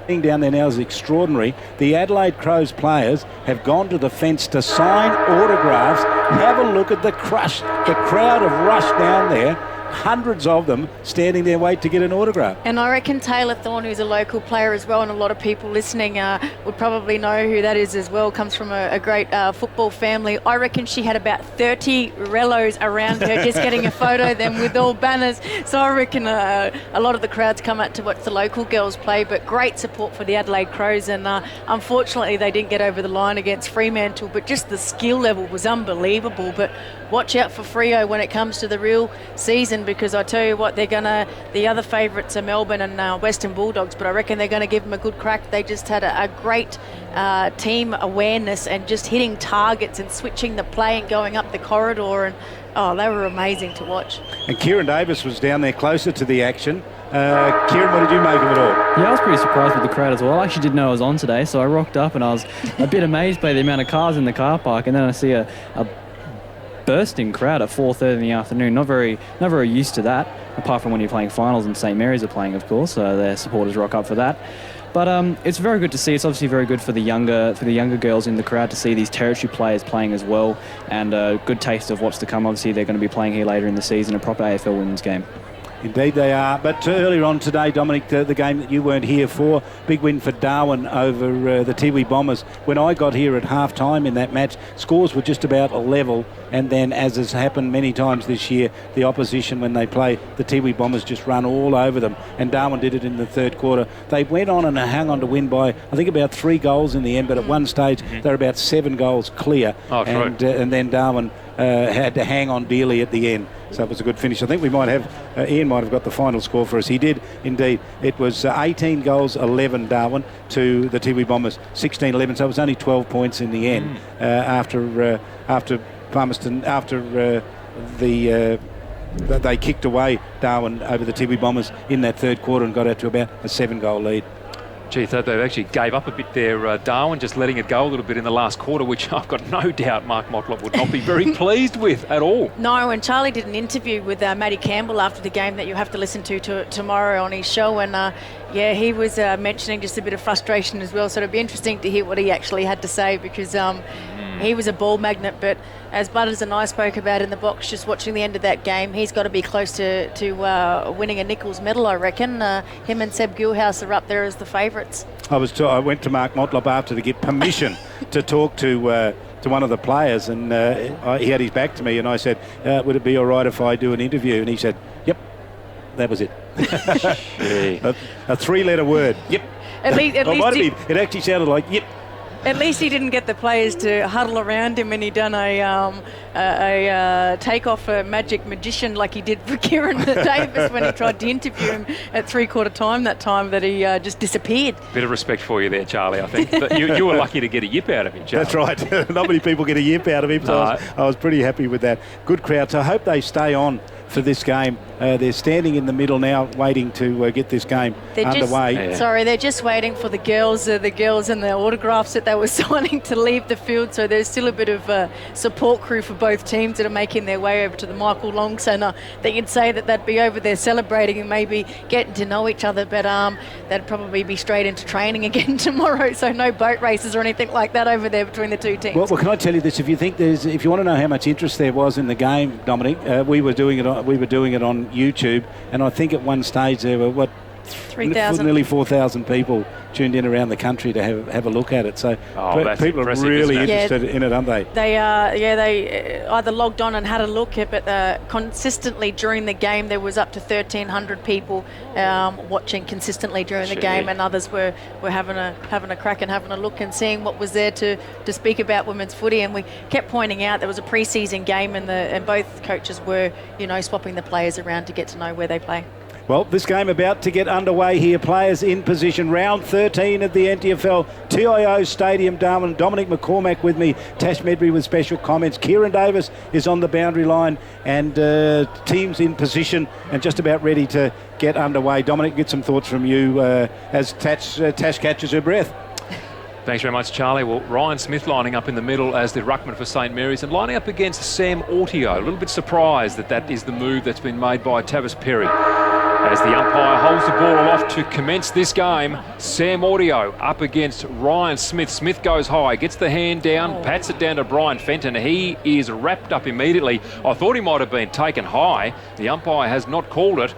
down there now is extraordinary. The Adelaide Crows players have gone to the fence to sign autographs. Have a look at the crush. The crowd have rushed down there. Hundreds of them standing there waiting to get an autograph. And I reckon Taylor Thorne, who's a local player as well, and a lot of people listening would probably know who that is as well, comes from a great football family. I reckon she had about 30 rellos around her just getting a photo then with all banners. So I reckon a lot of the crowds come out to watch the local girls play, but great support for the Adelaide Crows. And unfortunately they didn't get over the line against Fremantle, but just the skill level was unbelievable. But watch out for Freo when it comes to the real season, because I tell you what, the other favourites are Melbourne and Western Bulldogs, but I reckon they're going to give them a good crack. They just had a great team awareness and just hitting targets and switching the play and going up the corridor, and they were amazing to watch. And Kieran Davis was down there closer to the action. Kieran, what did you make of it all? Yeah, I was pretty surprised with the crowd as well. I actually didn't know I was on today, so I rocked up and I was a bit amazed by the amount of cars in the car park, and then I see a bursting crowd at 4:30 in the afternoon. Not very used to that, apart from when you're playing finals and St Mary's are playing, of course. So their supporters rock up for that. But it's very good to see. It's obviously very good for the younger girls in the crowd to see these territory players playing as well, and a good taste of what's to come. Obviously, they're going to be playing here later in the season, a proper AFL women's game. Indeed they are. But earlier on today, Dominic, the game that you weren't here for, big win for Darwin over the Tiwi Bombers. When I got here at half-time in that match, scores were just about a level, and then, as has happened many times this year, the opposition, when they play, the Tiwi Bombers just run all over them, and Darwin did it in the third quarter. They went on and hung on to win by, I think, about 3 goals in the end, but at one stage they were about 7 goals clear. And then Darwin had to hang on dearly at the end. So it was a good finish. I think we might have, Ian might have got the final score for us. He did indeed. It was 18 goals, 11 Darwin to the Tiwi Bombers, 16-11. So it was only 12 points in the end after Palmerston, they kicked away Darwin over the Tiwi Bombers in that third quarter and got out to about a 7-goal lead. Gee, thought they actually gave up a bit there, Darwin, just letting it go a little bit in the last quarter, which I've got no doubt Mark Motlop would not be very pleased with at all. No, and Charlie did an interview with Matty Campbell after the game that you have to listen to tomorrow on his show, and he was mentioning just a bit of frustration as well, so it'll be interesting to hear what he actually had to say, because he was a ball magnet, but as Butters and I spoke about in the box just watching the end of that game, he's got to be close to winning a Nichols medal, I reckon. Him and Seb Gilhouse are up there as the favourites. I went to Mark Motlop after to get permission to talk to one of the players, and he had his back to me, and I said, would it be all right if I do an interview? And he said, yep. That was it. a 3-letter word. Yep. At least it actually sounded like yep. At least he didn't get the players to huddle around him, and he done a take-off a magic magician like he did for Kieran Davis when he tried to interview him at three-quarter time that time, that he just disappeared. Bit of respect for you there, Charlie, I think. But you were lucky to get a yip out of him, Charlie. That's right. Not many people get a yip out of him, so I was pretty happy with that. Good crowd. So I hope they stay on for this game. They're standing in the middle now waiting to get this game underway. Sorry, they're just waiting for the girls and the autographs that they were signing to leave the field, so there's still a bit of support crew for both teams that are making their way over to the Michael Long Centre. That you'd say that they'd be over there celebrating and maybe getting to know each other, but they'd probably be straight into training again tomorrow, so no boat races or anything like that over there between the two teams. Well, can I tell you this? If you want to know how much interest there was in the game, Dominic, we were doing it on YouTube, and I think at one stage there were 3,000, nearly 4,000 people tuned in around the country to have a look at it. So people are really interested in it, aren't they? They either logged on and had a look, but consistently during the game there was up to 1,300 people watching consistently during the game, and others were having a crack and having a look and seeing what was there to speak about women's footy. And we kept pointing out there was a pre-season game, and both coaches were swapping the players around to get to know where they play. Well, this game about to get underway here. Players in position. Round 13 of the NTFL. TIO Stadium, Darwin. Dominic McCormack with me. Tash Medbury with special comments. Kieran Davis is on the boundary line, and teams in position and just about ready to get underway. Dominic, get some thoughts from you as Tash catches her breath. Thanks very much, Charlie. Well, Ryan Smith lining up in the middle as the ruckman for St Mary's and lining up against Sam Autio. A little bit surprised that is the move that's been made by Tavis Perry. As the umpire holds the ball aloft to commence this game, Sam Audio up against Ryan Smith. Smith goes high, gets the hand down, pats it down to Brian Fenton. He is wrapped up immediately. I thought he might have been taken high. The umpire has not called it.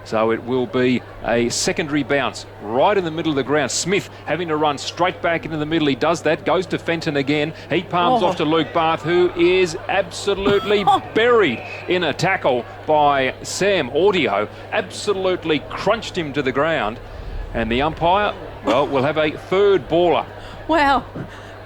So it will be a secondary bounce right in the middle of the ground. Smith having to run straight back into the middle. He does that, goes to Fenton again. He palms off to Luke Barth, who is absolutely buried in a tackle by Sam Audio. Absolutely crunched him to the ground. And the umpire, well, will have a third baller. Wow.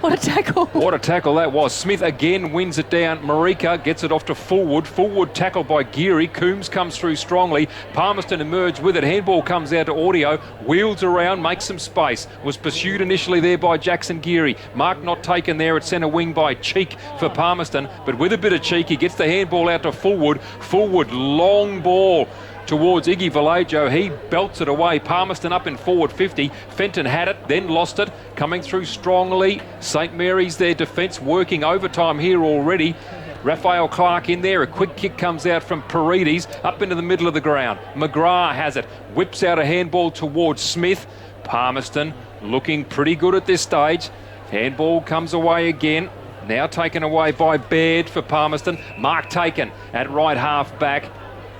What a tackle. What a tackle that was. Smith again wins it down. Marika gets it off to Fullwood. Fullwood tackled by Geary. Coombs comes through strongly. Palmerston emerged with it. Handball comes out to Audio. Wheels around, makes some space. Was pursued initially there by Jackson Geary. Mark not taken there at centre wing by Cheek for Palmerston. But with a bit of cheek, he gets the handball out to Fullwood. Fullwood, long ball towards Iggy Vallejo. He belts it away. Palmerston up in forward 50. Fenton had it, then lost it. Coming through strongly. St Mary's, their defence working overtime here already. Raphael Clark in there. A quick kick comes out from Paredes up into the middle of the ground. McGrath has it. Whips out a handball towards Smith. Palmerston looking pretty good at this stage. Handball comes away again. Now taken away by Baird for Palmerston. Mark taken at right half back.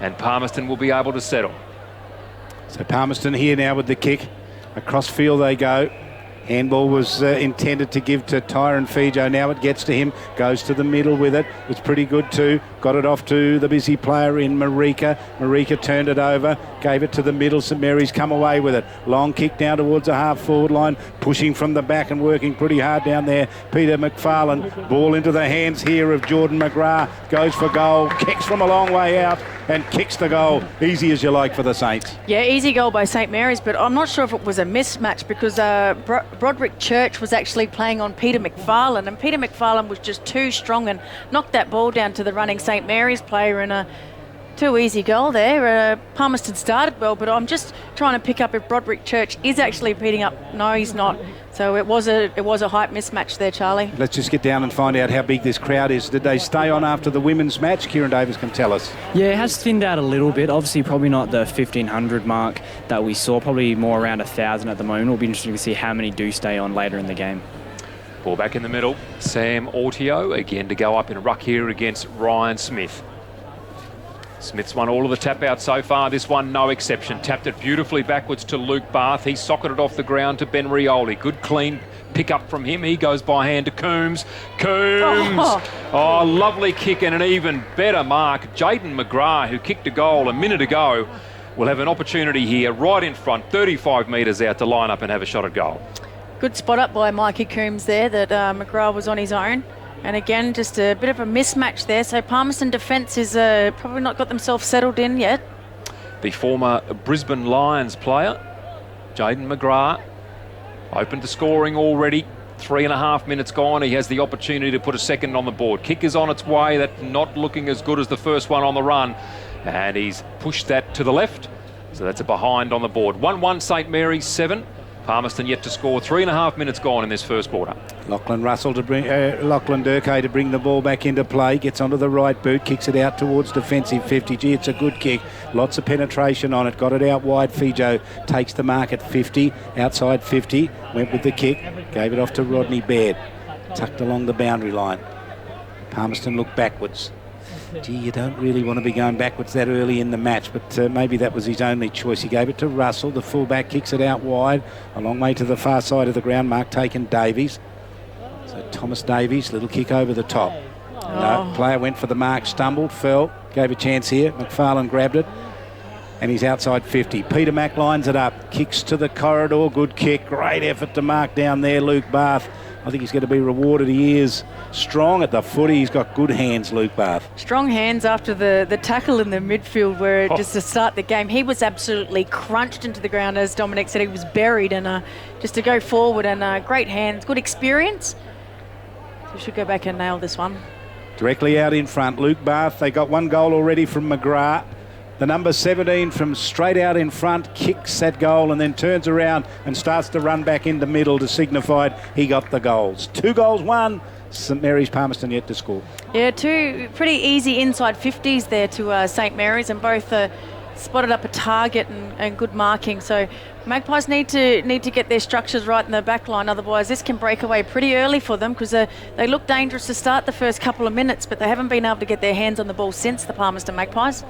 And Palmerston will be able to settle. So Palmerston here now with the kick. Across field they go. Handball was intended to give to Tyron Fijo. Now it gets to him. Goes to the middle with it. It's pretty good too. Got it off to the busy player in Marika. Marika turned it over. Gave it to the middle. St Mary's come away with it. Long kick down towards the half forward line. Pushing from the back and working pretty hard down there. Peter McFarlane. Ball into the hands here of Jordan McGrath. Goes for goal. Kicks from a long way out. And kicks the goal. Easy as you like for the Saints. Yeah, easy goal by St Mary's, but I'm not sure if it was a mismatch because Broderick Church was actually playing on Peter McFarlane, and Peter McFarlane was just too strong and knocked that ball down to the running St Mary's player in a too easy goal there. Palmerston started well, but I'm just trying to pick up if Broderick Church is actually beating up. No, he's not. So it was a height mismatch there, Charlie. Let's just get down and find out how big this crowd is. Did they stay on after the women's match? Kieran Davis can tell us. Yeah, it has thinned out a little bit. Obviously, probably not the 1,500 mark that we saw. Probably more around 1,000 at the moment. It'll be interesting to see how many do stay on later in the game. Ball back in the middle. Sam Audio again to go up in ruck here against Ryan Smith. Smith's won all of the tap out so far. This one, no exception. Tapped it beautifully backwards to Luke Barth. He socketed off the ground to Ben Rioli. Good clean pick up from him. He goes by hand to Coombs. Coombs! Oh, lovely kick and an even better mark. Jaden McGrath, who kicked a goal a minute ago, will have an opportunity here right in front, 35 metres out to line up and have a shot at goal. Good spot up by Mikey Coombs there that McGrath was on his own. And again, just a bit of a mismatch there. So Palmerston defence is probably not got themselves settled in yet. The former Brisbane Lions player, Jaden McGrath, open to scoring already. 3.5 minutes gone. He has the opportunity to put a second on the board. Kick is on its way. That's not looking as good as the first one on the run. And he's pushed that to the left. So that's a behind on the board. 1-1 St Mary's, 7. Palmerston yet to score. 3.5 minutes gone in this first quarter. Lachlan Durkay to bring the ball back into play. Gets onto the right boot, kicks it out towards defensive 50. Gee, it's a good kick. Lots of penetration on it. Got it out wide. Fijo takes the mark at 50. Outside 50. Went with the kick. Gave it off to Rodney Baird. Tucked along the boundary line. Palmerston looked backwards. Gee, you don't really want to be going backwards that early in the match, but maybe that was his only choice. He gave it to Russell. The fullback kicks it out wide, a long way to the far side of the ground. Mark taken Davies. So Thomas Davies, little kick over the top. No, player went for the mark, stumbled, fell, gave a chance here. McFarlane grabbed it, and he's outside 50. Peter Mack lines it up, kicks to the corridor, good kick. Great effort to mark down there, Luke Barth. I think he's going to be rewarded. He is strong at the footy. He's got good hands, Luke Barth. Strong hands after the tackle in the midfield where just to start the game, he was absolutely crunched into the ground. As Dominic said, he was buried, and just to go forward and great hands, good experience. So we should go back and nail this one. Directly out in front, Luke Barth. They got one goal already from McGrath. The number 17 from straight out in front kicks that goal and then turns around and starts to run back in the middle to signify he got the goals. 2 goals, 1. St Mary's, Palmerston yet to score. Yeah, 2 pretty easy inside 50s there to St Mary's, and both spotted up a target and good marking. So Magpies need to get their structures right in the back line, otherwise this can break away pretty early for them, because they look dangerous to start the first couple of minutes, but they haven't been able to get their hands on the ball since, the Palmerston Magpies.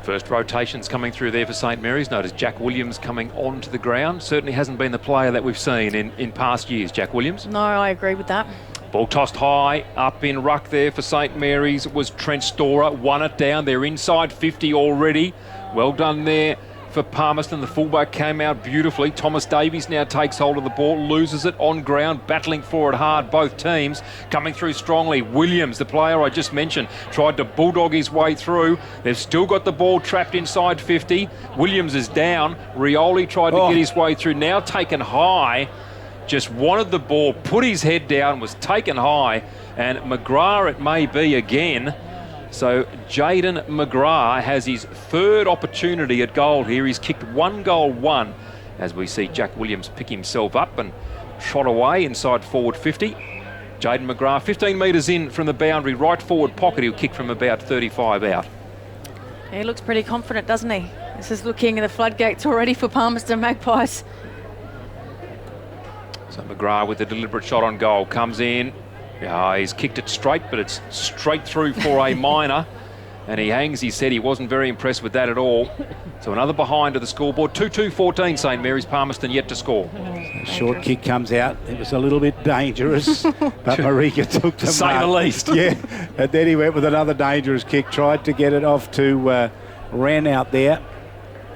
First rotations coming through there for St Mary's. Notice Jack Williams coming onto the ground. Certainly hasn't been the player that we've seen in past years, Jack Williams. No, I agree with that. Ball tossed high, up in ruck there for St Mary's was Trent Storer. Won it down. They're inside 50 already. Well done there for Palmerston. The fullback came out beautifully. Thomas Davies now takes hold of the ball, loses it on ground, battling for it hard, both teams. Coming through strongly. Williams, the player I just mentioned, tried to bulldog his way through. They've still got the ball trapped inside 50. Williams is down. Rioli tried to get his way through, now taken high. Just wanted the ball, put his head down, was taken high, and McGrath it may be again. So Jaden McGrath has his third opportunity at goal here. He's kicked 1 goal, 1, as we see Jack Williams pick himself up and trot away inside forward 50. Jaden McGrath 15 metres in from the boundary, right forward pocket. He'll kick from about 35 out. He looks pretty confident, doesn't he? This is looking at the floodgates already for Palmerston Magpies. So McGrath with a deliberate shot on goal comes in. He's kicked it straight, but it's straight through for a minor. And he hangs his head. He wasn't very impressed with that at all. So another behind to the scoreboard. 2-2-14 St Mary's. Palmerston yet to score. Short kick comes out. It was a little bit dangerous, but Marika took the say the least. Yeah, and then he went with another dangerous kick. Tried to get it off to Wren out there.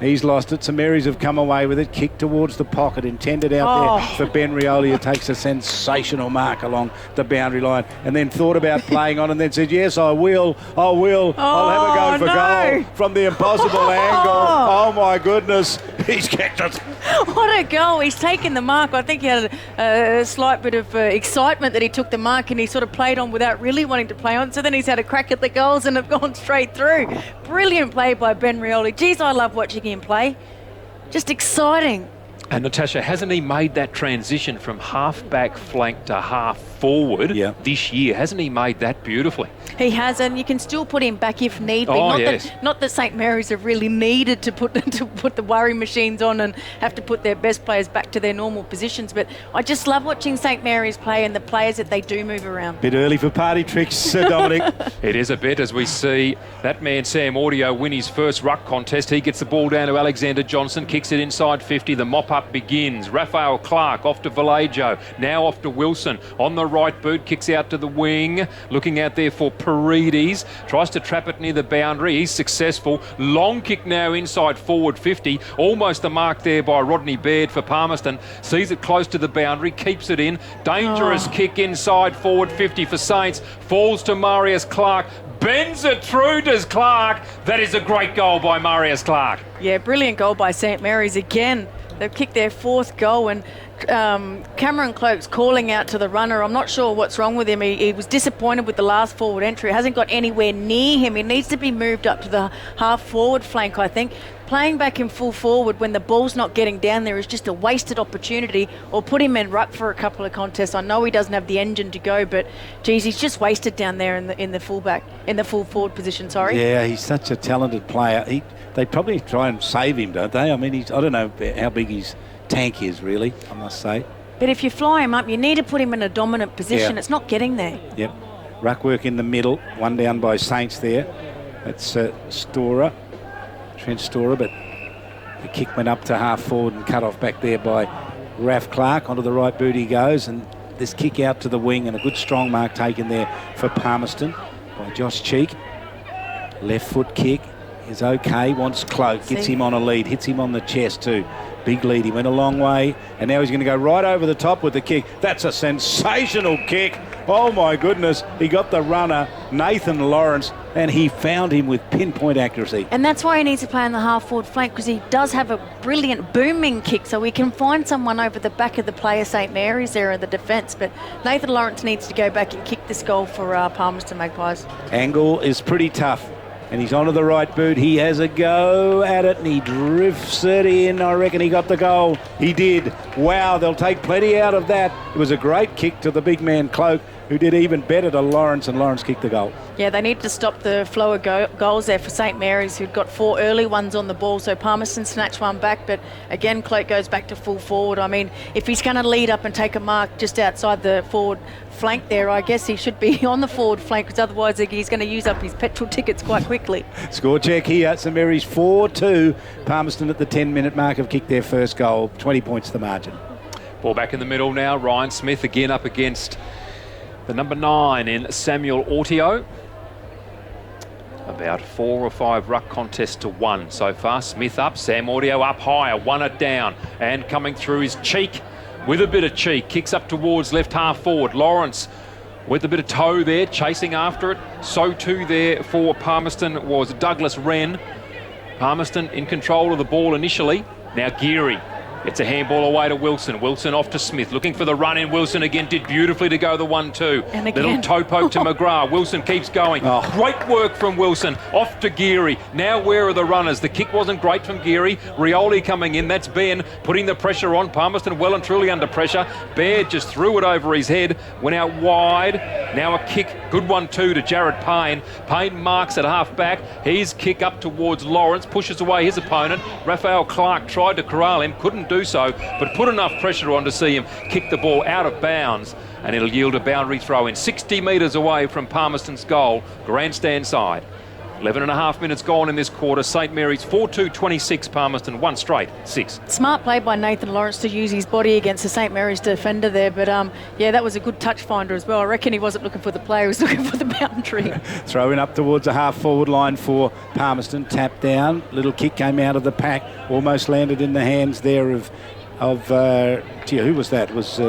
He's lost it. St Mary's have come away with it. Kick towards the pocket, intended out there for Ben Rioli, who takes a sensational mark along the boundary line, and then thought about playing on, and then said, "Yes, I will. I'll have a go for goal from the impossible angle." Oh my goodness, he's kicked it. What a goal. He's taken the mark. I think he had a slight bit of excitement that he took the mark, and he sort of played on without really wanting to play on. So then he's had a crack at the goals and have gone straight through. Brilliant play by Ben Rioli. Geez, I love watching him play. Just exciting. And Natasha, hasn't he made that transition from half-back flank to half-forward this year? Hasn't he made that beautifully? He has, and you can still put him back if need be. Not that St Mary's have really needed to put the worry machines on and have to put their best players back to their normal positions, but I just love watching St Mary's play and the players that they do move around. Bit early for party tricks, Dominic. It is a bit, as we see that man Sam Audio win his first ruck contest. He gets the ball down to Alexander Johnson, kicks it inside 50. The mop-up begins. Raphael Clark off to Vallejo, now off to Wilson. On the right boot, kicks out to the wing. Looking out there for Paredes. Tries to trap it near the boundary. He's successful. Long kick now inside forward 50. Almost the mark there by Rodney Baird for Palmerston. Sees it close to the boundary. Keeps it in. Dangerous kick inside forward 50 for Saints. Falls to Marius Clark. Bends it through, does Clark. That is a great goal by Marius Clark. Yeah, brilliant goal by St Mary's again. They've kicked their fourth goal, and Cameron Cloak's calling out to the runner. I'm not sure what's wrong with him. He was disappointed with the last forward entry. Hasn't got anywhere near him. He needs to be moved up to the half-forward flank, I think. Playing back in full forward when the ball's not getting down there is just a wasted opportunity, or put him in ruck for a couple of contests. I know he doesn't have the engine to go, but geez, he's just wasted down there in the full forward position, sorry. Yeah, he's such a talented player. They probably try and save him, don't they? I mean, I don't know how big his tank is, really, I must say. But if you fly him up, you need to put him in a dominant position. Yeah. It's not getting there. Yep. Ruck work in the middle, one down by Saints there. That's Storer. Trent Storer, but the kick went up to half forward and cut off back there by Raph Clark. Onto the right boot he goes, and this kick out to the wing, and a good strong mark taken there for Palmerston by Josh Cheek. Left foot kick is okay, wants Cloak, gets him on a lead, hits him on the chest too. Big lead, he went a long way, and now he's going to go right over the top with the kick. That's a sensational kick. Oh my goodness, he got the runner, Nathan Lawrence, and he found him with pinpoint accuracy. And that's why he needs to play on the half-forward flank, because he does have a brilliant booming kick, so he can find someone over the back of the player St Mary's there in the defence. But Nathan Lawrence needs to go back and kick this goal for Palmerston Magpies. Angle is pretty tough, and he's onto the right boot. He has a go at it, and he drifts it in. I reckon he got the goal. He did. Wow, they'll take plenty out of that. It was a great kick to the big man Cloak, who did even better to Lawrence, and Lawrence kicked the goal. Yeah, they need to stop the flow of goals there for St Mary's, who'd got 4 early ones on the ball. So Palmerston snatched one back, but again, Cloak goes back to full forward. I mean, if he's going to lead up and take a mark just outside the forward flank there, I guess he should be on the forward flank, because otherwise he's going to use up his petrol tickets quite quickly. Score check here. St Mary's 4-2. Palmerston at the 10-minute mark have kicked their first goal. 20 points the margin. Ball back in the middle now. Ryan Smith again up against the number 9 in Samuel Autio. About 4 or 5 ruck contests to 1 so far. Smith up, Sam Autio up higher, won it down, and coming through his cheek with a bit of cheek, kicks up towards left half forward. Lawrence with a bit of toe there, chasing after it. So too there for Palmerston was Douglas Wren. Palmerston in control of the ball initially. Now Geary. It's a handball away to Wilson. Wilson off to Smith, looking for the run in. Wilson again did beautifully to go the 1-2. And again. Little toe poke to McGrath. Wilson keeps going. Oh. Great work from Wilson. Off to Geary. Now where are the runners? The kick wasn't great from Geary. Rioli coming in. That's Ben putting the pressure on. Palmerston well and truly under pressure. Baird just threw it over his head. Went out wide. Now a kick. Good 1-2 to Jared Payne. Payne marks at half back. His kick up towards Lawrence. Pushes away his opponent. Raphael Clark tried to corral him. Couldn't do so, but put enough pressure on to see him kick the ball out of bounds, and it'll yield a boundary throw in 60 metres away from Palmerston's goal, grandstand side. 11 and a half minutes gone in this quarter. St Mary's 4-2-26, Palmerston 1 straight 6. Smart play by Nathan Lawrence to use his body against the St Mary's defender there, but yeah, that was a good touch finder as well. I reckon he wasn't looking for the play, he was looking for the boundary. Throwing up towards the half forward line for Palmerston. Tap down, little kick came out of the pack, almost landed in the hands there of who was that? It was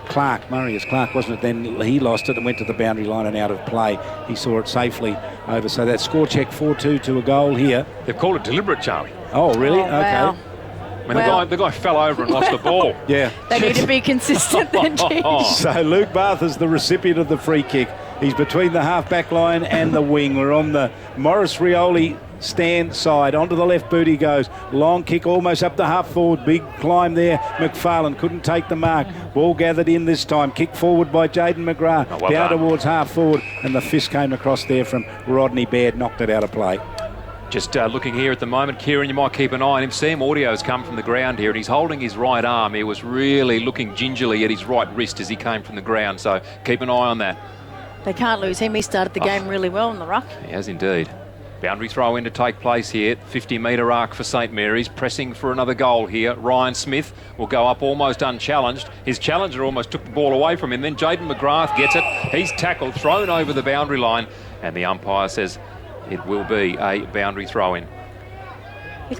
Clark, Marius Clark, wasn't it? Then he lost it and went to the boundary line and out of play. He saw it safely over. So that score check 4-2 to a goal here. They've called it deliberate, Charlie. Oh, really? Oh, wow. Okay. I mean, the guy fell over and lost the ball. Yeah. They need to be consistent then, geez. So Luke Bath is the recipient of the free kick. He's between the half-back line and the wing. We're on the Morris Rioli stand side. Onto the left boot he goes. Long kick almost up the half forward. Big climb there. McFarlane couldn't take the mark. Ball gathered in this time. Kick forward by Jaden McGrath. Down towards half forward. And the fist came across there from Rodney Baird. Knocked it out of play. Just looking here at the moment, Kieran, you might keep an eye on him. Sam Audio's come from the ground here and he's holding his right arm. He was really looking gingerly at his right wrist as he came from the ground. So keep an eye on that. They can't lose him. He started the game really well in the ruck. He has indeed. Boundary throw in to take place here. 50-metre arc for St Mary's. Pressing for another goal here. Ryan Smith will go up almost unchallenged. His challenger almost took the ball away from him. Then Jaden McGrath gets it. He's tackled, thrown over the boundary line. And the umpire says it will be a boundary throw in. He's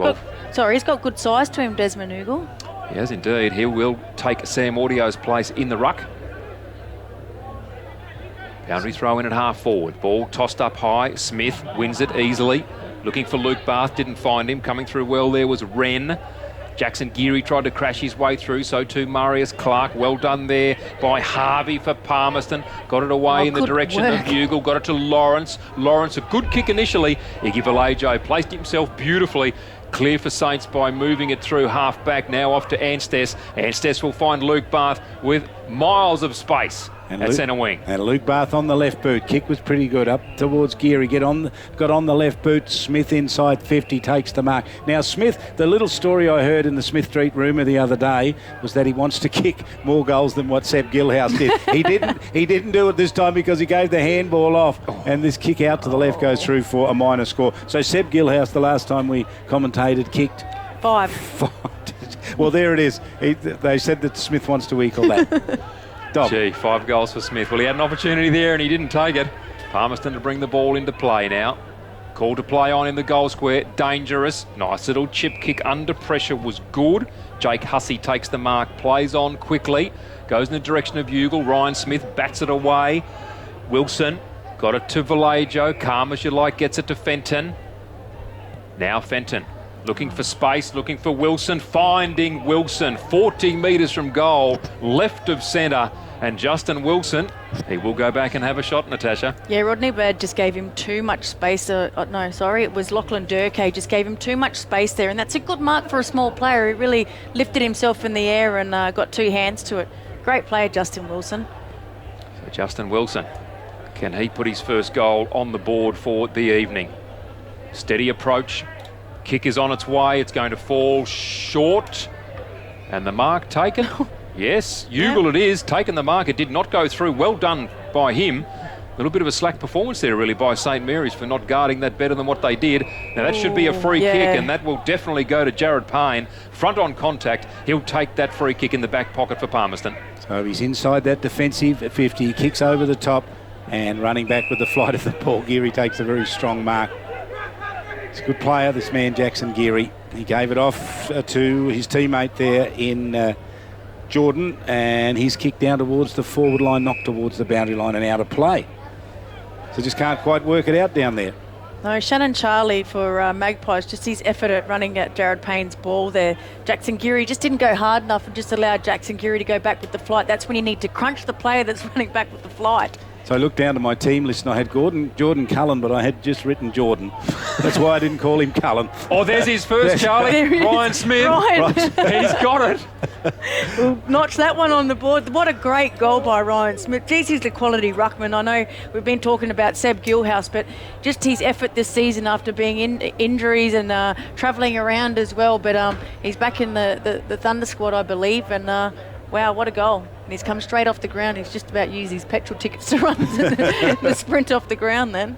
got good size to him, Desmond Ugle. He has indeed. He will take Sam Audio's place in the ruck. Boundary throw in at half forward. Ball tossed up high. Smith wins it easily. Looking for Luke Bath. Didn't find him. Coming through well there was Wren. Jackson Geary tried to crash his way through. So too Marius Clark. Well done there by Harvey for Palmerston. Got it away in the direction of Bugle. Got it to Lawrence. Lawrence, a good kick initially. Iggy Vallejo placed himself beautifully. Clear for Saints by moving it through half back. Now off to Anstess. Anstess will find Luke Bath with miles of space at centre wing. And Luke Bath on the left boot. Kick was pretty good. Up towards Geary. Got on the left boot. Smith inside 50 takes the mark. Now Smith, the little story I heard in the Smith Street rumour the other day was that he wants to kick more goals than what Seb Gilhouse did. He didn't do it this time because he gave the handball off, and this kick out to the left goes through for a minor score. So Seb Gilhouse, the last time we commentated, kicked 5. Well, there it is. They said that Smith wants to equal that. Gee, 5 goals for Smith. Well, he had an opportunity there and he didn't take it. Palmerston to bring the ball into play now. Call to play on in the goal square. Dangerous. Nice little chip kick under pressure was good. Jake Hussey takes the mark, plays on quickly. Goes in the direction of Ugle. Ryan Smith bats it away. Wilson got it to Vallejo. Calm as you like, gets it to Fenton. Now Fenton. Looking for space, looking for Wilson, finding Wilson, 40 metres from goal, left of centre, and Justin Wilson, he will go back and have a shot, Natasha. Yeah, Rodney Baird just gave him too much space. It was Lachlan Durkay just gave him too much space there, and that's a good mark for a small player. He really lifted himself in the air and got 2 hands to it. Great player, Justin Wilson. Justin Wilson. Can he put his first goal on the board for the evening? Steady approach. Kick is on its way. It's going to fall short. And the mark taken. Yes, Ugle it is. Taken the mark. It did not go through. Well done by him. A little bit of a slack performance there, really, by St Mary's for not guarding that better than what they did. Now, that should be a free kick, and that will definitely go to Jared Payne. Front on contact. He'll take that free kick in the back pocket for Palmerston. So he's inside that defensive 50. He kicks over the top and running back with the flight of the ball. Geary takes a very strong mark. He's a good player, this man, Jackson Geary. He gave it off to his teammate there in Jordan, and he's kicked down towards the forward line, knocked towards the boundary line and out of play. So just can't quite work it out down there. No, Shannon Charlie for Magpies, just his effort at running at Jared Payne's ball there. Jackson Geary just didn't go hard enough and just allowed Jackson Geary to go back with the flight. That's when you need to crunch the player that's running back with the flight. So I looked down to my team list and I had Jordan Cullen, but I had just written Jordan. That's why I didn't call him Cullen. Oh, there's his first, Charlie. Ryan Smith. Ryan. He's got it. We'll notch that one on the board. What a great goal by Ryan Smith. Geez, he's the quality ruckman. I know we've been talking about Seb Gilhouse, but just his effort this season after being in injuries and travelling around as well. But he's back in the Thunder squad, I believe, and wow, what a goal. And he's come straight off the ground. He's just about used his petrol tickets to run the sprint off the ground then.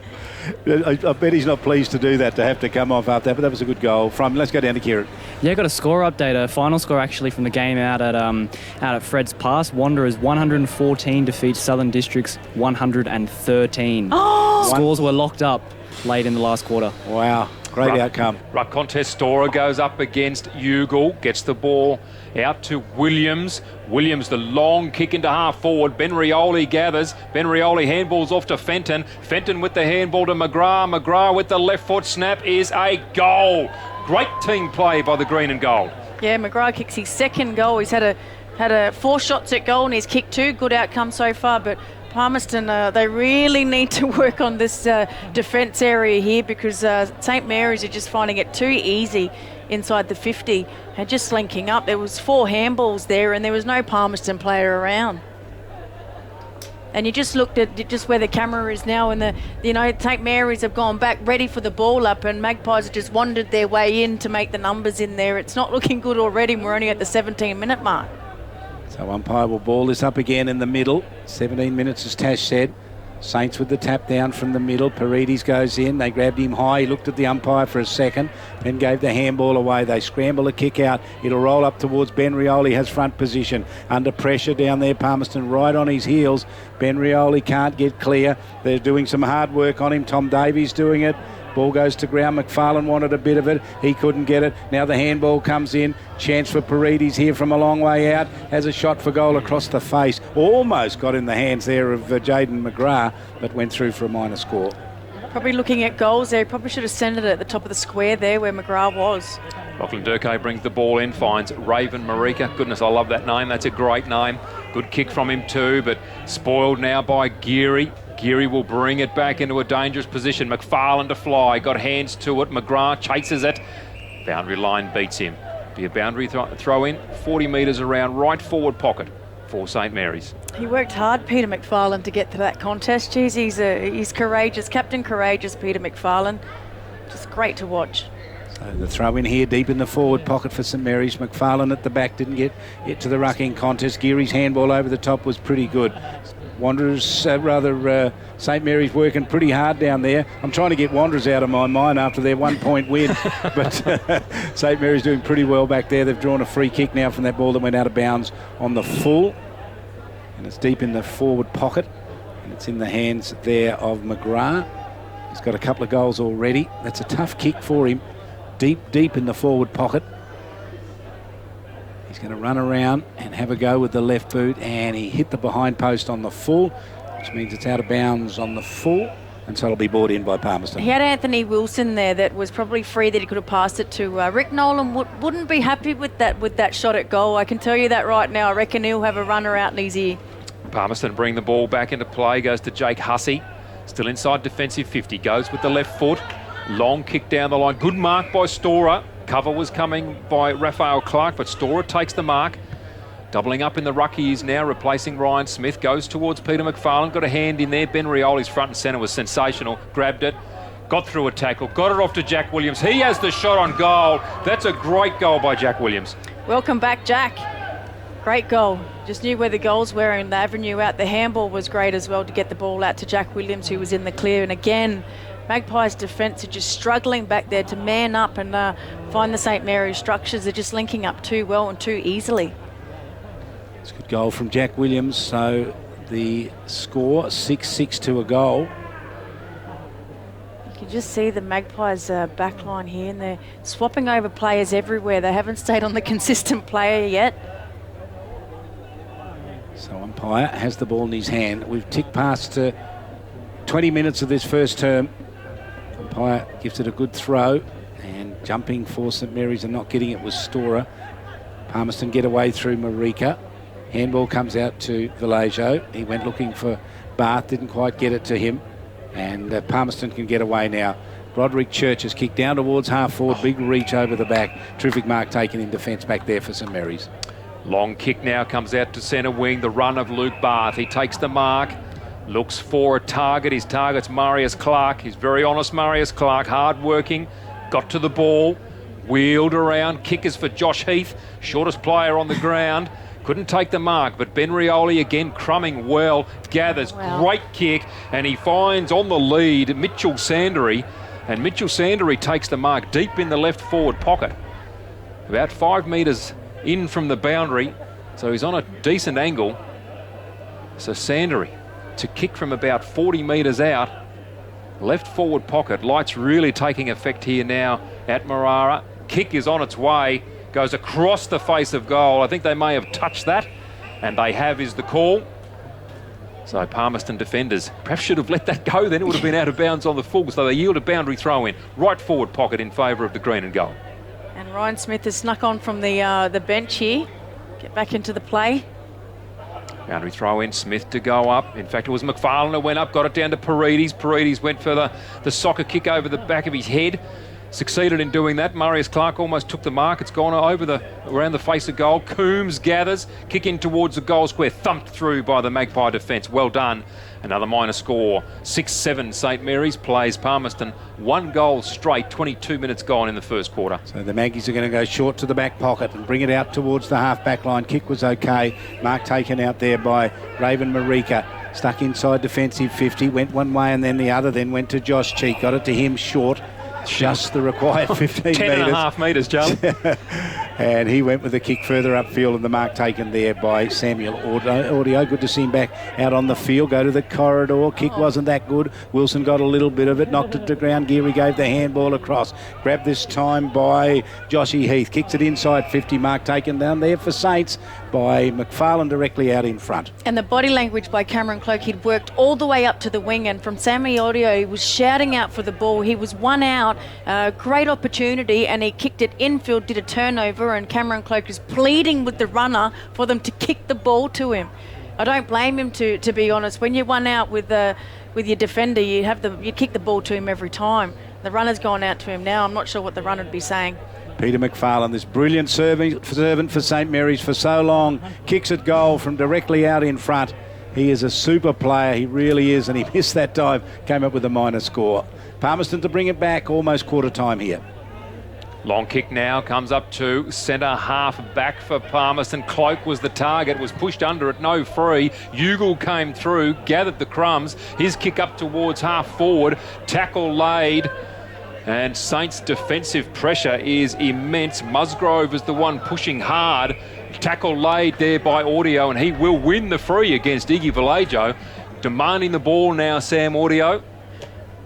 I bet he's not pleased to do that, to have to come off after that, but that was a good goal from. Let's go down to Kieran. Yeah, got a score update, a final score actually from the game out at Fred's Pass. Wanderers 114 defeats Southern Districts 113. Oh! Scores were locked up late in the last quarter. Wow, great outcome. Ruck contest. Stora goes up against Ugle, gets the ball out to Williams. Williams, the long kick into half forward. Ben Rioli gathers. Ben Rioli handballs off to Fenton. Fenton with the handball to McGrath. McGrath with the left foot snap is a goal. Great team play by the green and gold. Yeah, McGrath kicks his second goal. He's had a 4 shots at goal and he's kicked 2. Good outcome so far, but Palmerston, they really need to work on this defence area here because St Mary's are just finding it too easy inside the 50 and just linking up. There was 4 handballs there and there was no Palmerston player around. And you just looked at just where the camera is now and St Mary's have gone back ready for the ball up and Magpies have just wandered their way in to make the numbers in there. It's not looking good already. We're only at the 17-minute mark. So umpire will ball this up again in the middle. 17 minutes, as Tash said. Saints with the tap down from the middle. Paredes goes in. They grabbed him high. He looked at the umpire for a second, then gave the handball away. They scramble a kick out. It'll roll up towards Ben Rioli. Has front position. Under pressure down there. Palmerston right on his heels. Ben Rioli can't get clear. They're doing some hard work on him. Tom Davies doing it. Ball goes to ground. McFarlane wanted a bit of it. He couldn't get it. Now the handball comes in. Chance for Paredes here from a long way out. Has a shot for goal across the face. Almost got in the hands there of Jaden McGrath, but went through for a minor score. Probably looking at goals there. Probably should have sent it at the top of the square there where McGrath was. Lachlan Durkay brings the ball in, finds Raven Marika. Goodness, I love that name. That's a great name. Good kick from him too, but spoiled now by Geary. Geary will bring it back into a dangerous position. McFarlane to fly, got hands to it. McGrath chases it. Boundary line beats him. Be a boundary throw in, 40 metres around right forward pocket for St Mary's. He worked hard, Peter McFarlane, to get to that contest. Geez, he's courageous, Captain Courageous, Peter McFarlane. Just great to watch. So the throw in here deep in the forward pocket for St Mary's. McFarlane at the back didn't get to the rucking contest. Geary's handball over the top was pretty good. Wanderers, St Mary's working pretty hard down there. I'm trying to get Wanderers out of my mind after their 1 point win, but St Mary's doing pretty well back there. They've drawn a free kick now from that ball that went out of bounds on the full, and it's deep in the forward pocket, and it's in the hands there of McGrath. He's got a couple of goals already. That's a tough kick for him, deep in the forward pocket. He's going to run around and have a go with the left boot, and he hit the behind post on the full, which means it's out of bounds on the full, and so it'll be brought in by Palmerston. He had Anthony Wilson there that was probably free that he could have passed it to. Rick Nolan wouldn't be happy with that shot at goal. I can tell you that right now. I reckon he'll have a runner out in his ear. Palmerston bring the ball back into play, goes to Jake Hussey. Still inside defensive 50, goes with the left foot. Long kick down the line. Good mark by Stora. Cover was coming by Raphael Clark, but Stora takes the mark. Doubling up in the ruck he is now, replacing Ryan Smith. Goes towards Peter McFarlane. Got a hand in there. Ben Rioli's front and centre was sensational. Grabbed it. Got through a tackle. Got it off to Jack Williams. He has the shot on goal. That's a great goal by Jack Williams. Welcome back, Jack. Great goal. Just knew where the goals were and the avenue out. The handball was great as well to get the ball out to Jack Williams, who was in the clear. And again, Magpies' defence are just struggling back there to man up and find the St Mary's structures. They're just linking up too well and too easily. It's a good goal from Jack Williams. So the score 6-6 to a goal. You can just see the Magpies' back line here, and they're swapping over players everywhere. They haven't stayed on the consistent player yet. So umpire has the ball in his hand. We've ticked past 20 minutes of this first term. Umpire gives it a good throw, and jumping for St Mary's and not getting it was Storer. Palmerston get away through Marika. Handball comes out to Vallejo. He went looking for Barth, didn't quite get it to him. And Palmerston can get away now. Broderick Church has kicked down towards half forward. Big reach over the back. Terrific mark taken in defence back there for St Mary's. Long kick now comes out to centre wing. The run of Luke Barth. He takes the mark. Looks for a target. His target's Marius Clark. He's very honest, Marius Clark. Hard working. Got to the ball. Wheeled around. Kick is for Josh Heath. Shortest player on the ground. Couldn't take the mark, but Ben Rioli again crumbing well, gathers, great kick, and he finds on the lead Mitchell Sandery, and Mitchell Sandery takes the mark deep in the left forward pocket, about 5 metres in from the boundary, so he's on a decent angle. So Sandery to kick from about 40 metres out, left forward pocket. Lights really taking effect here now at Marara. Kick is on its way. Goes across the face of goal. I think they may have touched that, and they have is the call. So Palmerston defenders perhaps should have let that go, then it would have been out of bounds on the full, so they yield a boundary throw in. Right forward pocket in favour of the green and gold. And Ryan Smith has snuck on from the bench here. Get back into the play. Boundary throw in, Smith to go up. In fact, it was McFarlane who went up, got it down to Paredes. Paredes went for the soccer kick over the back of his head. Succeeded in doing that. Marius Clark almost took the mark. It's gone around the face of goal. Coombs gathers, kick in towards the goal square, thumped through by the Magpie defence. Well done. Another minor score. 6-7 St Mary's plays Palmerston. 1 goal straight, 22 minutes gone in the first quarter. So the Maggies are going to go short to the back pocket and bring it out towards the half-back line. Kick was okay. Mark taken out there by Raven Marika. Stuck inside defensive 50. Went one way and then the other. Then went to Josh Cheek. Got it to him short. Just the required 15 metres. 10.5 metres, Joe. And he went with a kick further upfield, and the mark taken there by Samuel Audio. Good to see him back out on the field. Go to the corridor. Kick wasn't that good. Wilson got a little bit of it. Knocked it to ground. Geary gave the handball across. Grabbed this time by Joshy Heath. Kicks it inside 50. Mark taken down there for Saints by McFarlane directly out in front. And the body language by Cameron Cloak, he'd worked all the way up to the wing, and from Sammy Audio, he was shouting out for the ball. He was one out. Great opportunity, and he kicked it infield, did a turnover, and Cameron Cloak is pleading with the runner for them to kick the ball to him. I don't blame him, to be honest. When you're one out with your defender, you kick the ball to him every time. The runner's gone out to him now. I'm not sure what the runner would be saying. Peter McFarlane, this brilliant servant for St Mary's for so long, kicks at goal from directly out in front. He is a super player, he really is, and he missed that dive, came up with a minor score. Palmerston to bring it back, almost quarter time here. Long kick now comes up to centre half back for Palmerston. Cloak was the target, was pushed under it, no free. Ugle came through, gathered the crumbs. His kick up towards half forward, tackle laid. And Saints' defensive pressure is immense. Musgrove is the one pushing hard. Tackle laid there by Audio, and he will win the free against Iggy Vallejo. Demanding the ball now, Sam Audio.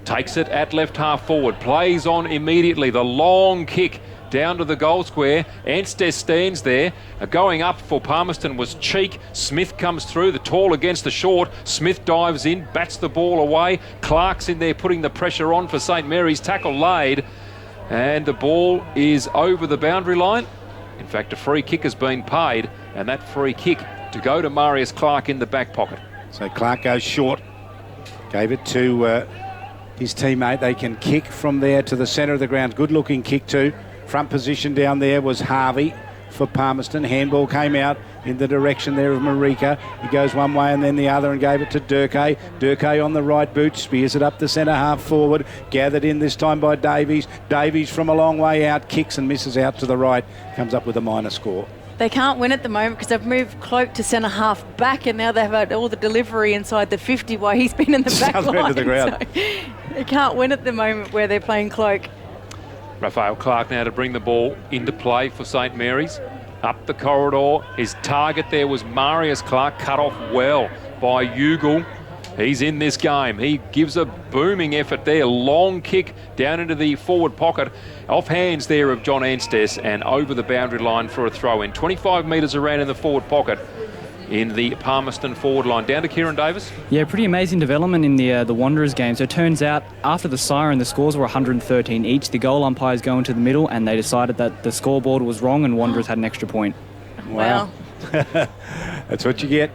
Takes it at left half forward. Plays on immediately. The long kick down to the goal square. Anstey stands there. Going up for Palmerston was Cheek. Smith comes through. The tall against the short. Smith dives in, bats the ball away. Clark's in there putting the pressure on for St Mary's. Tackle laid. And the ball is over the boundary line. In fact, a free kick has been paid, and that free kick to go to Marius Clark in the back pocket. So Clark goes short. Gave it to his teammate. They can kick from there to the centre of the ground. Good looking kick too. Front position down there was Harvey. for Palmerston. Handball came out in the direction there of Marika. He goes one way and then the other and gave it to Durkay. Durkay on the right boot, spears it up the centre half forward. Gathered in this time by Davies. Davies from a long way out, kicks and misses out to the right. Comes up with a minor score. They can't win at the moment because they've moved Cloak to centre half back, and now they've had all the delivery inside the 50 while he's been in the back Other line. end of the ground. So they can't win at the moment where they're playing Cloak. Raphael Clark now to bring the ball into play for St Mary's. Up the corridor. His target there was Marius Clark, cut off well by Ugle. He's in this game. He gives a booming effort there. Long kick down into the forward pocket. Off hands there of John Anstess and over the boundary line for a throw in. 25 metres around in the forward pocket in the Palmerston forward line. Down to Kieran Davis. Yeah, pretty amazing development in the Wanderers game. So it turns out after the siren, the scores were 113 each. The goal umpires go into the middle and they decided that the scoreboard was wrong and Wanderers had an extra point. Wow. That's what you get.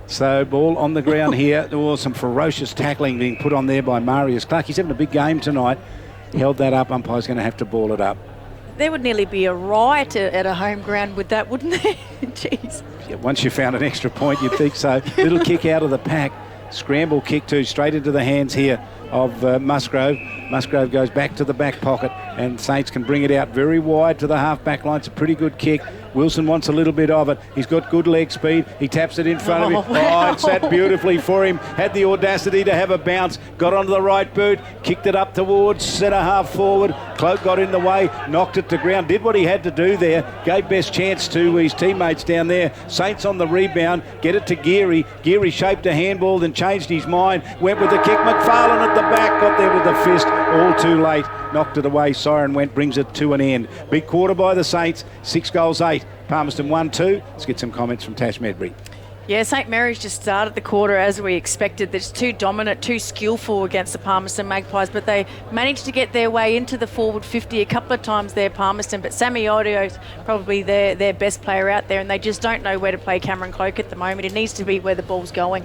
So ball on the ground here. There was some ferocious tackling being put on there by Marius Clark. He's having a big game tonight. He held that up. Umpire's going to have to ball it up. There would nearly be a riot at a home ground with that, wouldn't there? Jeez. Yeah, once you found an extra point, you'd think so. Little kick out of the pack. Scramble kick too, straight into the hands here of Musgrove. Musgrove goes back to the back pocket and Saints can bring it out very wide to the half-back line. It's a pretty good kick. Wilson wants a little bit of it. He's got good leg speed. He taps it in front of him. Wow. Oh, it sat beautifully for him. Had the audacity to have a bounce. Got onto the right boot. Kicked it up towards centre half forward. Cloak got in the way. Knocked it to ground. Did what he had to do there. Gave best chance to his teammates down there. Saints on the rebound. Get it to Geary. Geary shaped a handball, then changed his mind. Went with the kick. McFarlane at the back. Got there with the fist. All too late. Knocked it away. Siren went. Brings it to an end. Big quarter by the Saints. 6 goals, 8. Palmerston 1-2. Let's get some comments from Tash Medbury. Yeah, St Mary's just started the quarter as we expected. They're just too dominant, too skillful against the Palmerston Magpies, but they managed to get their way into the forward 50 a couple of times there, Palmerston. But Sammy Audio's probably their best player out there, and they just don't know where to play Cameron Cloak at the moment. It needs to be where the ball's going.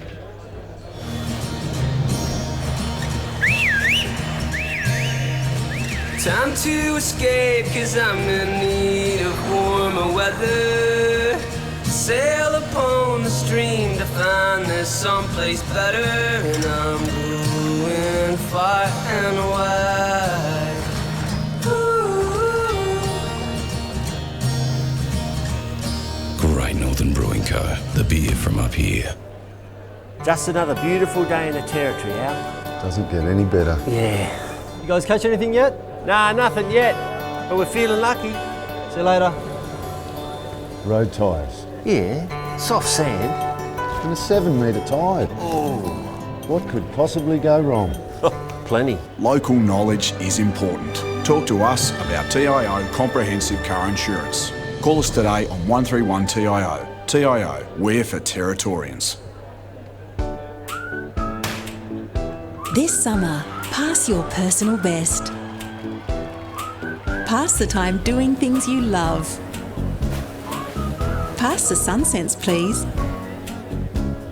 Time to escape, 'cause I'm in need of warmer weather. Sail upon the stream to find there's someplace better. And I'm going far and wide. Ooh. Great Northern Brewing Co., the beer from up here. Just another beautiful day in the territory, Al. Doesn't get any better. Yeah. You guys catch anything yet? Nah, nothing yet. But we're feeling lucky. See you later. Road tyres. Yeah, soft sand. And a 7-metre tide. Oh. What could possibly go wrong? Plenty. Local knowledge is important. Talk to us about TIO Comprehensive Car Insurance. Call us today on 131 TIO. TIO, we're for Territorians. This summer, pass your personal best. Pass the time doing things you love. Pass the SunSense, please.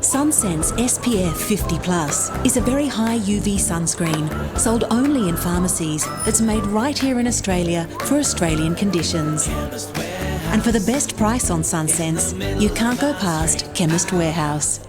SunSense SPF 50+ is a very high UV sunscreen sold only in pharmacies that's made right here in Australia for Australian conditions. And for the best price on SunSense, you can't go past Chemist Warehouse.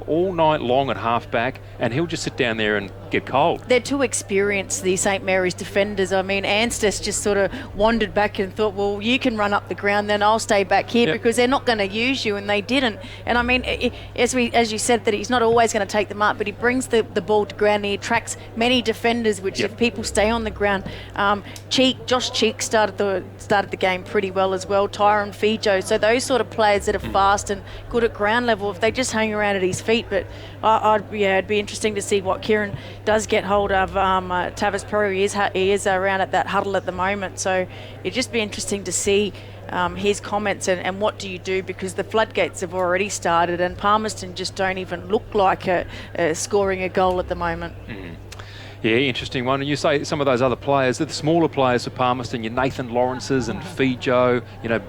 all night long at half-back, and he'll just sit down there and get cold. They're too experienced, the St Mary's defenders. I mean, Anstis just sort of wandered back and thought, well, you can run up the ground, then I'll stay back here because they're not going to use you, and they didn't. And I mean, as you said, that he's not always going to take them up, but he brings the ball to ground and he attracts many defenders, which if people stay on the ground. Josh Cheek started the game pretty well as well, Tyron Fijo. So those sort of players that are fast and good at ground level, if they just hang around at his feet. But it'd be interesting to see what Kieran does get hold of. Tavis Perry, he is around at that huddle at the moment. So it'd just be interesting to see his comments and what do you do, because the floodgates have already started and Palmerston just don't even look like scoring a goal at the moment. Yeah, interesting one. And you say some of those other players, the smaller players for Palmerston, your Nathan Lawrences and Fijo,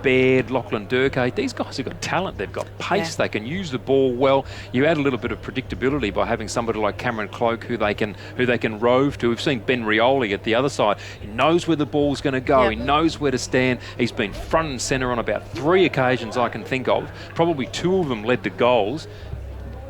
Baird, Lachlan Durkay, these guys have got talent, they've got pace, they can use the ball well. You add a little bit of predictability by having somebody like Cameron Cloak who they can rove to. We've seen Ben Rioli at the other side. He knows where the ball's going to go, he knows where to stand. He's been front and centre on about 3 occasions I can think of. Probably 2 of them led to goals.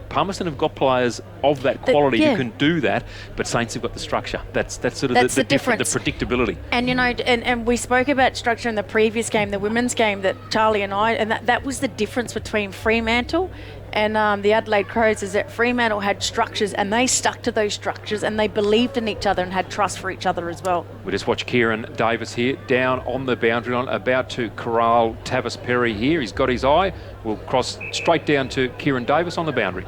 Palmerston have got players of that quality who can do that, but Saints have got the structure. That's sort of the difference, the predictability. And and we spoke about structure in the previous game, the women's game, that Charlie and that was the difference between Fremantle and the Adelaide Crows, is that Fremantle had structures and they stuck to those structures and they believed in each other and had trust for each other as well. We just watch Kieran Davis here down on the boundary line, about to corral Tavis Perry here. He's got his eye. We'll cross straight down to Kieran Davis on the boundary.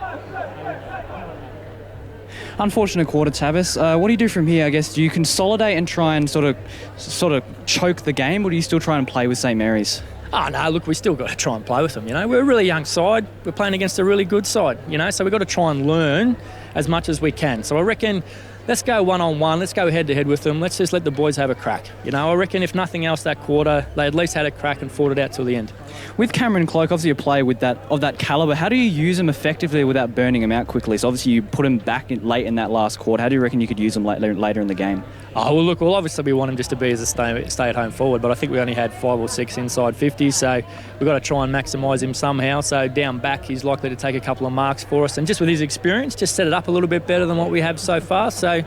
Unfortunate quarter, Tavis. What do you do from here? I guess, do you consolidate and try and sort of choke the game, or do you still try and play with St Mary's? Oh, no, look, we still got to try and play with them, We're a really young side. We're playing against a really good side, So we've got to try and learn as much as we can. So I reckon let's go one-on-one. Let's go head-to-head with them. Let's just let the boys have a crack. I reckon if nothing else that quarter, they at least had a crack and fought it out till the end. With Cameron Cloak, obviously a player of that calibre, how do you use him effectively without burning him out quickly? So obviously you put him back late in that last quarter. How do you reckon you could use him later in the game? Oh, well, look, obviously we want him just to be as a stay-at-home forward, but I think we only had 5 or 6 inside 50, so we've got to try and maximise him somehow. So down back, he's likely to take a couple of marks for us, and just with his experience, just set it up a little bit better than what we have so far. So,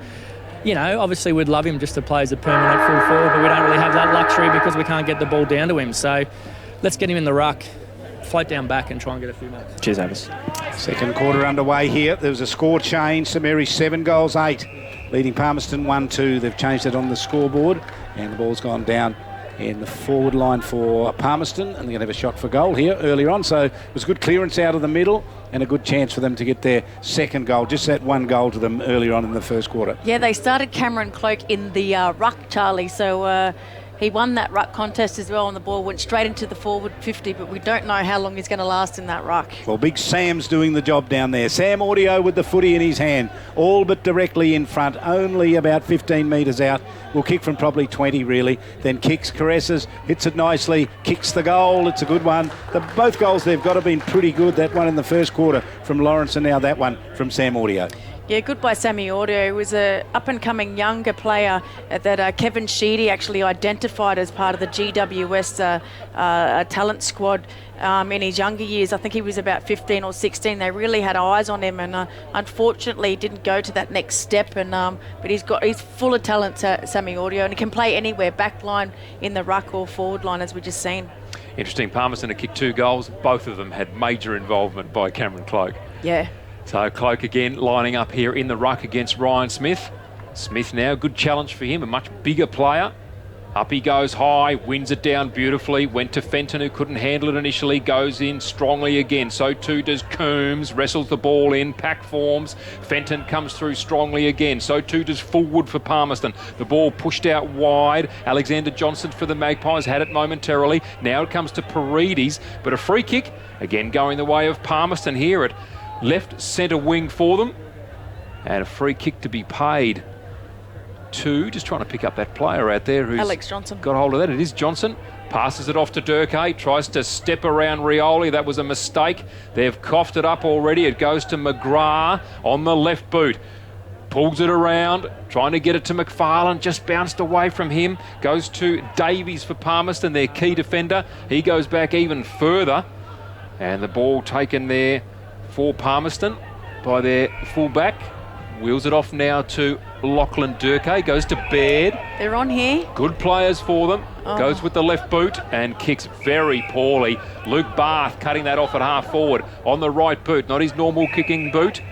obviously we'd love him just to play as a permanent full forward, but we don't really have that luxury because we can't get the ball down to him. So let's get him in the ruck, float down back and try and get a few marks. Cheers, Avis. Second quarter underway here. There was a score change. St Mary's 7 goals, 8. Leading Palmerston 1-2. They've changed it on the scoreboard, and the ball's gone down in the forward line for Palmerston, and they're going to have a shot for goal here earlier on. So it was a good clearance out of the middle and a good chance for them to get their second goal. Just that 1 goal to them earlier on in the first quarter. Yeah, they started Cameron Cloak in the ruck, Charlie, so he won that ruck contest as well, and the ball went straight into the forward 50, but we don't know how long he's going to last in that ruck. Well, Big Sam's doing the job down there. Sam Audio with the footy in his hand, all but directly in front, only about 15 metres out. Will kick from probably 20 really, then kicks, caresses, hits it nicely, kicks the goal. It's a good one. Both goals they've got have been pretty good. That one in the first quarter from Lawrence, and now that one from Sam Audio. Yeah, good by Sammy Audio. He was a up-and-coming younger player that Kevin Sheedy actually identified as part of the GWS talent squad in his younger years. I think he was about 15 or 16. They really had eyes on him, and unfortunately he didn't go to that next step. And but he's full of talent, Sammy Audio, and he can play anywhere, back line, in the ruck or forward line, as we just seen. Interesting. Palmerston had kicked 2 goals. Both of them had major involvement by Cameron Cloak. Yeah. So Cloak again lining up here in the ruck against Ryan Smith. Smith now, good challenge for him, a much bigger player. Up he goes high, wins it down beautifully, went to Fenton who couldn't handle it initially, goes in strongly again. So too does Coombs, wrestles the ball in, pack forms. Fenton comes through strongly again. So too does Fullwood for Palmerston. The ball pushed out wide. Alexander Johnson for the Magpies had it momentarily. Now it comes to Paredes, but a free kick, again going the way of Palmerston here at left centre wing for them, and a free kick to be paid to, just trying to pick up that player out there who's Alex Johnson got hold of that. It is Johnson. Passes it off to Durkay, tries to step around Rioli. That was a mistake. They've coughed it up already. It goes to McGrath on the left boot. Pulls it around, trying to get it to McFarlane, just bounced away from him. Goes to Davies for Palmerston, their key defender. He goes back even further, and the ball taken there for Palmerston. by their fullback. Wheels it off now to Lachlan Durkay. Goes to Baird. They're on here. Good players for them. Oh. Goes with the left boot and kicks very poorly. Luke Barth cutting that off at half forward on the right boot. Not his normal kicking boot.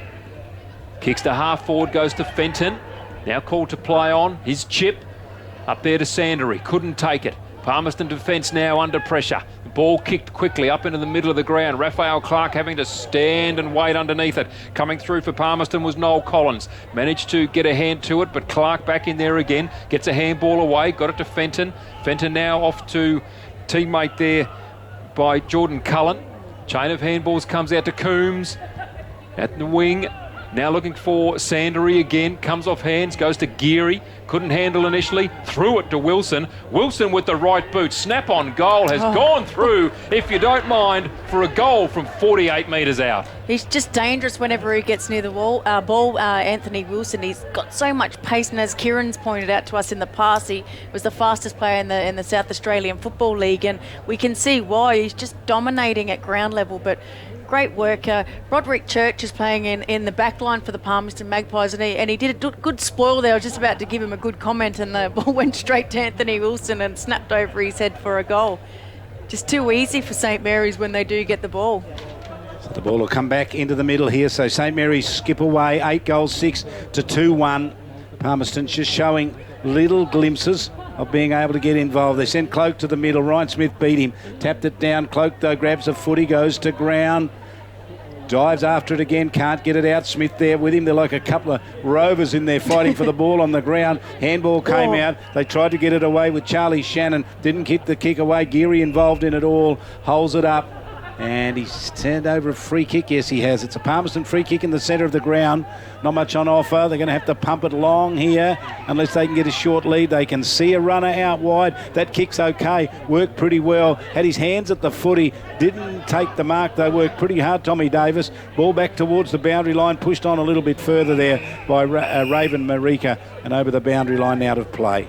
Kicks to half forward, goes to Fenton. Now called to play on. His chip up there to Sandery. Couldn't take it. Palmerston defence now under pressure. The ball kicked quickly up into the middle of the ground. Raphael Clark having to stand and wait underneath it. Coming through for Palmerston was Noel Collins. Managed to get a hand to it, but Clark back in there again. Gets a handball away. Got it to Fenton. Fenton now off to teammate there by Jordan Cullen. Chain of handballs comes out to Coombs at the wing. Now looking for Sandery again. Comes off hands, goes to Geary. Couldn't handle initially. Threw it to Wilson. Wilson with the right boot. Snap on goal has gone through, if you don't mind, for a goal from 48 metres out. He's just dangerous whenever he gets near the ball. Anthony Wilson, he's got so much pace, and as Kieran's pointed out to us in the past, he was the fastest player in the South Australian Football League, and we can see why. He's just dominating at ground level, but great work. Roderick Church is playing in the back line for the Palmerston Magpies, and he did a good spoil there. I was just about to give him a good comment, and the ball went straight to Anthony Wilson and snapped over his head for a goal. Just too easy for St Mary's when they do get the ball. So the ball will come back into the middle here. So St Mary's skip away, 8 goals, 6 to 2-1. Palmerston's just showing little glimpses of being able to get involved. They sent Cloak to the middle. Ryan Smith beat him. Tapped it down. Cloak, though, grabs a footy, goes to ground. Dives after it again, can't get it out. Smith there with him. They're like a couple of rovers in there fighting for the ball on the ground. Handball came out. They tried to get it away with Charlie Shannon. Didn't kick the kick away. Geary involved in it all. Holds it up. And he's turned over a free kick. Yes, he has. It's a Palmerston free kick in the centre of the ground. Not much on offer. They're going to have to pump it long here unless they can get a short lead. They can see a runner out wide. That kick's okay. Worked pretty well. Had his hands at the footy. Didn't take the mark, though. Worked pretty hard, Tommy Davis. Ball back towards the boundary line. Pushed on a little bit further there by Raven Marika. And over the boundary line out of play.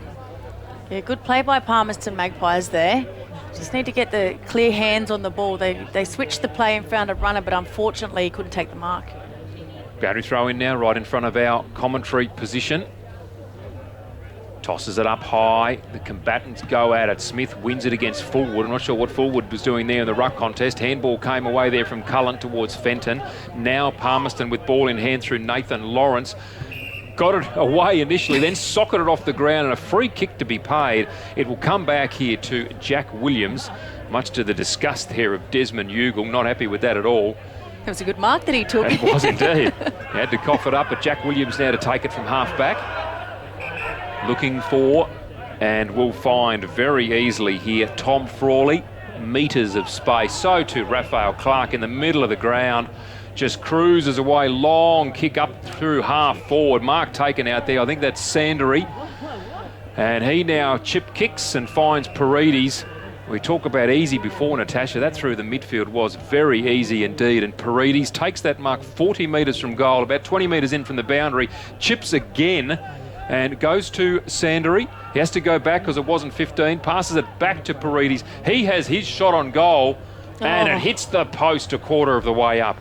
Yeah, good play by Palmerston Magpies there. Just need to get the clear hands on the ball. They switched the play and found a runner, but unfortunately he couldn't take the mark. Boundary throw in now, right in front of our commentary position. Tosses it up high. The combatants go at it. Smith wins it against Fullwood. I'm not sure what Fullwood was doing there in the ruck contest. Handball came away there from Cullen towards Fenton. Now Palmerston with ball in hand through Nathan Lawrence. Got it away initially, then socketed it off the ground, and a free kick to be paid. It will come back here to Jack Williams, much to the disgust there of Desmond Ugle. Not happy with that at all. It was a good mark that he took. It was indeed. He had to cough it up, but Jack Williams now to take it from half back. Looking for, and will find very easily here, Tom Frawley. Metres of space. So to Raphael Clark in the middle of the ground. Just cruises away, long kick up through half forward. Mark taken out there. I think that's Sandery. And he now chip kicks and finds Paredes. We talk about easy before, Natasha. That through the midfield was very easy indeed. And Paredes takes that mark 40 metres from goal, about 20 metres in from the boundary. Chips again and goes to Sandery. He has to go back because it wasn't 15. Passes it back to Paredes. He has his shot on goal and it hits the post a quarter of the way up.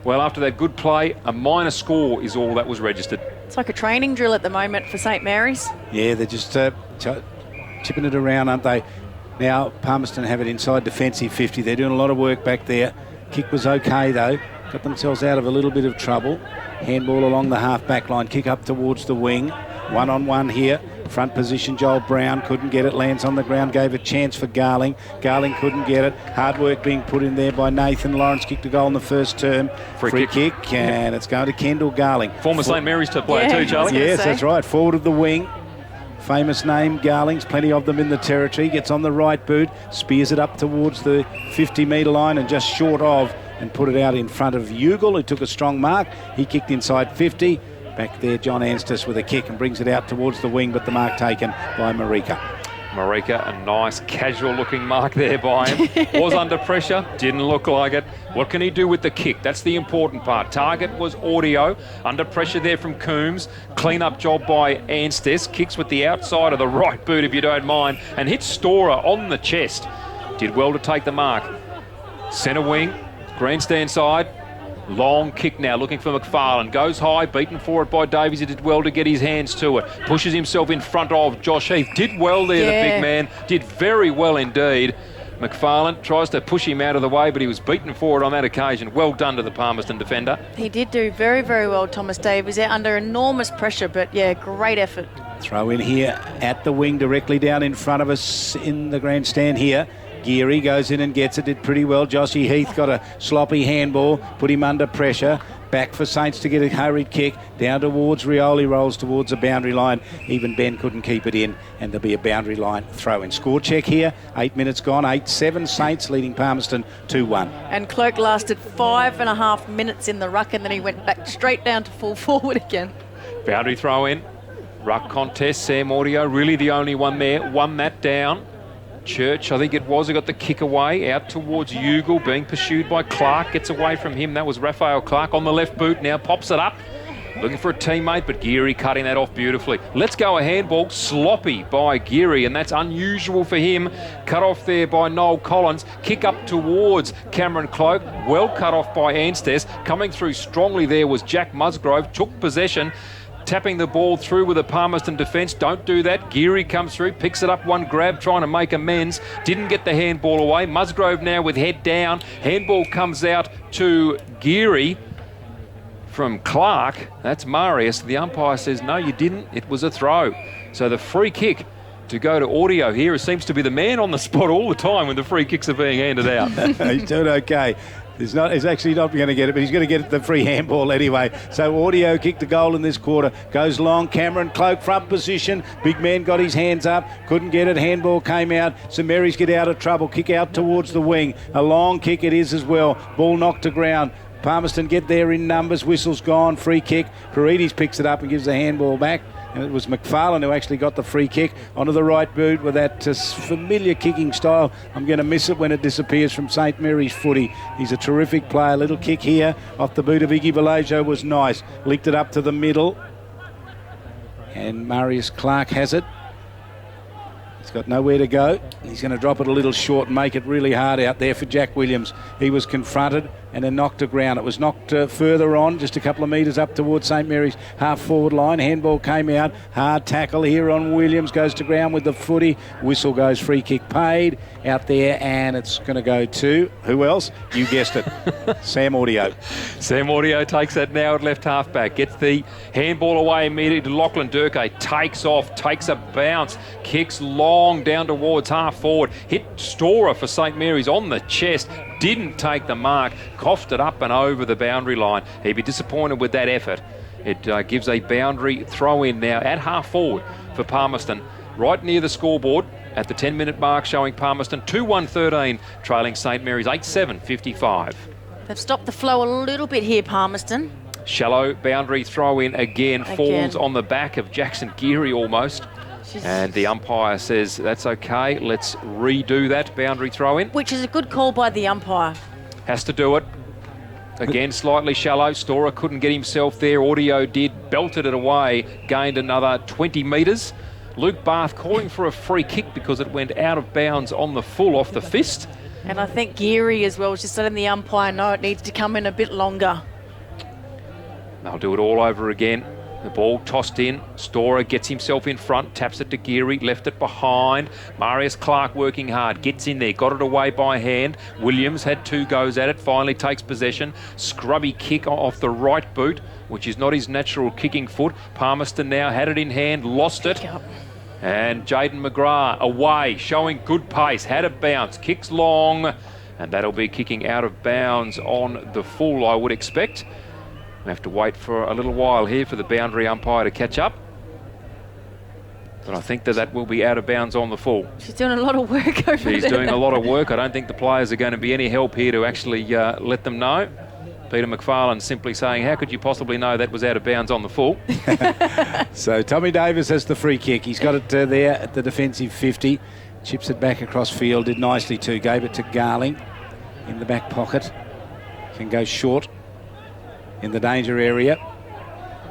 Well, after that good play, a minor score is all that was registered. It's like a training drill at the moment for St Mary's. Yeah, they're just chipping it around, aren't they? Now, Palmerston have it inside defensive 50. They're doing a lot of work back there. Kick was okay, though. Got themselves out of a little bit of trouble. Handball along the half-back line. Kick up towards the wing. One-on-one here. Front position, Joel Brown couldn't get it. Lands on the ground, gave a chance for Garling. Garling couldn't get it. Hard work being put in there by Nathan Lawrence. Kicked a goal in the first term. Free kick, and it's going to Kendall Garling. Former St Mary's player too, Charlie. Yes, that's right. Forward of the wing. Famous name, Garling's. Plenty of them in the territory. Gets on the right boot. Spears it up towards the 50-metre line and just short of, and put it out in front of Ugle, who took a strong mark. He kicked inside 50. Back there, John Anstis with a kick and brings it out towards the wing, but the mark taken by Marika. Marika, a nice casual-looking mark there by him. Was under pressure, didn't look like it. What can he do with the kick? That's the important part. Target was Audio. Under pressure there from Coombs. Clean-up job by Anstis. Kicks with the outside of the right boot, if you don't mind, and hits Storer on the chest. Did well to take the mark. Centre wing, grandstand side. Long kick now, looking for McFarlane. Goes high, beaten for it by Davies. He did well to get his hands to it. Pushes himself in front of Josh Heath. Did well there, the big man. Did very well indeed. McFarlane tries to push him out of the way, but he was beaten for it on that occasion. Well done to the Palmerston defender. He did do very, very well, Thomas Davies. They're under enormous pressure, but yeah, great effort. Throw in here at the wing, directly down in front of us in the grandstand here. Geary goes in and gets it, did pretty well. Joshy Heath got a sloppy handball, put him under pressure. Back for Saints to get a hurried kick. Down towards Rioli, rolls towards the boundary line. Even Ben couldn't keep it in, and there'll be a boundary line throw in. Score check here, 8 minutes gone, 8-7. Saints leading Palmerston 2-1. And Clerk lasted 5.5 minutes in the ruck, and then he went back straight down to full forward again. Boundary throw in. Ruck contest, Sam Audio, really the only one there. Won that down. Church, I think it was, he got the kick away out towards Ugle, being pursued by Clark, gets away from him. That was Raphael Clark on the left boot, now pops it up, looking for a teammate, but Geary cutting that off beautifully. Let's go a handball, sloppy by Geary, and that's unusual for him. Cut off there by Noel Collins, kick up towards Cameron Cloak, well cut off by Anstess. Coming through strongly there was Jack Musgrove, took possession, tapping the ball through with the Palmerston defence. Don't do that. Geary comes through, picks it up, one grab, trying to make amends. Didn't get the handball away. Musgrove now with head down. Handball comes out to Geary from Clark. That's Marius. The umpire says, no, you didn't. It was a throw. So the free kick to go to Audio here. He seems to be the man on the spot all the time when the free kicks are being handed out. He's doing okay. He's actually not going to get it, but he's going to get the free handball anyway. So Audio kicked the goal in this quarter. Goes long. Cameron Cloak, front position. Big man got his hands up. Couldn't get it. Handball came out. St Mary's get out of trouble. Kick out towards the wing. A long kick it is as well. Ball knocked to ground. Palmerston get there in numbers. Whistle's gone. Free kick. Paredes picks it up and gives the handball back. And it was McFarlane who actually got the free kick onto the right boot with that familiar kicking style. I'm going to miss it when it disappears from St Mary's footy. He's a terrific player. Little kick here off the boot of Iggy Vallejo was nice. Licked it up to the middle. And Marius Clark has it. He's got nowhere to go. He's going to drop it a little short and make it really hard out there for Jack Williams. He was confronted and then knocked to ground. It was knocked further on, just a couple of metres up towards St Mary's half-forward line. Handball came out. Hard tackle here on Williams. Goes to ground with the footy. Whistle goes, free kick paid out there, and it's going to go to, who else? You guessed it, Sam Audio. Sam Audio takes that now at left half-back. Gets the handball away immediately to Lachlan Durkay. Takes off, takes a bounce. Kicks long down towards half-forward. Hit Storer for St Mary's on the chest. Didn't take the mark, coughed it up and over the boundary line. He'd be disappointed with that effort. It gives a boundary throw in now at half forward for Palmerston, right near the scoreboard at the 10-minute mark, showing Palmerston 2-1-13, trailing St Mary's 8-7-55. They've stopped the flow a little bit here, Palmerston. Shallow boundary throw in again. Falls on the back of Jackson Geary almost. And the umpire says, that's okay, let's redo that boundary throw in. Which is a good call by the umpire. Has to do it. Again, slightly shallow. Storer couldn't get himself there. Audio did, belted it away, gained another 20 metres. Luke Barth calling for a free kick because it went out of bounds on the full off the fist. And I think Geary as well, just letting the umpire know it needs to come in a bit longer. They'll do it all over again. The ball tossed in. Storer gets himself in front, taps it to Geary, left it behind. Marius Clark working hard, gets in there, got it away by hand. Williams had 2 goes at it, finally takes possession. Scrubby kick off the right boot, which is not his natural kicking foot. Palmerston now had it in hand, lost it. And Jaden McGrath away, showing good pace, had a bounce, kicks long, and that'll be kicking out of bounds on the full, I would expect. We have to wait for a little while here for the boundary umpire to catch up. But I think that will be out of bounds on the full. She's doing a lot of work over there. She's doing a lot of work. I don't think the players are going to be any help here to actually let them know. Peter McFarlane simply saying, how could you possibly know that was out of bounds on the full? So Tommy Davis has the free kick. He's got it there at the defensive 50. Chips it back across field. Did nicely too. Gave it to Garling in the back pocket. Can go short in the danger area.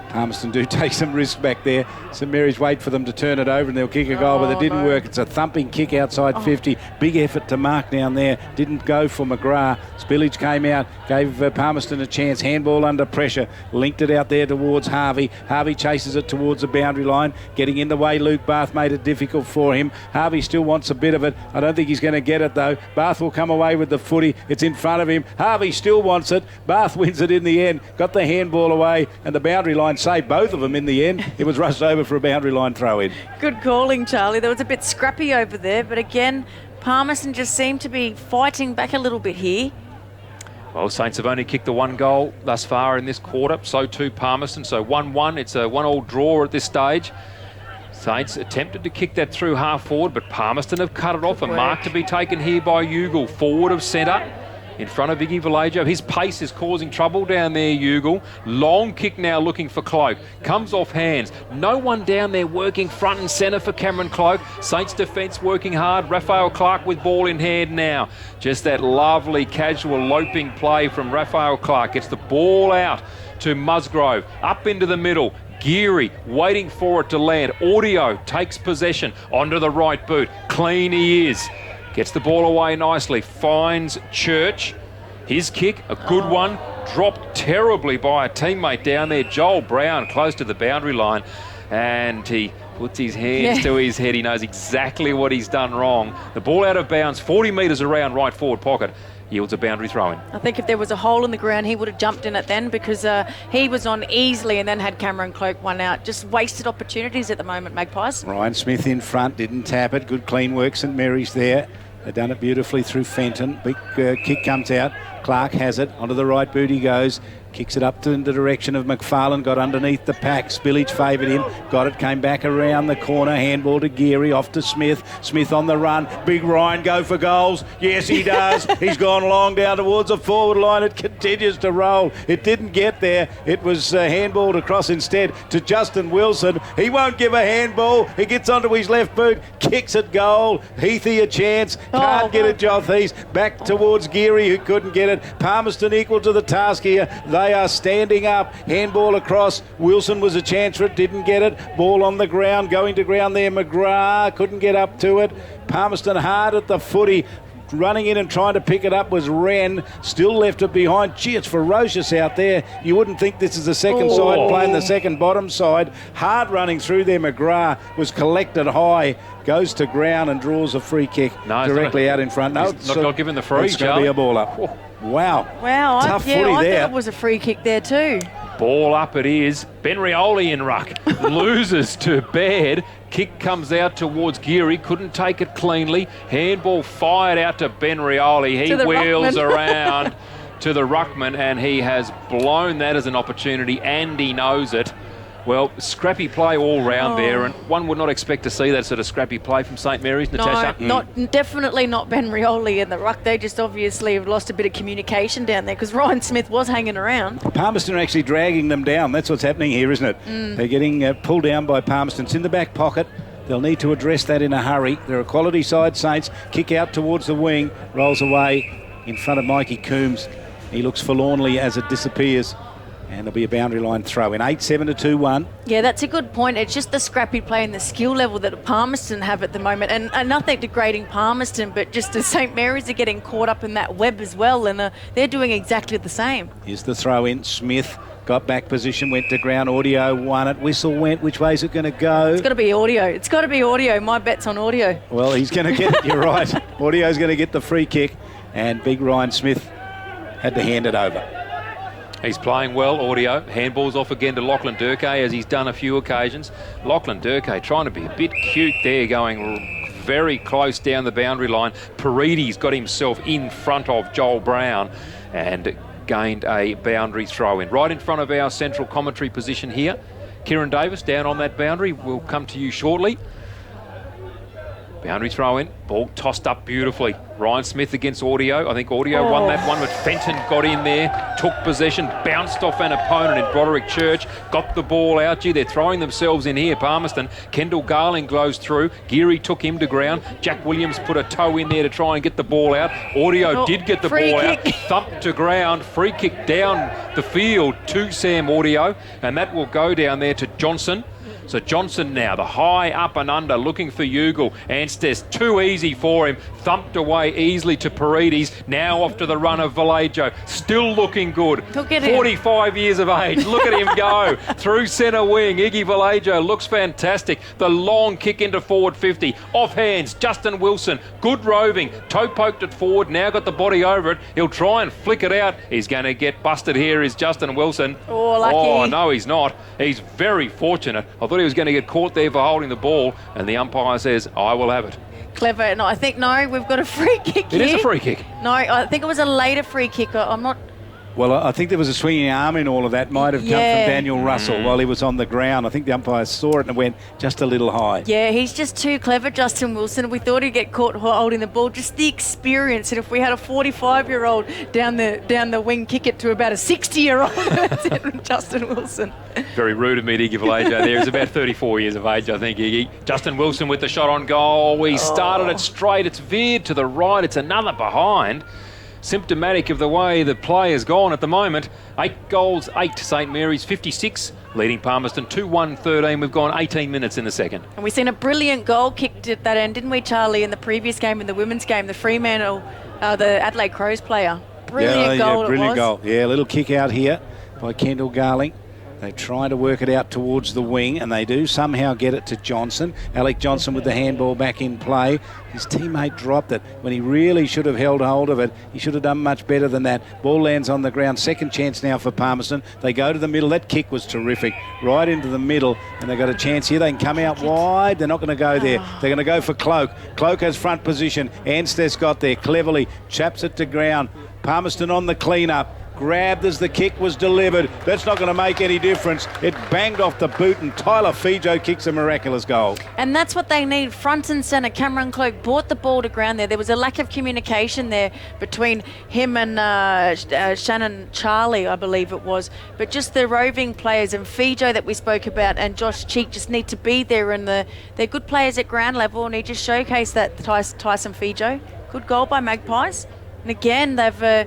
Palmerston do take some risk back there. St Mary's wait for them to turn it over and they'll kick a goal, but it didn't work. It's a thumping kick outside 50. Big effort to mark down there. Didn't go for McGrath. Spillage came out, gave Palmerston a chance. Handball under pressure. Linked it out there towards Harvey. Harvey chases it towards the boundary line. Getting in the way, Luke Bath made it difficult for him. Harvey still wants a bit of it. I don't think he's going to get it though. Bath will come away with the footy. It's in front of him. Harvey still wants it. Bath wins it in the end. Got the handball away and the boundary line saved both of them in the end. It was rushed over for a boundary line throw in. Good calling, Charlie. There was a bit scrappy over there, but again, Palmerston just seemed to be fighting back a little bit here. Well, Saints have only kicked the 1 goal thus far in this quarter. So too Palmerston. So 1-1. It's a 1-1 draw at this stage. Saints attempted to kick that through half forward, but Palmerston have cut it off. A mark to be taken here by Ugle, forward of centre. In front of Iggy Vallejo. His pace is causing trouble down there, Ugle. Long kick now looking for Cloak. Comes off hands. No one down there working front and centre for Cameron Cloak. Saints defence working hard. Raphael Clark with ball in hand now. Just that lovely casual loping play from Raphael Clark. Gets the ball out to Musgrove. Up into the middle. Geary waiting for it to land. Audio takes possession onto the right boot. Clean he is. Gets the ball away nicely, finds Church. His kick, a good one, dropped terribly by a teammate down there, Joel Brown, close to the boundary line. And he puts his hands to his head. He knows exactly what he's done wrong. The ball out of bounds, 40 metres around right forward pocket. Yields a boundary throw-in. I think if there was a hole in the ground, he would have jumped in it then because he was on easily and then had Cameron Cloak one out. Just wasted opportunities at the moment, Magpies. Ryan Smith in front, didn't tap it. Good clean work, St Mary's there. They've done it beautifully through Fenton. Big kick comes out. Clark has it. Onto the right boot he goes. Kicks it up to in the direction of McFarlane. Got underneath the pack. Spillage favoured him. Got it. Came back around the corner. Handball to Geary. Off to Smith. Smith on the run. Big Ryan go for goals. Yes, he does. He's gone long down towards the forward line. It continues to roll. It didn't get there. It was handballed across instead to Justin Wilson. He won't give a handball. He gets onto his left boot. Kicks it goal. Heathy a chance. Can't get it, Jothys. Back towards Geary who couldn't get it. Palmerston equal to the task here. They are standing up. Handball across. Wilson was a chance for it. Didn't get it. Ball on the ground. Going to ground there. McGrath couldn't get up to it. Palmerston hard at the footy. Running in and trying to pick it up was Wren. Still left it behind. Gee, it's ferocious out there. You wouldn't think this is the second side playing the second bottom side. Hard running through there. McGrath was collected high. Goes to ground and draws a free kick directly out in front. No, it's not given the free, it's going to be a ball up. Wow. I Tough footy thought there. it was a free kick there too. Ball up it is. Ben Rioli in ruck. Loses to Baird. Kick comes out towards Geary. Couldn't take it cleanly. Handball fired out to Ben Rioli. He wheels around to the ruckman and he has blown that as an opportunity and he knows it. Well, scrappy play all round there, and one would not expect to see that sort of scrappy play from St Mary's, Natasha. No, definitely not Ben Rioli in the ruck. They just obviously have lost a bit of communication down there because Ryan Smith was hanging around. Palmerston are actually dragging them down. That's what's happening here, isn't it? They're getting pulled down by Palmerston. It's in the back pocket. They'll need to address that in a hurry. They're a quality side, Saints. Kick out towards the wing, rolls away in front of Mikey Coombs. He looks forlornly as it disappears. And there'll be a boundary line throw in. 8-7 to 2-1. Yeah, that's a good point. It's just the scrappy play and the skill level that Palmerston have at the moment. And nothing degrading Palmerston, but just as St Mary's are getting caught up in that web as well. And they're doing exactly the same. Here's the throw in. Smith got back position, went to ground. Audio won it. Whistle went. Which way is it going to go? It's got to be Audio. It's got to be Audio. My bet's on Audio. Well, he's going to get it. You're right. Audio's going to get the free kick. And big Ryan Smith had to hand it over. He's playing well, Audio. Handballs off again to Lachlan Durkay, as he's done a few occasions. Lachlan Durkay trying to be a bit cute there, going very close down the boundary line. Parides got himself in front of Joel Brown and gained a boundary throw in. Right in front of our central commentary position here. Kieran Davis down on that boundary. We'll come to you shortly. Boundary throw in, ball tossed up beautifully. Ryan Smith against Audio. I think Audio won that one, but Fenton got in there, took possession, bounced off an opponent in Broderick Church, got the ball out. Gee, they're throwing themselves in here, Palmerston. Kendall Garling goes through. Geary took him to ground. Jack Williams put a toe in there to try and get the ball out. Audio did get the ball out, thumped to ground, free kick down the field to Sam Audio, and that will go down there to Johnson. So Johnson now, the high up and under, looking for Ugle. Anstess, too easy for him. Thumped away easily to Paredes. Now off to the run of Vallejo. Still looking good. 45 years of age. Look at him go. Through centre wing. Iggy Vallejo looks fantastic. The long kick into forward 50. Off hands. Justin Wilson. Good roving. Toe poked it forward. Now got the body over it. He'll try and flick it out. He's going to get busted here is Justin Wilson. Oh, lucky. Oh, no, he's not. He's very fortunate. I thought he was going to get caught there for holding the ball, and the umpire says, I will have it. Clever. No, I think, we've got a free kick here. It is a free kick. No, I think it was a later free kick. I'm not... Well, I think there was a swinging arm in all of that. Might have come from Daniel Russell while he was on the ground. I think the umpire saw it and went just a little high. Yeah, he's just too clever, Justin Wilson. We thought he'd get caught holding the ball. Just the experience. And if we had a 45-year-old down the wing kick it to about a 60-year-old, that's it, Justin Wilson. Very rude of me to give Vallejo there. He's about 34 years of age, I think, Iggy. Justin Wilson with the shot on goal. We started it straight. It's veered to the right. It's another behind. Symptomatic of the way the play has gone at the moment. 8 goals, 8 St Mary's, 56, leading Palmerston 2-1-13. We've gone 18 minutes in the second. And we've seen a brilliant goal kicked at that end, didn't we, Charlie, in the previous game, in the women's game, the Fremantle, the Adelaide Crows player. Brilliant goal. Brilliant goal. Yeah, a little kick out here by Kendall Garling. They try to work it out towards the wing, and they do somehow get it to Johnson. Alec Johnson with the handball back in play. His teammate dropped it when he really should have held hold of it. He should have done much better than that. Ball lands on the ground. Second chance now for Palmerston. They go to the middle. That kick was terrific. Right into the middle, and they've got a chance here. They can come out wide. They're not going to go there. They're going to go for Cloak. Cloak has front position. Anstess got there. Cleverly chaps it to ground. Palmerston on the clean-up. Grabbed as the kick was delivered. That's not going to make any difference. It banged off the boot, and Tyler Fijo kicks a miraculous goal. And that's what they need, front and centre. Cameron Cloak brought the ball to ground there. There was a lack of communication there between him and Shannon Charlie, I believe it was. But just the roving players and Fijo that we spoke about and Josh Cheek just need to be there, and they're good players at ground level, and he just showcased that, Tyson Fijo. Good goal by Magpies. And again, they've...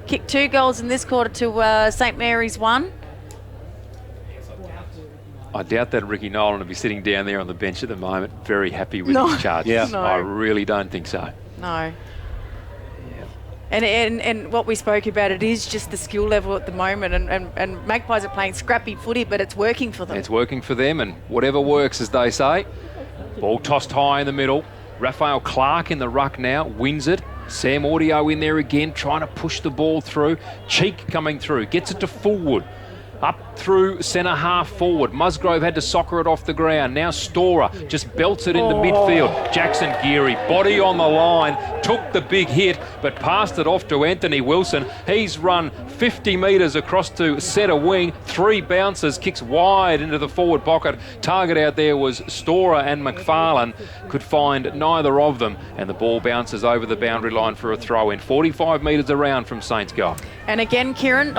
kicked 2 goals in this quarter to St Mary's 1. I doubt that Ricky Nolan will be sitting down there on the bench at the moment, very happy with his charges. Yeah. No. I really don't think so. No. And what we spoke about, it is just the skill level at the moment, and Magpies are playing scrappy footy, but it's working for them. It's working for them, and whatever works, as they say. Ball tossed high in the middle. Raphael Clark in the ruck now, wins it. Sam Audio in there again, trying to push the ball through. Cheek coming through, gets it to Fullwood. Up through centre half forward. Musgrove had to soccer it off the ground. Now Storer just belts it into midfield. Jackson Geary, body on the line, took the big hit, but passed it off to Anthony Wilson. He's run 50 metres across to centre wing. 3 bounces, kicks wide into the forward pocket. Target out there was Storer and McFarlane. Could find neither of them, and the ball bounces over the boundary line for a throw in. 45 metres around from Saints goal. And again, Kieran.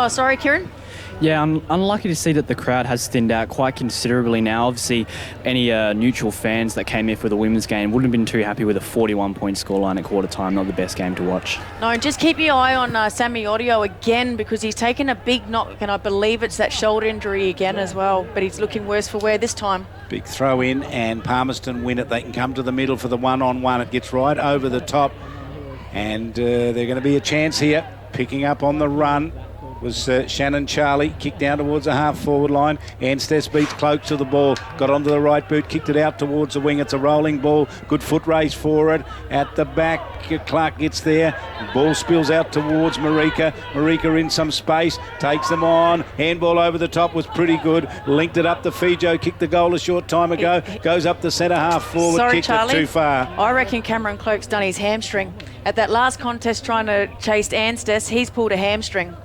Yeah, I'm unlucky to see that the crowd has thinned out quite considerably now. Obviously, any neutral fans that came here for the women's game wouldn't have been too happy with a 41-point scoreline at quarter time. Not the best game to watch. No, just keep your eye on Sammy Audio again, because he's taken a big knock, and I believe it's that shoulder injury again as well. But he's looking worse for wear this time. Big throw in, and Palmerston win it. They can come to the middle for the one-on-one. It gets right over the top, and they're going to be a chance here. Picking up on the run was Shannon Charlie, kicked down towards the half-forward line. Anstess beats Cloak to the ball, got onto the right boot, kicked it out towards the wing. It's a rolling ball, good foot race for it. At the back, Clark gets there. Ball spills out towards Marika. Marika in some space, takes them on. Handball over the top was pretty good. Linked it up to Fijo, kicked the goal a short time ago. Goes up the centre half-forward, Sorry, kicked Charlie, it too far. I reckon Cameron Cloak's done his hamstring. At that last contest trying to chase Anstess, he's pulled a hamstring.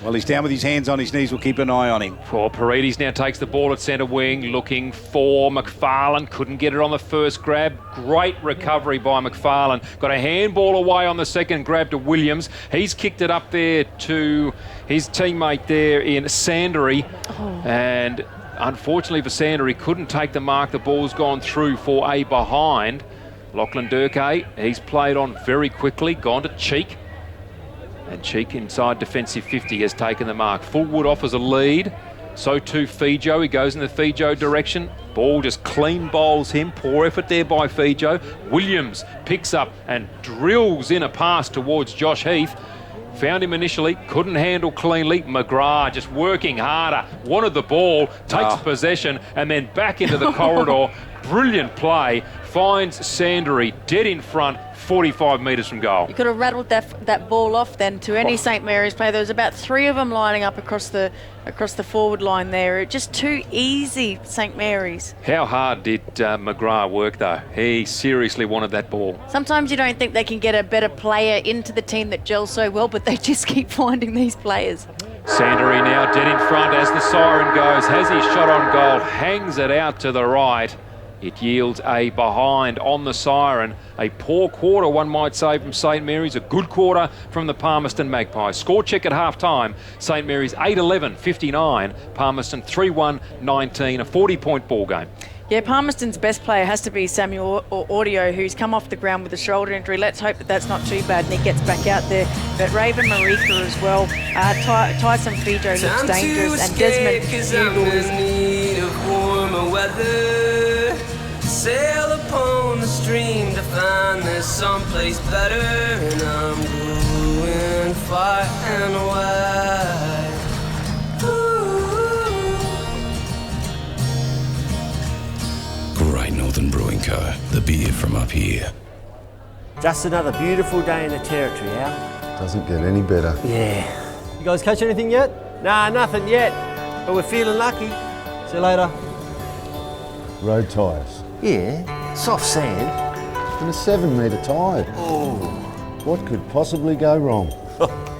Well, he's down with his hands on his knees. We'll keep an eye on him. Well, Paredes now takes the ball at centre wing, looking for McFarlane. Couldn't get it on the first grab. Great recovery by McFarlane. Got a handball away on the second grab to Williams. He's kicked it up there to his teammate there in Sandery. And unfortunately for Sander, he couldn't take the mark. The ball's gone through for a behind. Lachlan Durkay, he's played on very quickly, gone to Cheek. And Cheek inside defensive 50 has taken the mark. Fullwood offers a lead. So too Fijo. He goes in the Fijo direction. Ball just clean bowls him. Poor effort there by Fijo. Williams picks up and drills in a pass towards Josh Heath. Found him initially, couldn't handle cleanly. McGrath just working harder. Wanted the ball, takes possession, and then back into the corridor. Brilliant play. Finds Sandery dead in front, 45 metres from goal. You could have rattled that ball off then to any St Mary's player. There was about 3 of them lining up across the forward line there. Just too easy, St Mary's. How hard did McGrath work though? He seriously wanted that ball. Sometimes you don't think they can get a better player into the team that gels so well, but they just keep finding these players. Sandery now dead in front as the siren goes. Has his shot on goal, hangs it out to the right. It yields a behind on the siren. A poor quarter, one might say, from St Mary's. A good quarter from the Palmerston Magpies. Score check at half-time. St Mary's 8-11, 59. Palmerston 3-1, 19. A 40-point ball game. Yeah, Palmerston's best player has to be Samuel Audio, who's come off the ground with a shoulder injury. Let's hope that that's not too bad and he gets back out there. But Raven Marika as well. Tyson Fijo looks dangerous. And Desmond Hugo is... Sail upon the stream to find there's someplace better, and I'm going far and wide. Great Northern Brewing Co. The beer from up here. Just another beautiful day in the territory, Al. Doesn't get any better. Yeah. You guys catch anything yet? Nah, nothing yet. But we're feeling lucky. See you later. Road tyres. Yeah, soft sand. And a 7-metre tide. Oh. What could possibly go wrong?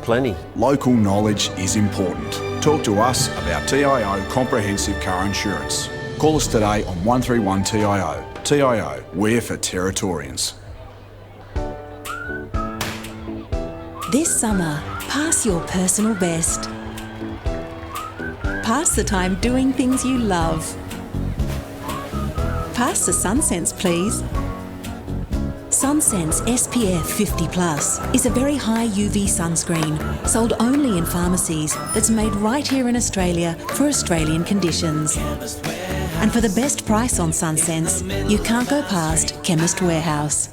Plenty. Local knowledge is important. Talk to us about TIO Comprehensive Car Insurance. Call us today on 131 TIO. TIO, we're for Territorians. This summer, pass your personal best. Pass the time doing things you love. Pass the SunSense, please. SunSense SPF 50+ is a very high UV sunscreen sold only in pharmacies that's made right here in Australia for Australian conditions. And for the best price on SunSense, you can't go past Chemist Warehouse.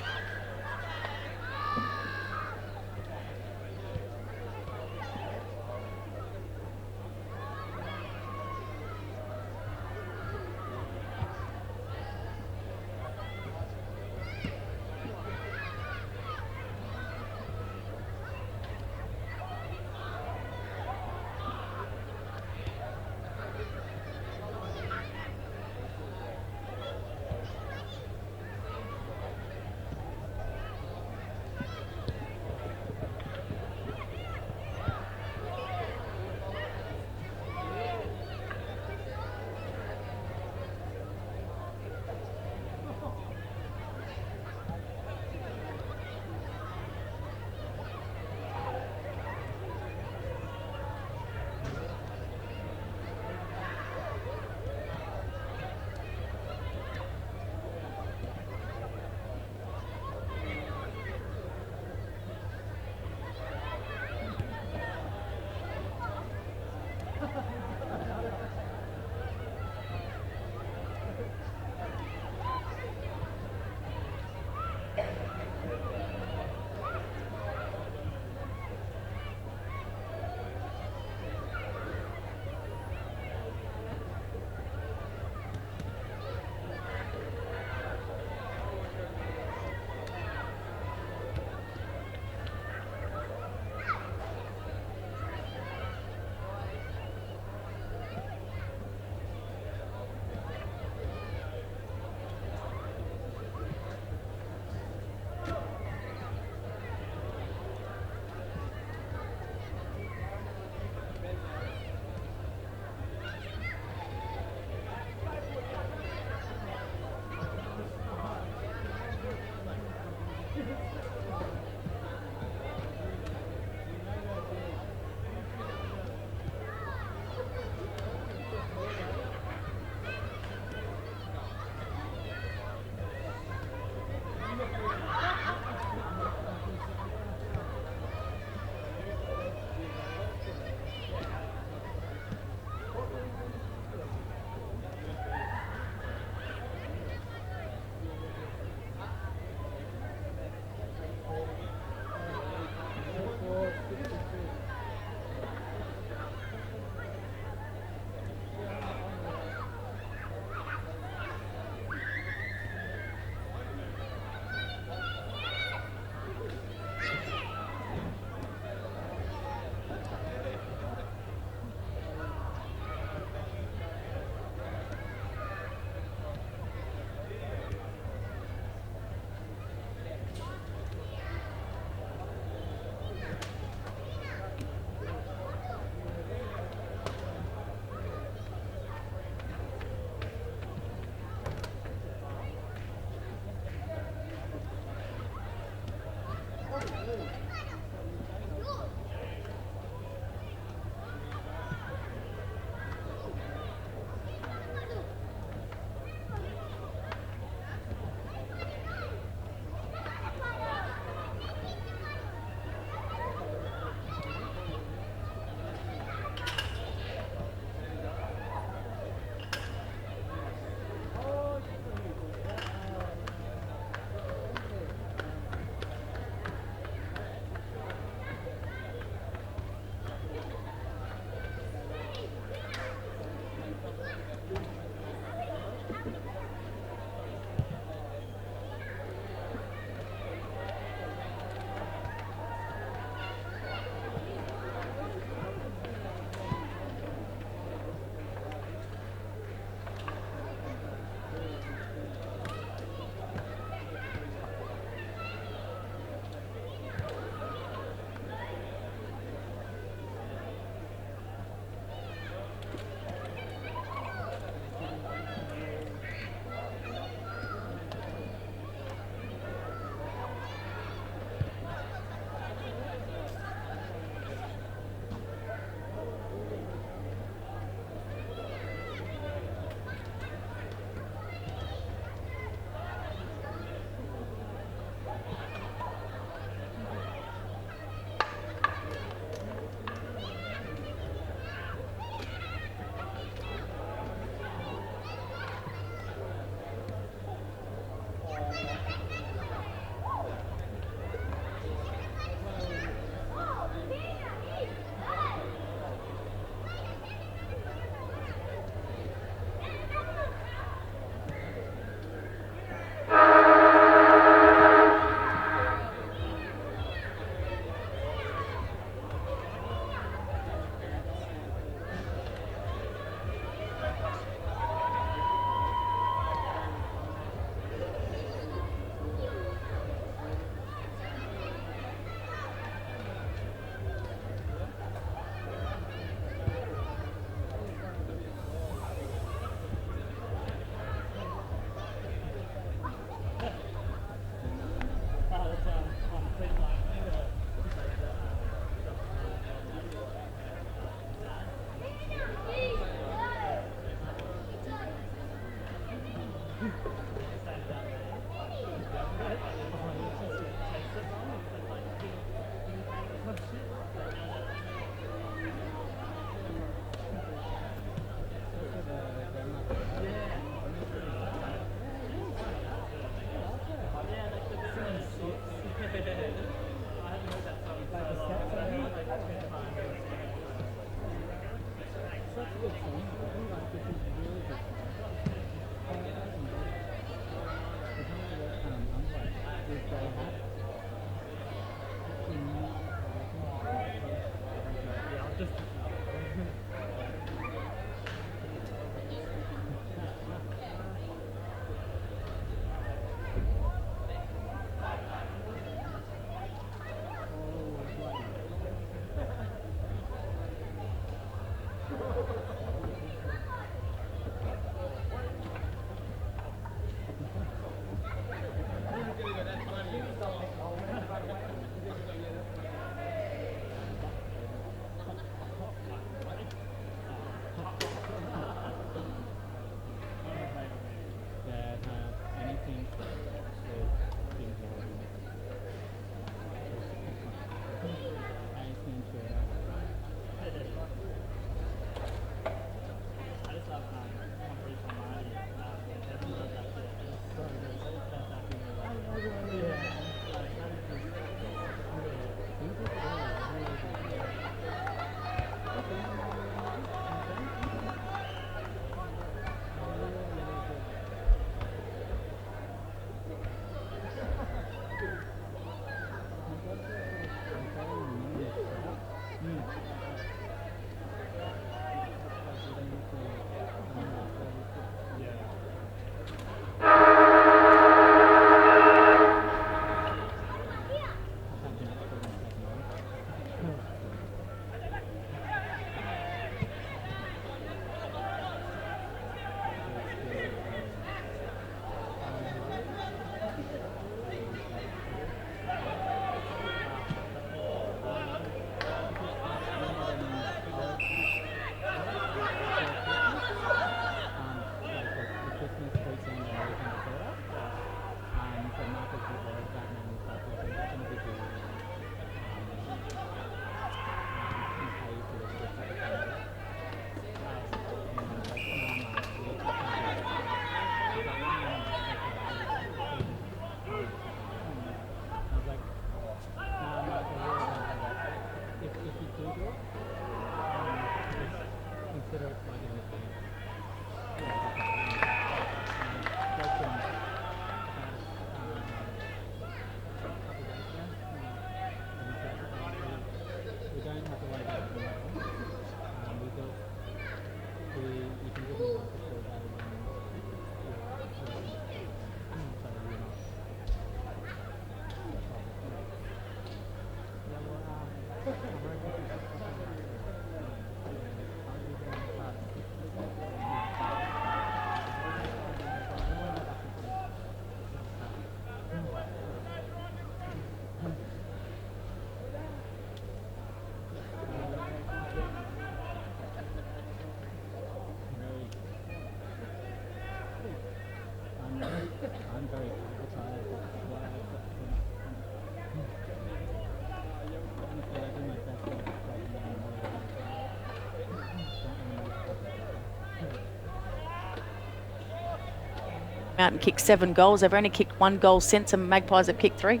out and kicked 7 goals. They've only kicked 1 goal since, and Magpies have kicked 3.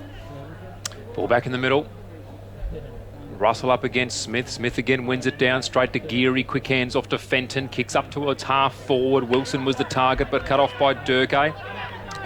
Ball back in the middle. Russell up against Smith. Smith again wins it down straight to Geary. Quick hands off to Fenton. Kicks up towards half forward. Wilson was the target, but cut off by Durkay.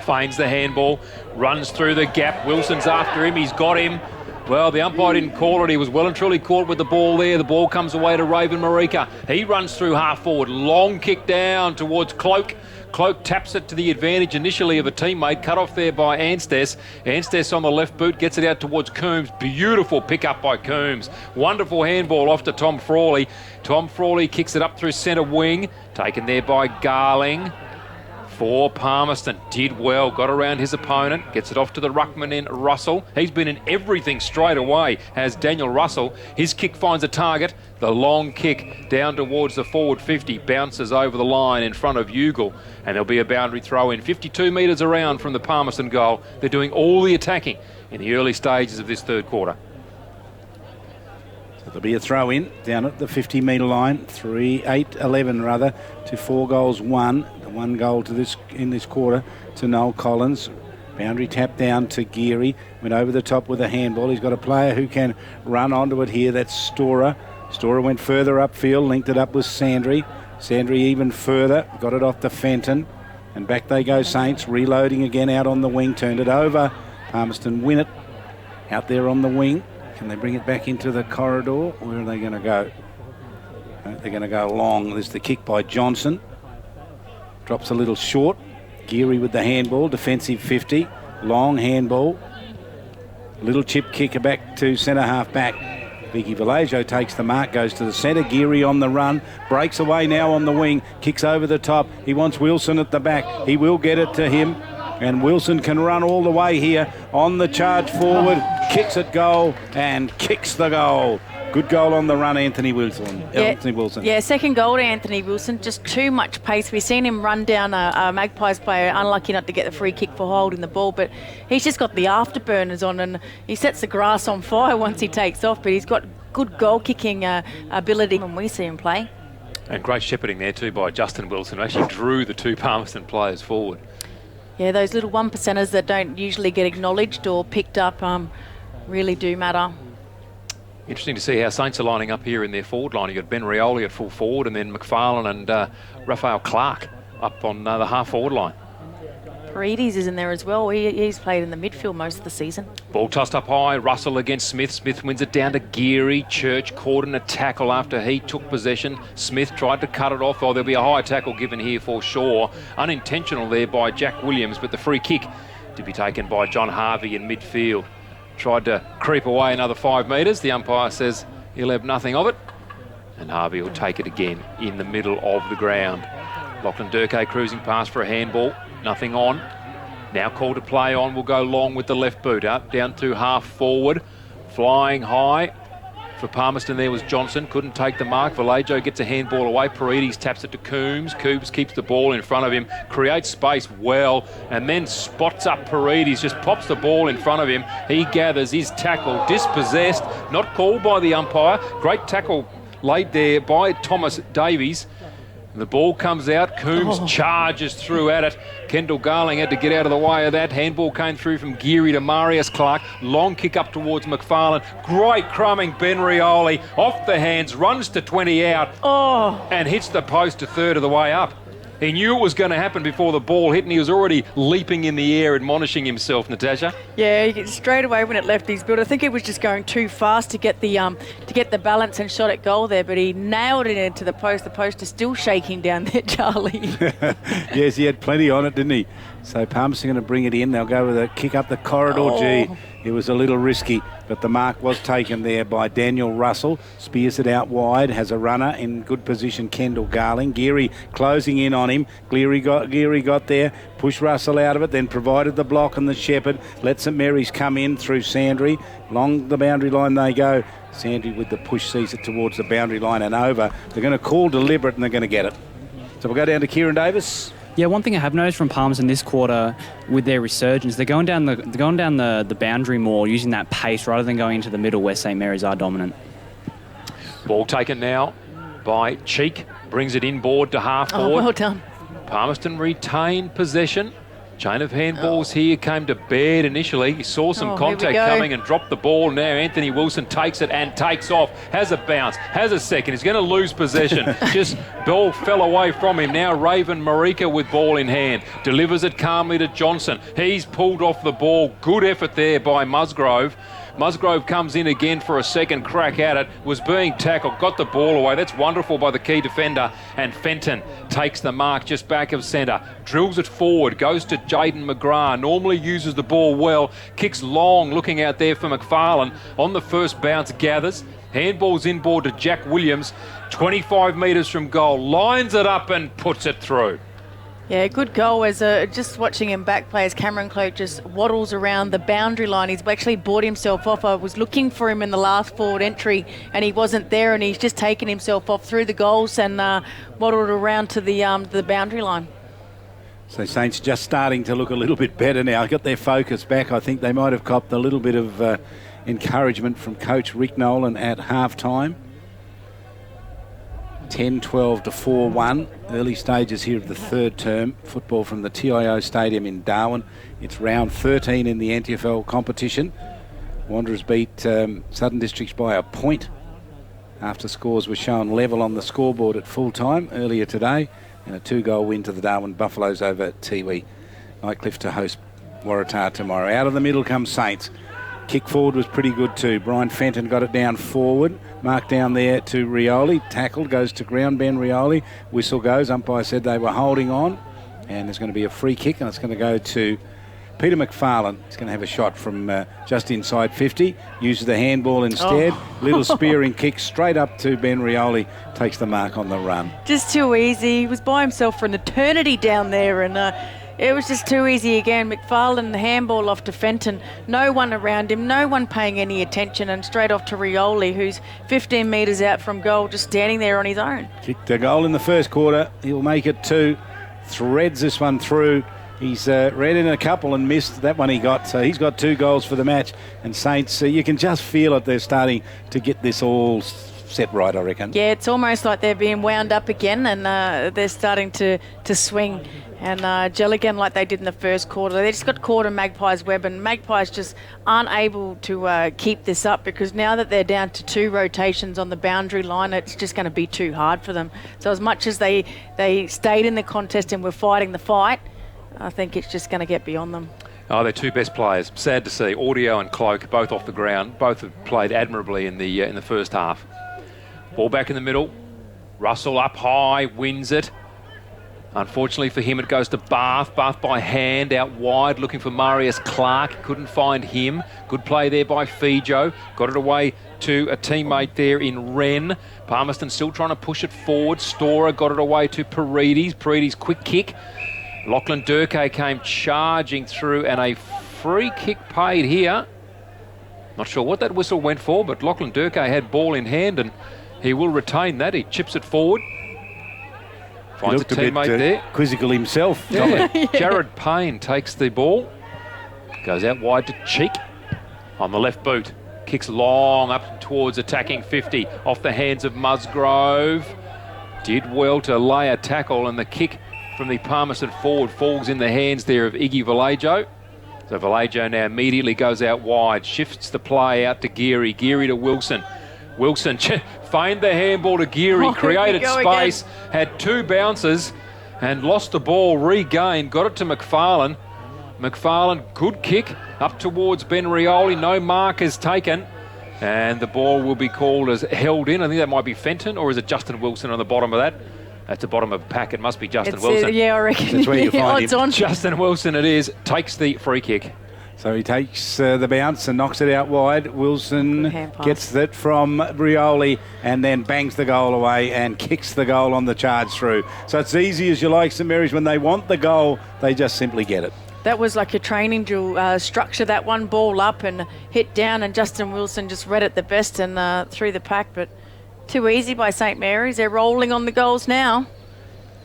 Feigns the handball. Runs through the gap. Wilson's after him. He's got him. Well, the umpire didn't call it. He was well and truly caught with the ball there. The ball comes away to Raven Marika. He runs through half forward. Long kick down towards Cloak. Cloak taps it to the advantage initially of a teammate, cut off there by Anstess. Anstess on the left boot, gets it out towards Coombs. Beautiful pick up by Coombs. Wonderful handball off to Tom Frawley. Tom Frawley kicks it up through centre wing, taken there by Garling. For Palmerston, did well, got around his opponent, gets it off to the ruckman in Russell. He's been in everything straight away, has Daniel Russell. His kick finds a target, the long kick down towards the forward 50, bounces over the line in front of Ugle, and there'll be a boundary throw in 52 metres around from the Palmerston goal. They're doing all the attacking in the early stages of this third quarter. There'll be a throw in down at the 50-metre line, 8-11 rather, to 4 goals 1. The 1 goal to this in this quarter to Noel Collins. Boundary tap down to Geary. Went over the top with a handball. He's got a player who can run onto it here. That's Storer. Storer went further upfield, linked it up with Sandry. Sandry even further, got it off to Fenton. And back they go, Saints, reloading again out on the wing, turned it over. Palmerston win it out there on the wing. Can they bring it back into the corridor? Where are they going to go? They're going to go long. There's the kick by Johnson. Drops a little short. Geary with the handball, defensive 50. Long handball. Little chip kicker back to centre half back. Vicky Vallejo takes the mark, goes to the centre. Geary on the run. Breaks away now on the wing. Kicks over the top. He wants Wilson at the back. He will get it to him. And Wilson can run all the way here on the charge forward. Kicks at goal and kicks the goal. Good goal on the run, Anthony Wilson. Yeah, second goal to Anthony Wilson. Just too much pace. We've seen him run down a Magpies player, unlucky not to get the free kick for holding the ball, but he's just got the afterburners on, and he sets the grass on fire once he takes off, but he's got good goal-kicking ability when we see him play. And great shepherding there too by Justin Wilson, who actually drew the 2 Palmerston players forward. Yeah, those little 1%ers that don't usually get acknowledged or picked up really do matter. Interesting to see how Saints are lining up here in their forward line. You've got Ben Rioli at full forward, and then McFarlane and Raphael Clark up on the half forward line. Paredes is in there as well. He's played in the midfield most of the season. Ball tossed up high. Russell against Smith. Smith wins it down to Geary. Church caught in a tackle after he took possession. Smith tried to cut it off. Oh, there'll be a high tackle given here for sure. Unintentional there by Jack Williams, but the free kick to be taken by John Harvey in midfield. Tried to creep away another 5 metres. The umpire says he'll have nothing of it. And Harvey will take it again in the middle of the ground. Lachlan Durkay cruising past for a handball. Nothing on. Now called to play on. Will go long with the left boot up. Down to half forward. Flying high. For Palmerston there was Johnson. Couldn't take the mark. Vallejo gets a handball away. Paredes taps it to Coombs. Coombs keeps the ball in front of him. Creates space well. And then spots up Paredes. Just pops the ball in front of him. He gathers his tackle. Dispossessed. Not called by the umpire. Great tackle laid there by Thomas Davies. The ball comes out. Coombs charges through at it. Kendall Garling had to get out of the way of that. Handball came through from Geary to Marius Clark. Long kick up towards McFarlane. Great crumbing Ben Rioli. Off the hands, runs to 20 out. And hits the post a third of the way up. He knew it was going to happen before the ball hit, and he was already leaping in the air, admonishing himself, Natasha. Yeah, straight away when it left his build. I think he was just going too fast to get the balance and shot at goal there, but he nailed it into the post. The post is still shaking down there, Charlie. Yes, he had plenty on it, didn't he? So Palmerston going to bring it in. They'll go with a kick up the corridor. Gee, it was a little risky, but the mark was taken there by Daniel Russell. Spears it out wide, has a runner in good position, Kendall Garling. Geary closing in on him. Geary got there, pushed Russell out of it, then provided the block and the shepherd. Let St Mary's come in through Sandry. Along the boundary line they go. Sandry with the push sees it towards the boundary line and over. They're going to call deliberate and they're going to get it. So we'll go down to Kieran Davis. Yeah, one thing I have noticed from Palmerston this quarter with their resurgence, they're going down the boundary more, using that pace rather than going into the middle where St Mary's are dominant. Ball taken now by Cheek. Brings it inboard to half forward. Well done. Palmerston retained possession. Chain of handballs here came to bed initially. He saw some contact coming and dropped the ball. Now Anthony Wilson takes it and takes off. Has a bounce, has a second. He's going to lose possession. Just ball fell away from him. Now Raven Marika with ball in hand. Delivers it calmly to Johnson. He's pulled off the ball. Good effort there by Musgrove. Musgrove comes in again for a second crack at it, was being tackled, got the ball away. That's wonderful by the key defender. And Fenton takes the mark just back of centre, drills it forward, goes to Jaden McGrath, normally uses the ball well, kicks long, looking out there for McFarlane. On the first bounce, gathers. Handball's inboard to Jack Williams, 25 metres from goal, lines it up and puts it through. Yeah, good goal. As just watching him back play as Cameron Cloak just waddles around the boundary line. He's actually bought himself off. I was looking for him in the last forward entry and he wasn't there, and he's just taken himself off through the goals and waddled around to the boundary line. So Saints just starting to look a little bit better now. Got their focus back. I think they might have copped a little bit of encouragement from coach Rick Nolan at half-time. 10-12 to 4-1. Early stages here of the third term. Football from the TIO Stadium in Darwin. It's round 13 in the NTFL competition. Wanderers beat Southern Districts by a point after scores were shown level on the scoreboard at full time earlier today, and a 2-goal win to the Darwin Buffaloes over Tiwi. Nightcliff to host Waratah tomorrow. Out of the middle comes Saints. Kick forward was pretty good too. Brian Fenton got it down forward. Mark down there to Rioli. Tackled, goes to ground. Ben Rioli. Whistle goes. Umpire said they were holding on. And there's going to be a free kick, and it's going to go to Peter McFarlane. He's going to have a shot from just inside 50. Uses the handball instead. Little spearing kick straight up to Ben Rioli. Takes the mark on the run. Just too easy. He was by himself for an eternity down there, and it was just too easy again. McFarlane, the handball off to Fenton. No one around him, no one paying any attention, and straight off to Rioli, who's 15 metres out from goal, just standing there on his own. Kicked a goal in the first quarter. He'll make it 2. Threads this one through. He's read in a couple and missed that one he got. So he's got 2 goals for the match. And Saints, you can just feel it. They're starting to get this all set right, I reckon. Yeah, it's almost like they're being wound up again, and they're starting to swing and gel again like they did in the first quarter. They just got caught in Magpies' web, and Magpies just aren't able to keep this up, because now that they're down to 2 rotations on the boundary line, it's just going to be too hard for them. So as much as they stayed in the contest and were fighting the fight, I think it's just going to get beyond them. Oh, they're 2 best players. Sad to see. Audio and Cloak both off the ground. Both have played admirably in the first half. Ball back in the middle. Russell up high, wins it. Unfortunately for him, it goes to Bath. Bath by hand, out wide, looking for Marius Clark. Couldn't find him. Good play there by Fijo. Got it away to a teammate there in Wren. Palmerston still trying to push it forward. Storer got it away to Paredes. Paredes quick kick. Lachlan Durkay came charging through, and a free kick paid here. Not sure what that whistle went for, but Lachlan Durkay had ball in hand, and he will retain that. He chips it forward. Finds a teammate there. Quizzical himself. Yeah. Jared Payne takes the ball. Goes out wide to Cheek on the left boot. Kicks long up towards attacking 50. Off the hands of Musgrove. Did well to lay a tackle, and the kick from the Palmerston forward falls in the hands there of Iggy Vallejo. So Vallejo now immediately goes out wide. Shifts the play out to Geary. Geary to Wilson. Wilson feigned the handball to Geary, created space, had 2 bounces and lost the ball, regained, got it to McFarlane. McFarlane, good kick up towards Ben Rioli. No mark is taken, and the ball will be called as held in. I think that might be Fenton, or is it Justin Wilson on the bottom of that? At the bottom of the pack, it must be Justin Wilson. Yeah, I reckon. That's where you find him. Justin Wilson it is, takes the free kick. So he takes the bounce and knocks it out wide. Wilson gets it from Rioli and then bangs the goal away and kicks the goal on the charge through. So it's easy as you like, St Mary's. When they want the goal, they just simply get it. That was like a training drill structure, that one ball up and hit down, and Justin Wilson just read it the best and through the pack, but too easy by St Mary's. They're rolling on the goals now.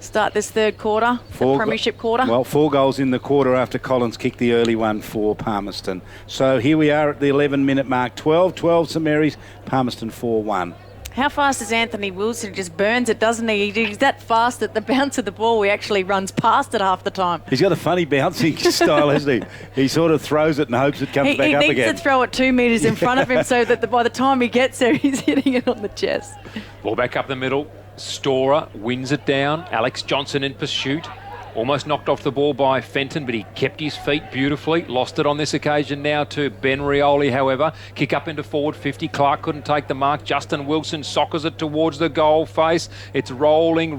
Start this third quarter, the premiership quarter. Well, 4 goals in the quarter after Collins kicked the early one for Palmerston. So here we are at the 11-minute mark. 12-12 St Mary's, Palmerston 4-1. How fast is Anthony Wilson? He just burns it, doesn't he? He's that fast that the bounce of the ball, he actually runs past it half the time. He's got a funny bouncing style, hasn't he? He sort of throws it and hopes it comes back up again. He needs to throw it 2 metres in front of him so that by the time he gets there, he's hitting it on the chest. Ball back up the middle. Storer wins it down. Alex Johnson in pursuit. Almost knocked off the ball by Fenton, but he kept his feet beautifully. Lost it on this occasion now to Ben Rioli, however. Kick up into forward 50. Clark couldn't take the mark. Justin Wilson soccers it towards the goal face. It's rolling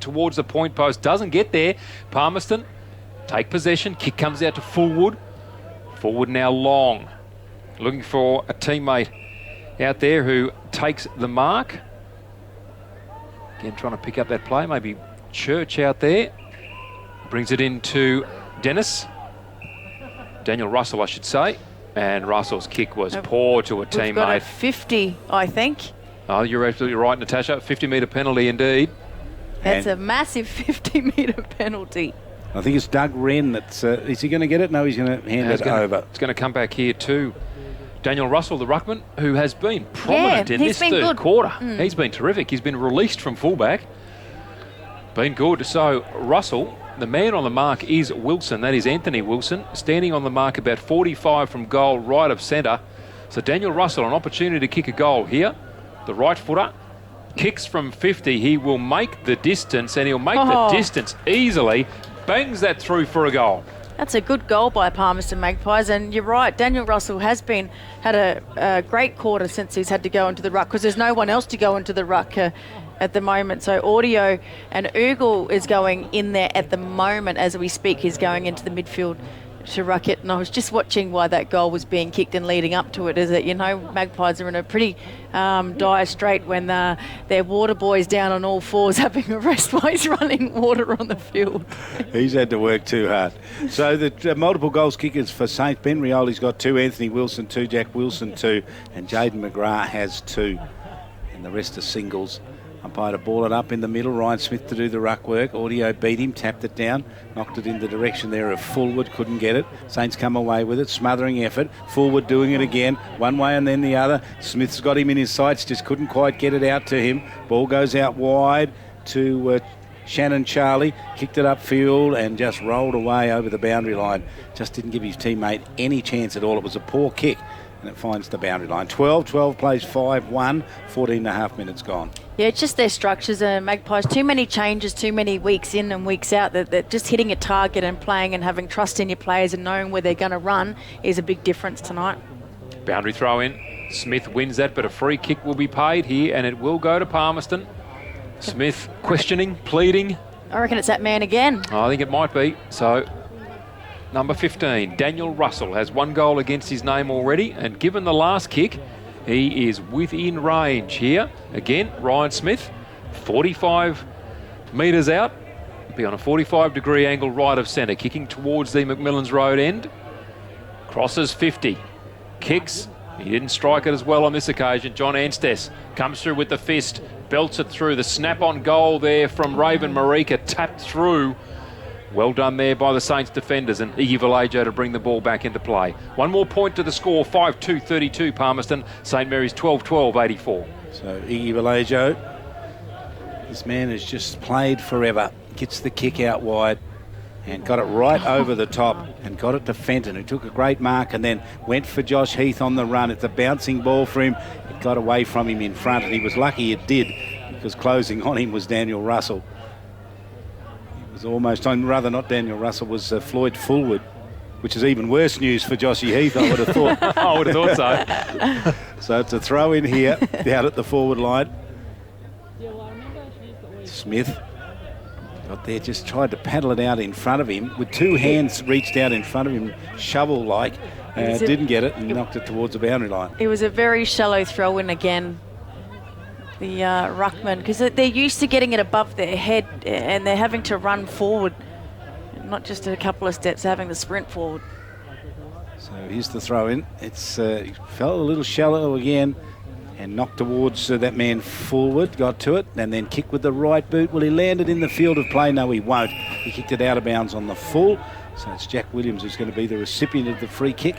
towards the point post. Doesn't get there. Palmerston take possession. Kick comes out to Fullwood. Forward now Long. Looking for a teammate out there who takes the mark. Again, trying to pick up that play. Maybe Church out there. Brings it into Dennis. Daniel Russell, I should say. And Russell's kick was poor to a teammate. We've got a 50, I think. Oh, you're absolutely right, Natasha. 50-metre penalty indeed. That's a massive 50-metre penalty. I think it's Doug Wren that's... is he going to get it? No, he's going to hand it over. It's going to come back here too. Daniel Russell, the ruckman, who has been prominent in this third quarter. He's been terrific. He's been released from fullback. Been good. So Russell, the man on the mark is Wilson. That is Anthony Wilson, standing on the mark about 45 from goal, right of centre. So Daniel Russell, an opportunity to kick a goal here. The right footer kicks from 50. He will make the distance, and he'll make the distance easily. Bangs that through for a goal. That's a good goal by Palmerston Magpies, and you're right, Daniel Russell has had a great quarter since he's had to go into the ruck, because there's no one else to go into the ruck at the moment. So Audio and Ugle is going in there at the moment as we speak. He's going into the midfield to ruck it, and I was just watching why that goal was being kicked and leading up to it, is that, you know, Magpies are in a pretty dire strait when their water boy's down on all fours having a rest while he's running water on the field. He's had to work too hard. So the multiple goals kickers for Saints, Ben Rioli's got 2, Anthony Wilson 2, Jack Wilson 2, and Jaden McGrath has 2. And the rest are singles. Umpire to ball it up in the middle. Ryan Smith to do the ruck work. Audio beat him, tapped it down, knocked it in the direction there of Fullwood, couldn't get it. Saints come away with it, smothering effort. Fullwood doing it again, one way and then the other. Smith's got him in his sights, just couldn't quite get it out to him. Ball goes out wide to Shannon Charlie, kicked it upfield and just rolled away over the boundary line. Just didn't give his teammate any chance at all. It was a poor kick, and it finds the boundary line. 12 plays 5-1, 14 and a half minutes gone. Yeah, it's just their structures, Magpies. Too many changes, too many weeks in and weeks out. That just hitting a target and playing and having trust in your players and knowing where they're going to run is a big difference tonight. Boundary throw in. Smith wins that, but a free kick will be paid here, and it will go to Palmerston. Smith questioning, pleading. I reckon it's that man again. I think it might be. So, number 15, Daniel Russell, has 1 goal against his name already, and given the last kick, he is within range here. Again, Ryan Smith, 45 metres out. Be on a 45-degree angle right of centre, kicking towards the McMillan's Road end. Crosses 50. Kicks. He didn't strike it as well on this occasion. John Anstes comes through with the fist, belts it through. The snap-on goal there from Raven Marika, tapped through. Well done there by the Saints defenders, and Iggy Vallejo to bring the ball back into play. 1 more point to the score, 5-2-32 Palmerston. St Mary's 12-12-84. So Iggy Vallejo, this man has just played forever. Gets the kick out wide and got it right over the top and got it to Fenton, who took a great mark and then went for Josh Heath on the run. It's a bouncing ball for him. It got away from him in front, and he was lucky it did, because closing on him was Daniel Russell. Almost, rather not Daniel Russell, was Floyd Fullwood, which is even worse news for Joshy Heath, I would have thought. I would have thought so. So it's a throw in here, out at the forward line. Smith got there, just tried to paddle it out in front of him, with 2 hands reached out in front of him, shovel-like, didn't get it and knocked it towards the boundary line. It was a very shallow throw in again. The ruckman, because they're used to getting it above their head and they're having to run forward, not just a couple of steps, having to sprint forward. So here's the throw in. It's fell a little shallow again and knocked towards that man forward, got to it, and then kicked with the right boot. Will he land it in the field of play? No, he won't. He kicked it out of bounds on the full. So it's Jack Williams who's going to be the recipient of the free kick,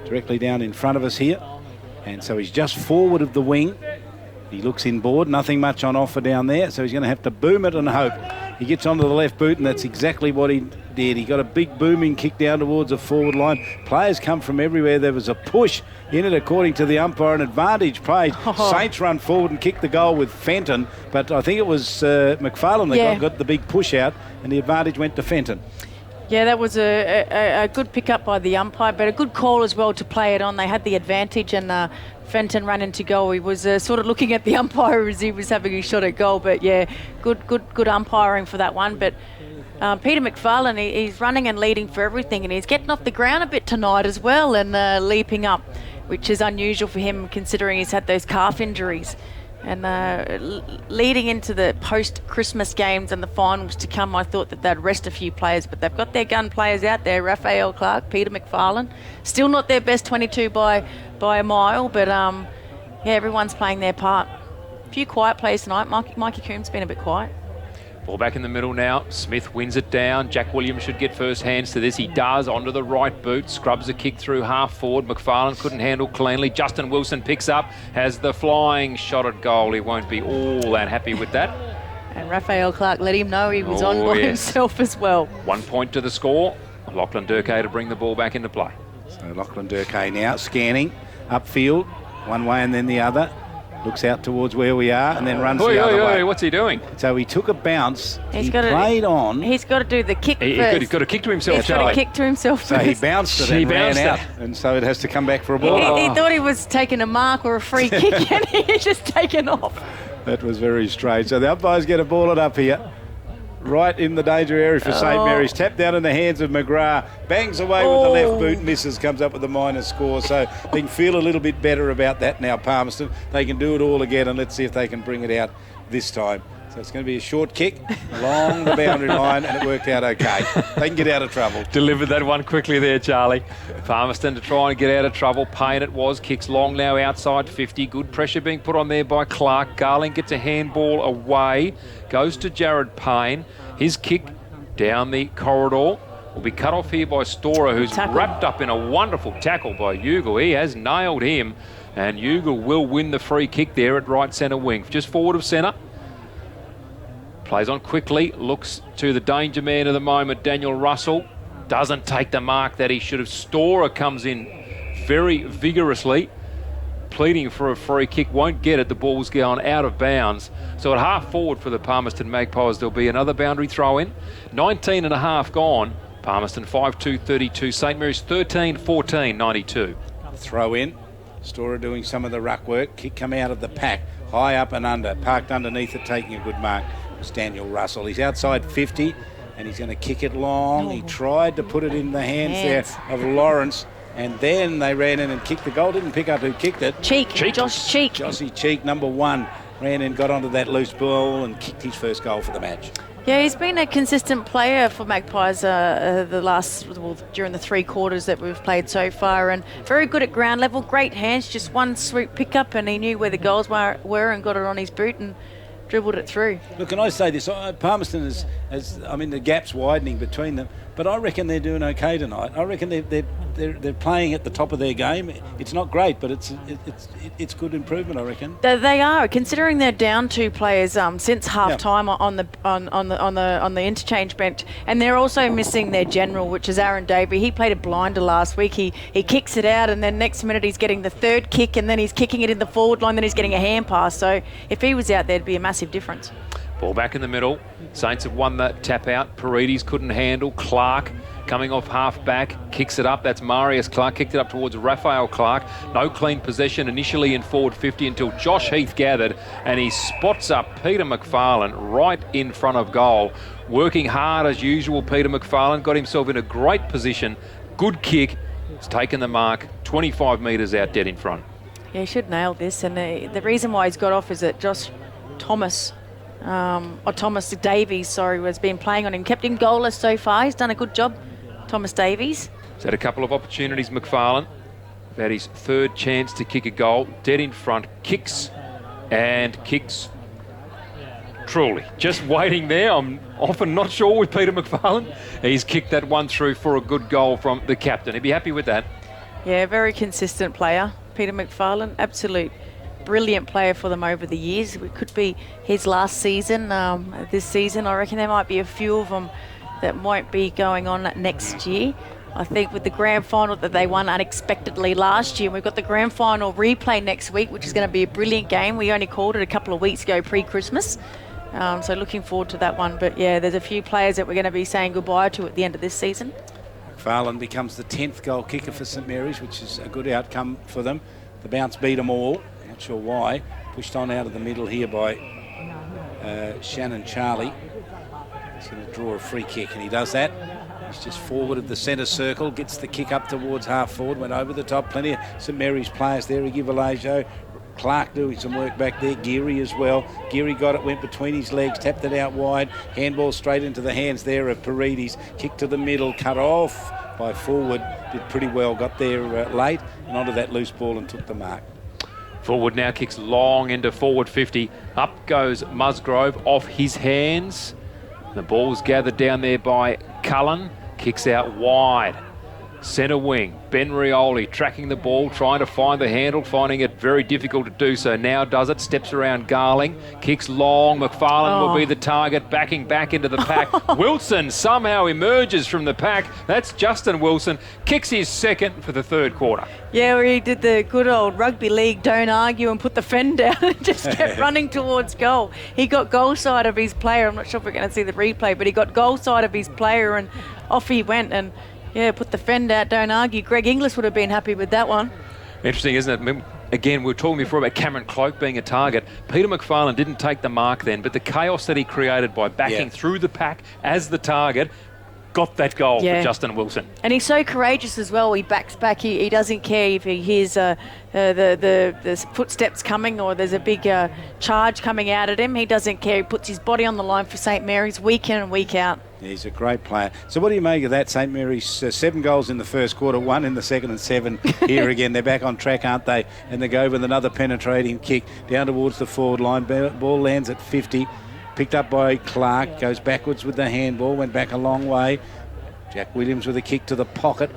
directly down in front of us here. And so he's just forward of the wing. He looks inboard, nothing much on offer down there, so he's going to have to boom it and hope. He gets onto the left boot, and that's exactly what he did. He got a big booming kick down towards the forward line. Players come from everywhere. There was a push in it, according to the umpire, an advantage played. Saints run forward and kicked the goal with Fenton, but I think it was McFarlane that got the big push out, and the advantage went to Fenton. Yeah, that was a good pick up by the umpire, but a good call as well to play it on. They had the advantage, and Fenton ran into goal. He was sort of looking at the umpire as he was having his shot at goal, but yeah, good umpiring for that one. But Peter McFarlane, he's running and leading for everything, and he's getting off the ground a bit tonight as well, and leaping up, which is unusual for him considering he's had those calf injuries. And leading into the post-Christmas games and the finals to come, I thought that they'd rest a few players, but they've got their gun players out there, Raphael Clark, Peter McFarlane. Still not their best 22 by a mile, but yeah, everyone's playing their part. A few quiet players tonight. Mikey Coombs been a bit quiet. Ball back in the middle now. Smith wins it down. Jack Williams should get first hands to this. He does, onto the right boot. Scrubs a kick through half forward. McFarlane couldn't handle cleanly. Justin Wilson picks up, has the flying shot at goal. He won't be all that happy with that. And Raphael Clark let him know he was on by himself as well. 1 point to the score. Lachlan Durkay to bring the ball back into play. So Lachlan Durkay now scanning upfield, one way and then the other. Looks out towards where we are and then runs the other way. What's he doing? So he took a bounce. He's played on. He's got to do the kick first. He's got to kick to himself, He's got to kick to himself So he bounced it and ran out. And so it has to come back for a ball. He thought he was taking a mark or a free kick, and he's just taken off. That was very strange. So the umpires get a ball it up here. Right in the danger area for St Mary's. Tap down in the hands of McGrath. Bangs away with the left boot. Misses. Comes up with a minus score. So they can feel a little bit better about that now, Palmerston. They can do it all again, and let's see if they can bring it out this time. So it's going to be a short kick along the boundary line, and it worked out okay. They can get out of trouble. Delivered that one quickly there, Charlie. Palmerston to try and get out of trouble. Payne it was. Kicks long now outside 50. Good pressure being put on there by Clark. Garling gets a handball away. Goes to Jared Payne. His kick down the corridor will be cut off here by Storer, who's wrapped up in a wonderful tackle by Ugle. He has nailed him, and Ugle will win the free kick there at right centre wing. Just forward of centre. Plays on quickly, looks to the danger man of the moment, Daniel Russell. Doesn't take the mark that he should have. Storer comes in very vigorously, pleading for a free kick, won't get it. The ball's going out of bounds. So at half forward for the Palmerston Magpies, there'll be another boundary throw in. 19 and a half gone. Palmerston 5-2-32. St Mary's 13-14-92. Throw in. Storer doing some of the ruck work. Kick come out of the pack. High up and under. Parked underneath it, taking a good mark. It's Daniel Russell. He's outside 50 and he's going to kick it long. He tried to put it in the hands there of Lawrence, and then they ran in and kicked the goal. Didn't pick up who kicked it. Josh Cheek. Jossie Cheek, number 1, ran in, got onto that loose ball and kicked his first goal for the match. Yeah, he's been a consistent player for Magpies during the 3 quarters that we've played so far, and very good at ground level, great hands, just one sweet pick up, and he knew where the goals were and got it on his boot and dribbled it through. Look, can I say this? Palmerston the gap's widening between them, but I reckon they're doing okay tonight. I reckon they're playing at the top of their game. It's not great, but it's good improvement, I reckon. They are, considering they're down 2 players since half time on the interchange bench, and they're also missing their general, which is Aaron Davey. He played a blinder last week. He kicks it out, and then next minute he's getting the 3rd kick, and then he's kicking it in the forward line, then he's getting a hand pass. So if he was out there, it'd be a massive difference. Ball back in the middle. Saints have won that tap out. Paredes couldn't handle. Clark coming off half back, kicks it up. That's Marius Clark, kicked it up towards Raphael Clark. No clean possession initially in forward 50 until Josh Heath gathered, and he spots up Peter McFarlane right in front of goal. Working hard as usual, Peter McFarlane got himself in a great position. Good kick. He's taken the mark 25 metres out dead in front. Yeah, he should nail this, and the reason why he's got off is that Thomas Davies, has been playing on him. Kept him goalless so far. He's done a good job, Thomas Davies. He's had a couple of opportunities, McFarlane. Had his 3rd chance to kick a goal. Dead in front. Kicks truly. Just waiting there. I'm often not sure with Peter McFarlane. He's kicked that one through for a good goal from the captain. He'd be happy with that. Yeah, very consistent player. Peter McFarlane, absolute brilliant player for them over the years. It could be his last season. This season, I reckon there might be a few of them that won't be going on next year. I think with the grand final that they won unexpectedly last year, we've got the grand final replay next week, which is going to be a brilliant game. We only called it a couple of weeks ago pre-Christmas. So looking forward to that one. But yeah, there's a few players that we're going to be saying goodbye to at the end of this season. McFarlane becomes the 10th goal kicker for St Mary's, which is a good outcome for them. The bounce beat them all. Not sure why. Pushed on out of the middle here by Shannon Charlie. He's going to draw a free kick, and he does that. He's just forward of the centre circle, gets the kick up towards half forward, went over the top. Plenty of St Mary's players there. Igivalejo, Clark doing some work back there. Geary as well. Geary got it, went between his legs, tapped it out wide. Handball straight into the hands there of Paredes. Kick to the middle, cut off by forward. Did pretty well, got there late and onto that loose ball and took the mark. Forward now kicks long into forward 50. Up goes Musgrove off his hands. The ball's gathered down there by Cullen. Kicks out wide. Centre wing, Ben Rioli tracking the ball, trying to find the handle, finding it very difficult to do so. Now does it, steps around Garling, kicks long. McFarlane will be the target, backing back into the pack. Wilson somehow emerges from the pack. That's Justin Wilson, kicks his second for the third quarter. Yeah, where he did the good old rugby league, don't argue, and put the fend down and just kept running towards goal. He got goal side of his player. I'm not sure if we're going to see the replay, but he got goal side of his player and off he went. And yeah, put the fend out, don't argue. Greg Inglis would have been happy with that one. Interesting, isn't it? Again, we were talking before about Cameron Cloke being a target. Peter McFarlane didn't take the mark then, but the chaos that he created by backing through the pack as the target got that goal for Justin Wilson. And he's so courageous as well. He backs back. He doesn't care if he hears the footsteps coming or there's a big charge coming out at him. He doesn't care. He puts his body on the line for St Mary's week in and week out. Yeah, he's a great player. So what do you make of that? St Mary's 7 goals in the first quarter, 1 in the second and 7 here again. They're back on track, aren't they? And they go with another penetrating kick down towards the forward line. Ball lands at 50. Picked up by Clark, goes backwards with the handball, went back a long way. Jack Williams with a kick to the pocket.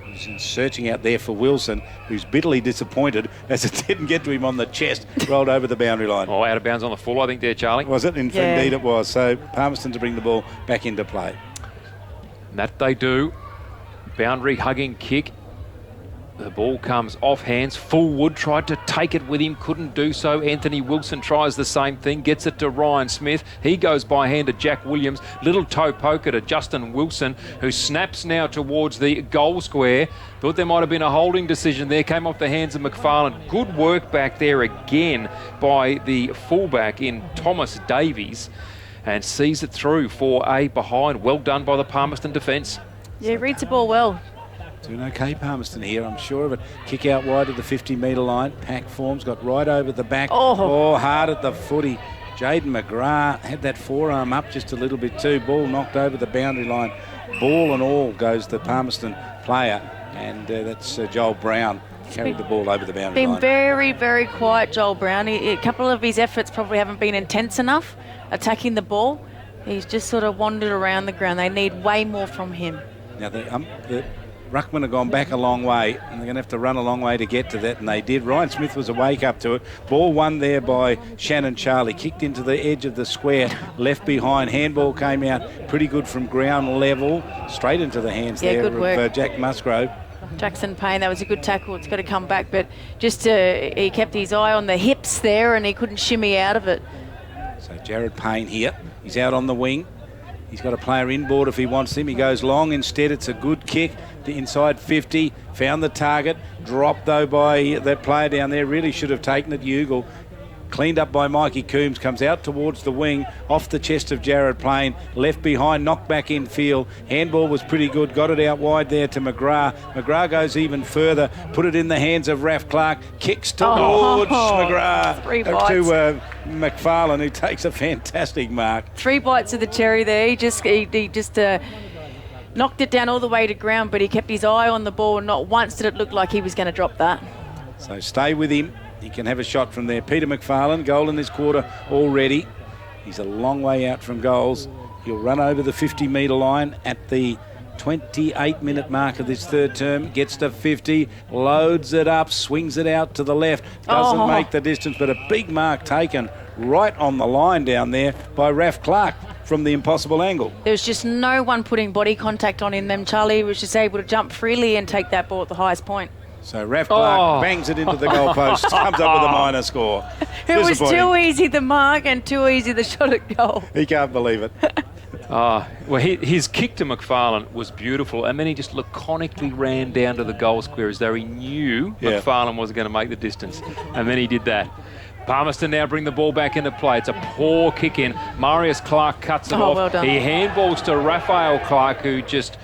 He's searching out there for Wilson, who's bitterly disappointed as it didn't get to him on the chest, rolled over the boundary line. Oh, out of bounds on the full, I think there, Charlie. Was it? Indeed it was. So Palmerston to bring the ball back into play. And that they do. Boundary hugging kick. The ball comes off hands. Fullwood tried to take it with him, couldn't do so. Anthony Wilson tries the same thing, gets it to Ryan Smith. He goes by hand to Jack Williams. Little toe poker to Justin Wilson, who snaps now towards the goal square. Thought there might have been a holding decision there. Came off the hands of McFarlane. Good work back there again by the fullback in Thomas Davies, and sees it through for a behind. Well done by the Palmerston defence. Yeah, reads the ball well. Doing okay, Palmerston here, I'm sure of it. Kick out wide to the 50-metre line. Pack forms, got right over the back. Oh, hard at the footy. Jaden McGrath had that forearm up just a little bit too. Ball knocked over the boundary line. Ball and all goes the Palmerston player, and that's Joel Brown. Carried the ball over the boundary line. Been very, very quiet, Joel Brown. A couple of his efforts probably haven't been intense enough attacking the ball. He's just sort of wandered around the ground. They need way more from him. Now, the Ruckman have gone back a long way, and they're going to have to run a long way to get to that, and they did. Ryan Smith was a wake up to it. Ball won there by Shannon Charlie. Kicked into the edge of the square, left behind. Handball came out pretty good from ground level, straight into the hands there of Jack Musgrove. Jackson Payne, that was a good tackle. It's got to come back, but just he kept his eye on the hips there, and he couldn't shimmy out of it. So Jared Payne here. He's out on the wing. He's got a player inboard if he wants him. He goes long instead. It's a good kick to inside 50. Found the target. Dropped, though, by that player down there. Really should have taken it. Ugle. Cleaned up by Mikey Coombs. Comes out towards the wing. Off the chest of Jared Payne. Left behind. Knocked back in field. Handball was pretty good. Got it out wide there to McGrath. McGrath goes even further. Put it in the hands of Raph Clark. Kicks towards McGrath. To McFarlane, who takes a fantastic mark. 3 bites of the cherry there. He just knocked it down all the way to ground, but he kept his eye on the ball, and not once did it look like he was going to drop that. So stay with him. He can have a shot from there. Peter McFarlane, goal in this quarter already. He's a long way out from goals. He'll run over the 50-metre line at the 28-minute mark of this third term, gets to 50, loads it up, swings it out to the left, doesn't make the distance, but a big mark taken right on the line down there by Raf Clark from the impossible angle. There was just no one putting body contact on in them. Charlie was just able to jump freely and take that ball at the highest point. So Raf Clark bangs it into the goalpost, comes up with a minor score. It was too easy, the mark, and too easy, the shot at goal. He can't believe it. Well, his kick to McFarlane was beautiful, and then he just laconically ran down to the goal square as though he knew McFarlane was going to make the distance, and then he did that. Palmerston now bring the ball back into play. It's a poor kick in. Marius Clark cuts it off. Well done. He handballs to Raphael Clark, who just,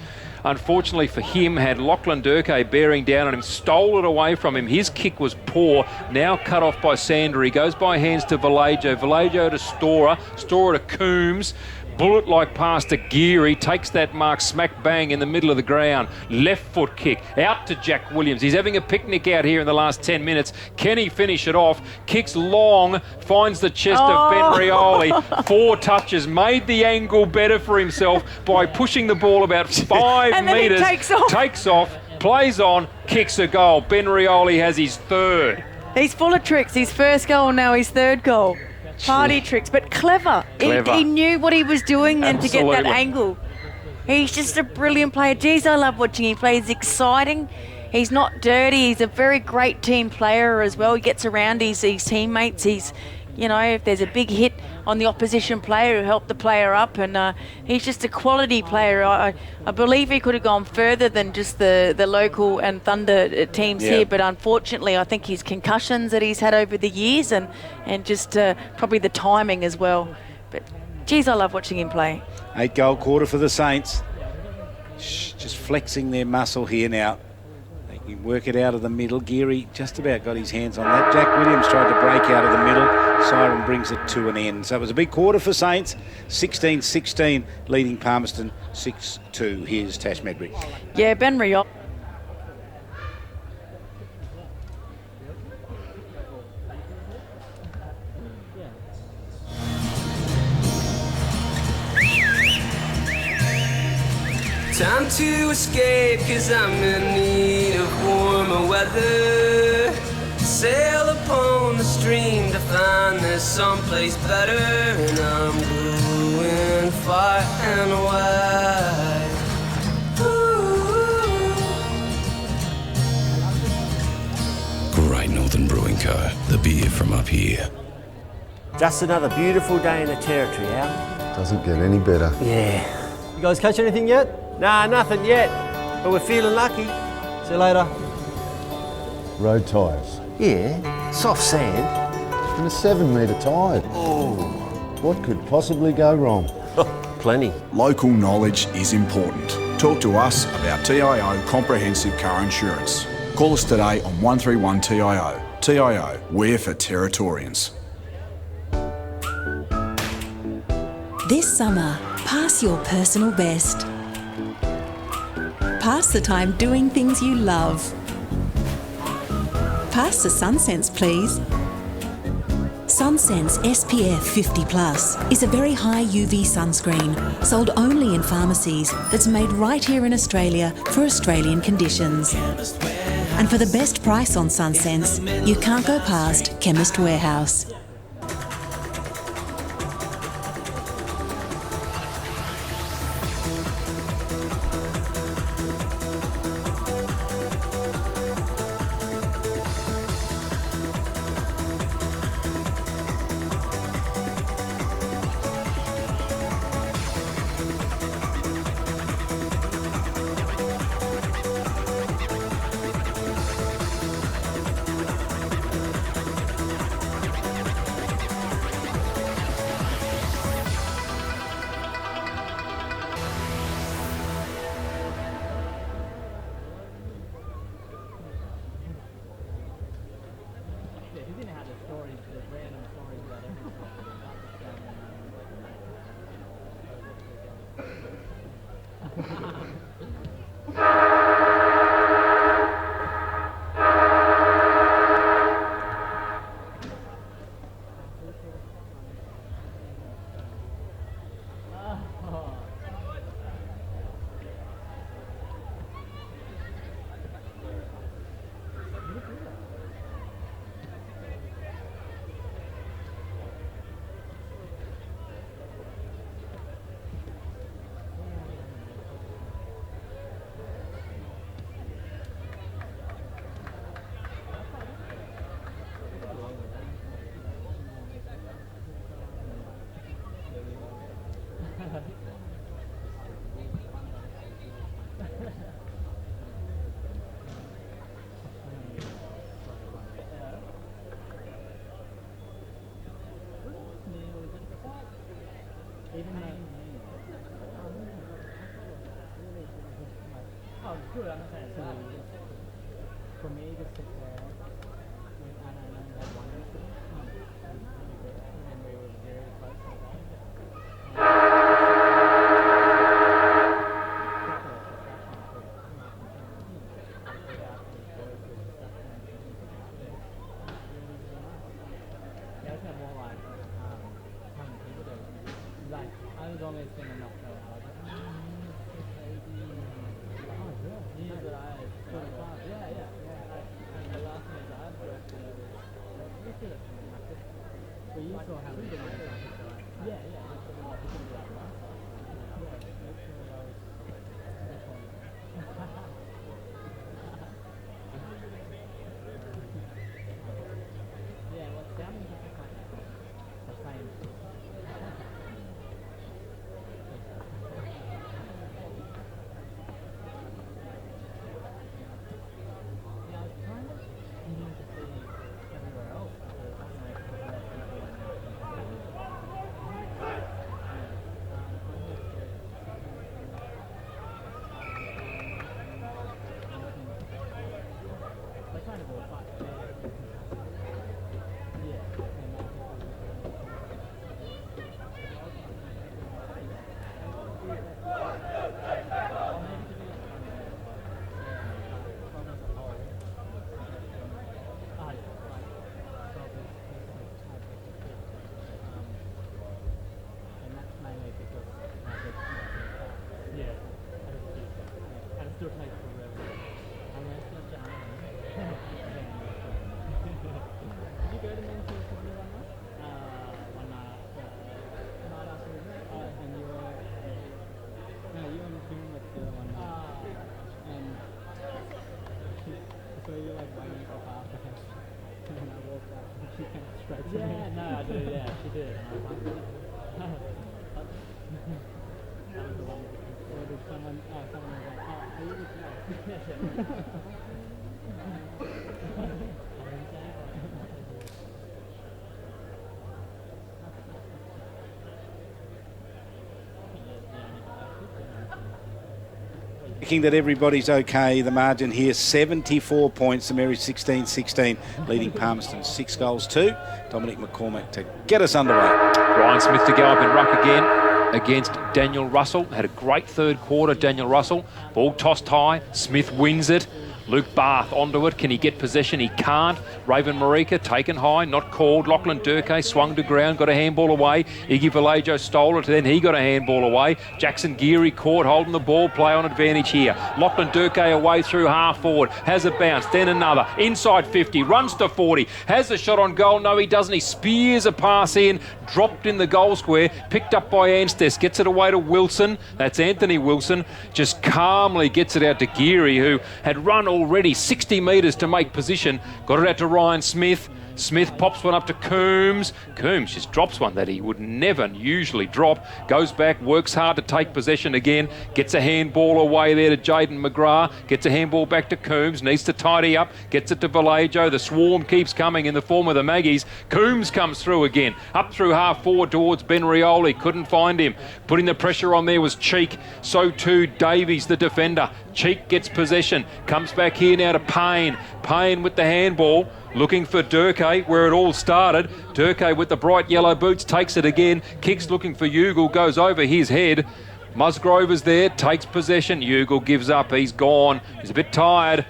unfortunately for him, had Lachlan Durkay bearing down on him, stole it away from him. His kick was poor, now cut off by Sander. He goes by hands to Vallejo. Vallejo to Storer to Coombs. Bullet-like pass to Geary, takes that mark smack bang in the middle of the ground. Left foot kick out to Jack Williams. He's having a picnic out here in the last 10 minutes. Can he finish it off? Kicks long, finds the chest of Ben Rioli. 4 touches, made the angle better for himself by pushing the ball about 5 and then metres. he takes off, plays on, kicks a goal. Ben Rioli has his third. He's full of tricks. His first goal, now his third goal. Party tricks, but clever. He knew what he was doing and to get that angle. He's just a brilliant player. Geez, I love watching him play. He's exciting. He's not dirty. He's a very great team player as well. He gets around his teammates. He's, if there's a big hit on the opposition player, he'll help the player up, and he's just a quality player. I believe he could have gone further than just the local and Thunder teams here, but unfortunately I think his concussions that he's had over the years and just probably the timing as well. But geez, I love watching him play. 8-goal quarter for the Saints. Just flexing their muscle here now. They can work it out of the middle. Geary just about got his hands on that. Jack Williams tried to break out of the middle. Siren brings it to an end. So it was a big quarter for Saints. 16-16 leading Palmerston 6-2. Here's Tash Medbury. Yeah, Ben Riop. Time to escape, 'cause I'm in need of warmer weather. Sail upon the stream to find there's someplace better, and I'm going far and wide. Great Northern Brewing Co. The beer from up here. Just another beautiful day in the Territory, Al. Doesn't get any better. Yeah. You guys catch anything yet? Nah, nothing yet. But we're feeling lucky. See you later. Road tyres. Yeah, soft sand. And a 7-metre tide. Oh. What could possibly go wrong? Plenty. Local knowledge is important. Talk to us about TIO Comprehensive Car Insurance. Call us today on 131 TIO. TIO, we're for Territorians. This summer, pass your personal best. Pass the time doing things you love. Pass the SunSense, please. SunSense SPF 50+ is a very high UV sunscreen sold only in pharmacies that's made right here in Australia for Australian conditions. And for the best price on SunSense, you can't go past Chemist Warehouse. For me to sit there, and I only had one incident, and we were very close to like, I was almost going to knock her out. I was like, this lady. Oh, yeah. But I sort of laughed. Yeah. And the last thing is I've worked with this is something like this. Well, you saw how many times I could go. Yeah. That's sort of like, you can do that once. Yeah, make sure that was yeah, well, sounding just like the same. Yeah, no, I did, yeah, she did. And I was like, that was the one. Or did someone was like, are you with me? Checking that everybody's okay. The margin here, 74 points. The Marys 16-16, leading Palmerston 6 goals to Dominic McCormack to get us underway. Ryan Smith to go up in ruck again against Daniel Russell. Had a great third quarter, Daniel Russell. Ball tossed high. Smith wins it. Luke Barth onto it. Can he get possession? He can't. Raven Marika taken high, not called. Lachlan Durkay swung to ground, got a handball away. Iggy Vallejo stole it, then he got a handball away. Jackson Geary caught, holding the ball, play on advantage here. Lachlan Durkay away through half forward, has a bounce, then another. Inside 50, runs to 40, has a shot on goal. No, he doesn't. He spears a pass in, dropped in the goal square, picked up by Anstes, gets it away to Wilson. That's Anthony Wilson. Just calmly gets it out to Geary, who had run already 60 metres to make position. Got it out to Ryan Smith. Smith pops one up to Coombs. Coombs just drops one that he would never usually drop. Goes back, works hard to take possession again. Gets a handball away there to Jaden McGrath. Gets a handball back to Coombs. Needs to tidy up. Gets it to Vallejo. The swarm keeps coming in the form of the Maggies. Coombs comes through again. Up through half forward towards Ben Rioli. Couldn't find him. Putting the pressure on there was Cheek. So too Davies, the defender. Cheek gets possession. Comes back here now to Payne. Payne with the handball. Looking for Durkay, where it all started. Durkay with the bright yellow boots takes it again. Kicks looking for Ugle, goes over his head. Musgrover's there, takes possession. Ugle gives up, he's gone. He's a bit tired.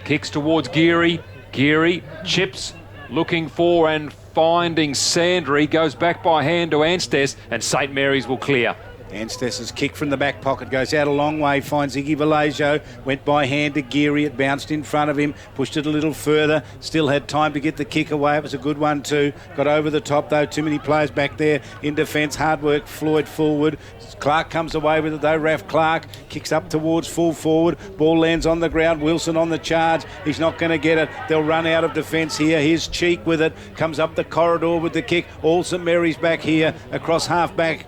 Kicks towards Geary. Geary chips, looking for and finding Sandry. Goes back by hand to Anstes, and St Mary's will clear. Anstes's kick from the back pocket goes out a long way, finds Iggy Vallejo, went by hand to Geary, it bounced in front of him, pushed it a little further, still had time to get the kick away, it was a good one too, got over the top though, too many players back there in defence, hard work, Floyd forward, Clark comes away with it though, Raf Clark kicks up towards full forward, ball lands on the ground, Wilson on the charge, he's not going to get it, they'll run out of defence here, here's Cheek with it, comes up the corridor with the kick, all St Mary's back here, across half back.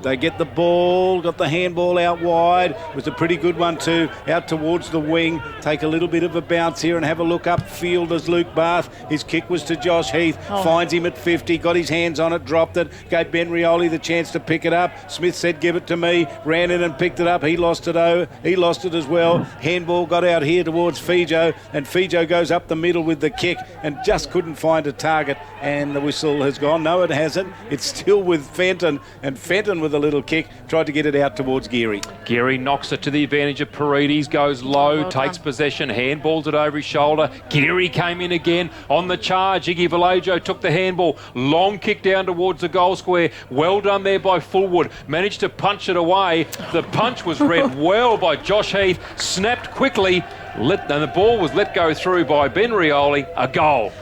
They get the ball, got the handball out wide. It was a pretty good one too, out towards the wing. Take a little bit of a bounce here and have a look upfield as Luke Bath. His kick was to Josh Heath, finds him at 50, got his hands on it, dropped it, gave Ben Rioli the chance to pick it up. Smith said, give it to me, ran in and picked it up. He lost it as well. Handball got out here towards Fijo, and Fijo goes up the middle with the kick and just couldn't find a target, and the whistle has gone. No, it hasn't. It's still with Fenton, and Fenton with a little kick tried to get it out towards Geary. Geary knocks it to the advantage of Paredes, goes low, takes possession, handballs it over his shoulder. Geary came in again on the charge. Iggy Vallejo took the handball, long kick down towards the goal square. Well done there by Fullwood. Managed to punch it away. The punch was read well by Josh Heath, snapped quickly, and the ball was let go through by Ben Rioli. A goal.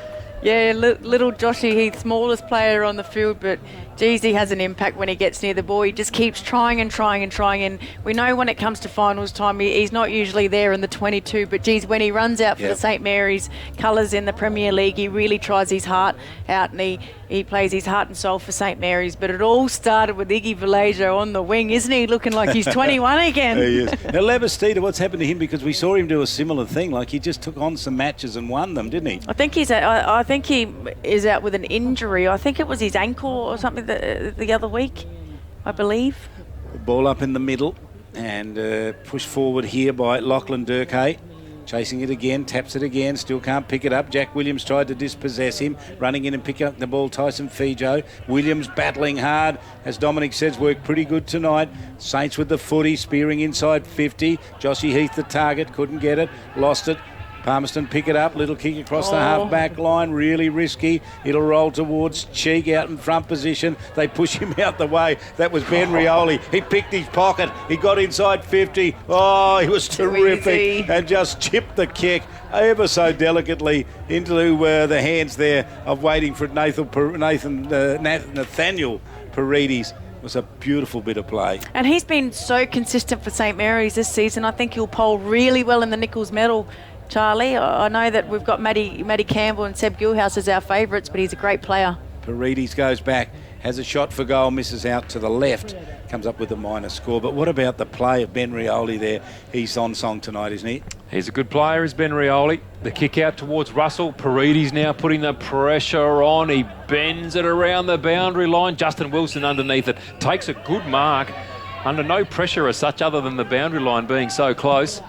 Yeah, little Joshy Heath, smallest player on the field, but geez, he has an impact when he gets near the ball. He just keeps trying and trying and trying, and we know when it comes to finals time, he's not usually there in the 22, but geez, when he runs out for the St Mary's colours in the Premier League, he really tries his heart out, and he plays his heart and soul for St Mary's. But it all started with Iggy Vallejo on the wing, isn't he? Looking like he's 21 again. He is. Now, Labastida, what's happened to him? Because we saw him do a similar thing, like he just took on some matches and won them, didn't he? I think I think he is out with an injury. I think it was his ankle or something the other week, I believe. The ball up in the middle and pushed forward here by Lachlan Durkay. Chasing it again, taps it again, still can't pick it up. Jack Williams tried to dispossess him, running in and picking up the ball, Tyson Fijo. Williams battling hard, as Dominic says, worked pretty good tonight. Saints with the footy, spearing inside 50. Joshy Heath the target, couldn't get it, lost it. Palmerston pick it up, little kick across the half-back line, really risky. It'll roll towards Cheek out in front position. They push him out the way. That was Ben Rioli. He picked his pocket. He got inside 50. Oh, he was terrific and just chipped the kick ever so delicately into the hands there of waiting for Nathaniel Paredes. It was a beautiful bit of play. And he's been so consistent for St Mary's this season. I think he'll poll really well in the Nichols medal, Charlie. I know that we've got Matty Campbell and Seb Gilhouse as our favourites, but he's a great player. Paredes goes back, has a shot for goal, misses out to the left, comes up with a minor score. But what about the play of Ben Rioli there? He's on song tonight, isn't he? He's a good player, is Ben Rioli. The kick out towards Russell. Paredes now putting the pressure on. He bends it around the boundary line. Justin Wilson underneath it. Takes a good mark. Under no pressure as such other than the boundary line being so close.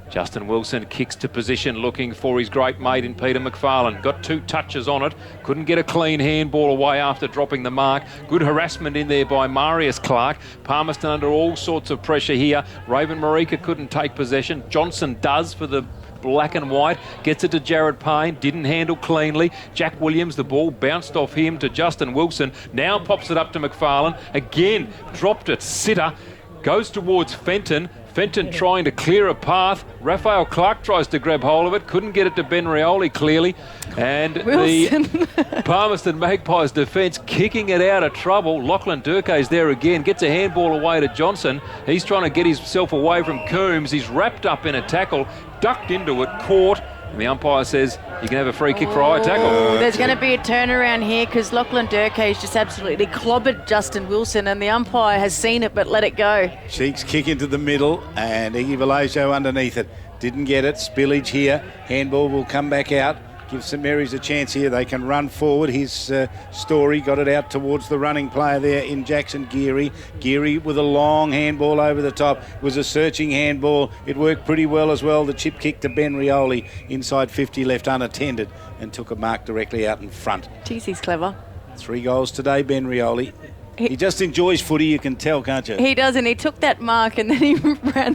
Justin Wilson kicks to position, looking for his great mate in Peter McFarlane. Got 2 touches on it. Couldn't get a clean handball away after dropping the mark. Good harassment in there by Marius Clark. Palmerston under all sorts of pressure here. Raven Marika couldn't take possession. Johnson does for the black and white. Gets it to Jared Payne. Didn't handle cleanly. Jack Williams, the ball bounced off him to Justin Wilson. Now pops it up to McFarlane. Again, dropped it. Sitter goes towards Fenton. Fenton trying to clear a path. Raphael Clark tries to grab hold of it. Couldn't get it to Ben Rioli clearly. And the Palmerston Magpies defence kicking it out of trouble. Lachlan Durkay's there again. Gets a handball away to Johnson. He's trying to get himself away from Coombs. He's wrapped up in a tackle. Ducked into it. Caught. And the umpire says you can have a free kick for eye tackle. There's going to be a turnaround here because Lachlan Durkay's just absolutely clobbered Justin Wilson, and the umpire has seen it but let it go. Cheeks kick into the middle and Iggy Vallejo underneath it. Didn't get it. Spillage here. Handball will come back out. Give St Mary's a chance here. They can run forward. His Story got it out towards the running player there in Jackson Geary. Geary with a long handball over the top. It was a searching handball. It worked pretty well as well. The chip kick to Ben Rioli inside 50, left unattended and took a mark directly out in front. Jeez, he's clever. 3 goals today, Ben Rioli. He just enjoys footy, you can tell, can't you? He does, and he took that mark and then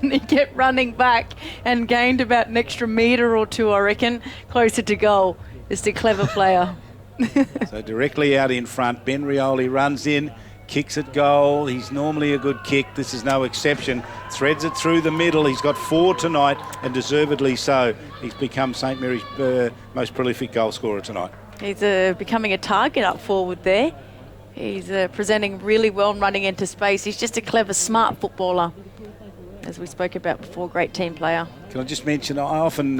he kept running back and gained about an extra metre or 2, I reckon, closer to goal. Just a clever player. So directly out in front, Ben Rioli runs in, kicks at goal. He's normally a good kick. This is no exception. Threads it through the middle. He's got 4 tonight, and deservedly so. He's become St Mary's most prolific goal scorer tonight. He's becoming a target up forward there. He's presenting really well and running into space. He's just a clever, smart footballer. as we spoke about before, great team player. Can I just mention, I often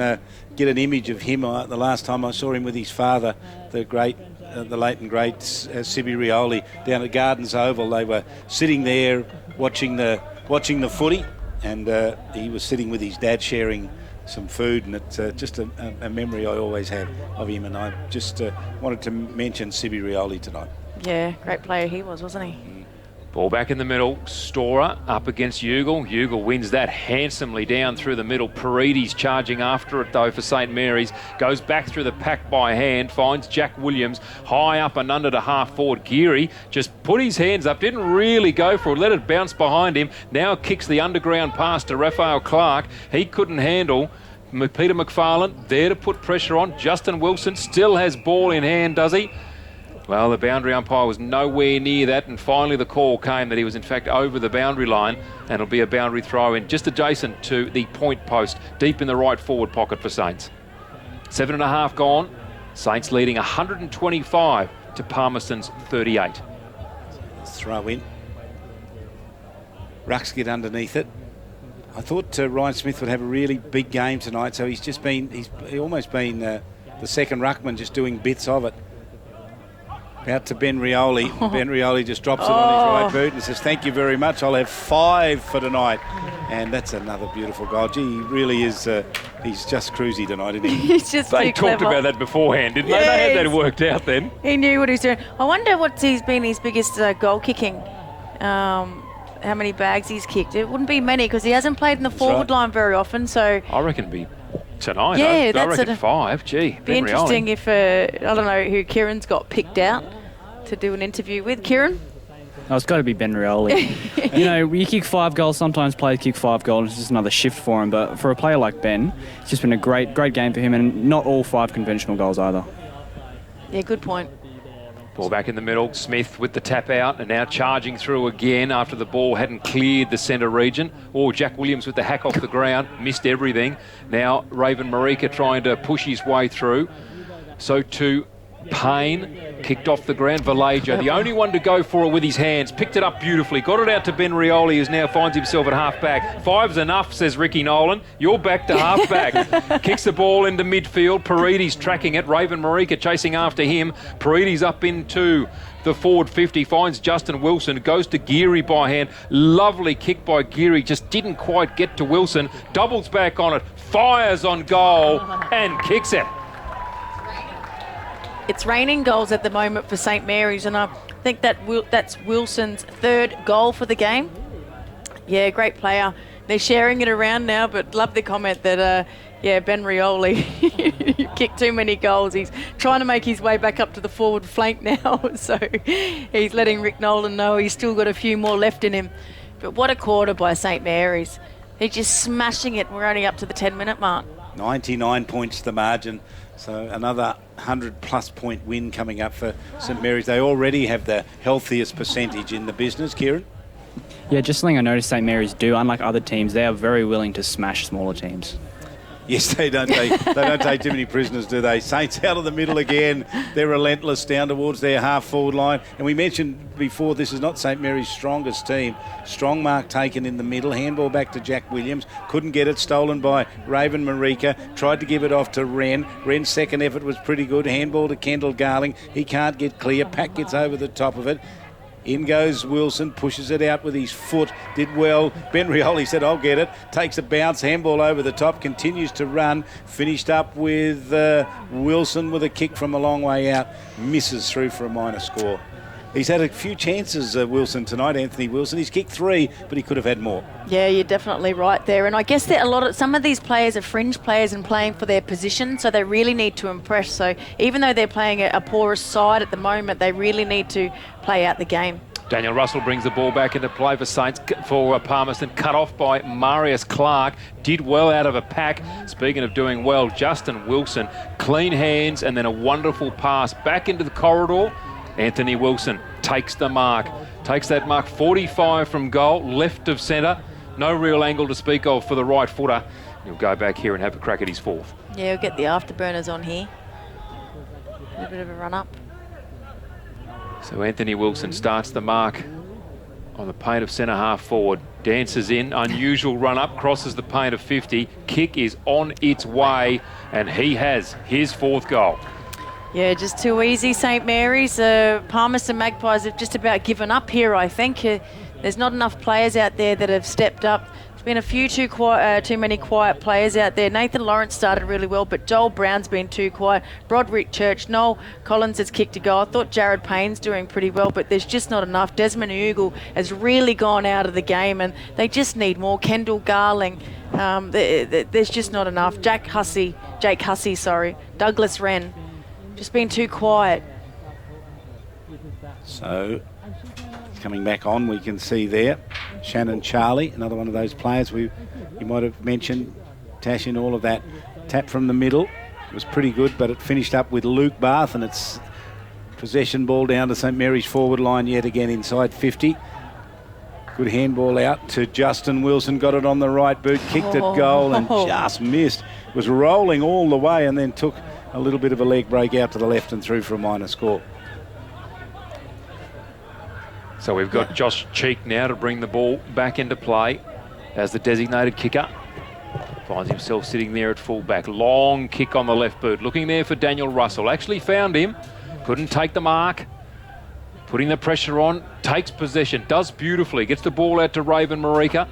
get an image of him. The last time I saw him with his father, the late and great Sibby Rioli, down at Gardens Oval. They were sitting there watching the footy, and he was sitting with his dad sharing some food, and it's just a memory I always have of him. And I just wanted to mention Sibby Rioli tonight. Yeah, great player he was, wasn't he? Ball back in the middle. Storer up against Ugle. Ugle wins that handsomely down through the middle. Paredes charging after it though for St Mary's. Goes back through the pack by hand. Finds Jack Williams high up and under to half forward. Geary just put his hands up. Didn't really go for it. Let it bounce behind him. Now kicks the underground pass to Raphael Clark. He couldn't handle. Peter McFarlane there to put pressure on. Justin Wilson still has ball in hand, does he? Well, the boundary umpire was nowhere near that, and finally the call came that he was in fact over the boundary line, and it'll be a boundary throw in just adjacent to the point post, deep in the right forward pocket for Saints. 7.5 gone. Saints leading 125 to Palmerston's 38. Throw in. Rucks get underneath it. I thought Ryan Smith would have a really big game tonight, so he's almost been the second ruckman, just doing bits of it. Out to Ben Rioli. Ben Rioli just drops it on his right boot and says, "Thank you very much. I'll have 5 for tonight." And that's another beautiful goal. Gee, he really is. He's just cruisy tonight, isn't he? He's just They talked about that beforehand, didn't they? They had that worked out then. He knew what he was doing. I wonder what's been his biggest goal kicking. How many bags he's kicked? It wouldn't be many because he hasn't played in the forward line very often. So I reckon it'd be tonight. Yeah, I reckon 5. Gee, be interesting if I don't know who Kieran's got picked out to do an interview with. Kieran? Oh, it's got to be Ben Rioli. You know, you kick 5 goals, sometimes players kick 5 goals, it's just another shift for him. But for a player like Ben, it's just been a great game for him, and not all 5 conventional goals either. Yeah, good point. Ball back in the middle. Smith with the tap out and now charging through again after the ball hadn't cleared the centre region. Jack Williams with the hack off the ground. Missed everything. Now Raven Marika trying to push his way through. So too Payne kicked off the ground. Vallejo, the only one to go for it with his hands, picked it up beautifully, got it out to Ben Rioli, who now finds himself at half-back. 5's enough, says Ricky Nolan. You're back to half-back. Kicks the ball into midfield. Paredes tracking it. Raven Marika chasing after him. Paredes up into the forward 50, finds Justin Wilson, goes to Geary by hand. Lovely kick by Geary, just didn't quite get to Wilson. Doubles back on it, fires on goal and kicks it. It's raining goals at the moment for St Mary's, and I think that's Wilson's 3rd goal for the game. Yeah, great player. They're sharing it around now, but love the comment that, Ben Rioli, you kicked too many goals. He's trying to make his way back up to the forward flank now, so he's letting Rick Nolan know he's still got a few more left in him. But what a quarter by St Mary's. He's just smashing it. We're only up to the 10-minute mark. 99 points the margin. So another 100-plus point win coming up for St Mary's. They already have the healthiest percentage in the business, Kieran. Yeah, just something I noticed St Mary's do, unlike other teams, they are very willing to smash smaller teams. Yes, they don't take too many prisoners, do they? Saints out of the middle again. They're relentless down towards their half-forward line. And we mentioned before, this is not St Mary's strongest team. Strong mark taken in the middle. Handball back to Jack Williams. Couldn't get it. Stolen by Raven Marika. Tried to give it off to Wren. Wren's second effort was pretty good. Handball to Kendall Garling. He can't get clear. Pack gets over the top of it. In goes Wilson, pushes it out with his foot, did well. Ben Rioli said, "I'll get it." Takes a bounce, handball over the top, continues to run. Finished up with Wilson with a kick from a long way out. Misses through for a minor score. He's had a few chances, Wilson, tonight, Anthony Wilson. He's kicked 3, but he could have had more. Yeah, you're definitely right there. And I guess that some of these players are fringe players and playing for their position, so they really need to impress. So even though they're playing a porous side at the moment, they really need to play out the game. Daniel Russell brings the ball back into play for Saints, for Palmerston, cut off by Marius Clark. Did well out of a pack. Speaking of doing well, Justin Wilson, clean hands and then a wonderful pass back into the corridor. Anthony Wilson takes the mark. Takes that mark 45 from goal, left of centre. No real angle to speak of for the right footer. He'll go back here and have a crack at his 4th. Yeah, he'll get the afterburners on here. A bit of a run up. So Anthony Wilson starts the mark on the paint of centre half forward. Dances in, unusual run up, crosses the paint of 50. Kick is on its way, and he has his 4th goal. Yeah, just too easy, St Mary's. Palmerston Magpies have just about given up here, I think. There's not enough players out there that have stepped up. There's been a few too many quiet players out there. Nathan Lawrence started really well, but Joel Brown's been too quiet. Broderick Church, Noel Collins has kicked a goal. I thought Jared Payne's doing pretty well, but there's just not enough. Desmond Ugle has really gone out of the game, and they just need more. Kendall Garling, there's just not enough. Jake Hussey, Douglas Wren, just been too quiet. So, coming back on, we can see there Shannon Charlie, another one of those players you might have mentioned, Tash, in all of that. Tap from the middle. It was pretty good, but it finished up with Luke Barth, and it's possession ball down to St Mary's forward line yet again inside 50. Good handball out to Justin Wilson, got it on the right boot, kicked it goal and just missed. Was rolling all the way and then took a little bit of a leg break out to the left and through for a minor score. So we've got Josh Cheek now to bring the ball back into play as the designated kicker. Finds himself sitting there at full-back. Long kick on the left boot. Looking there for Daniel Russell. Actually found him. Couldn't take the mark. Putting the pressure on. Takes possession. Does beautifully. Gets the ball out to Raven Marika.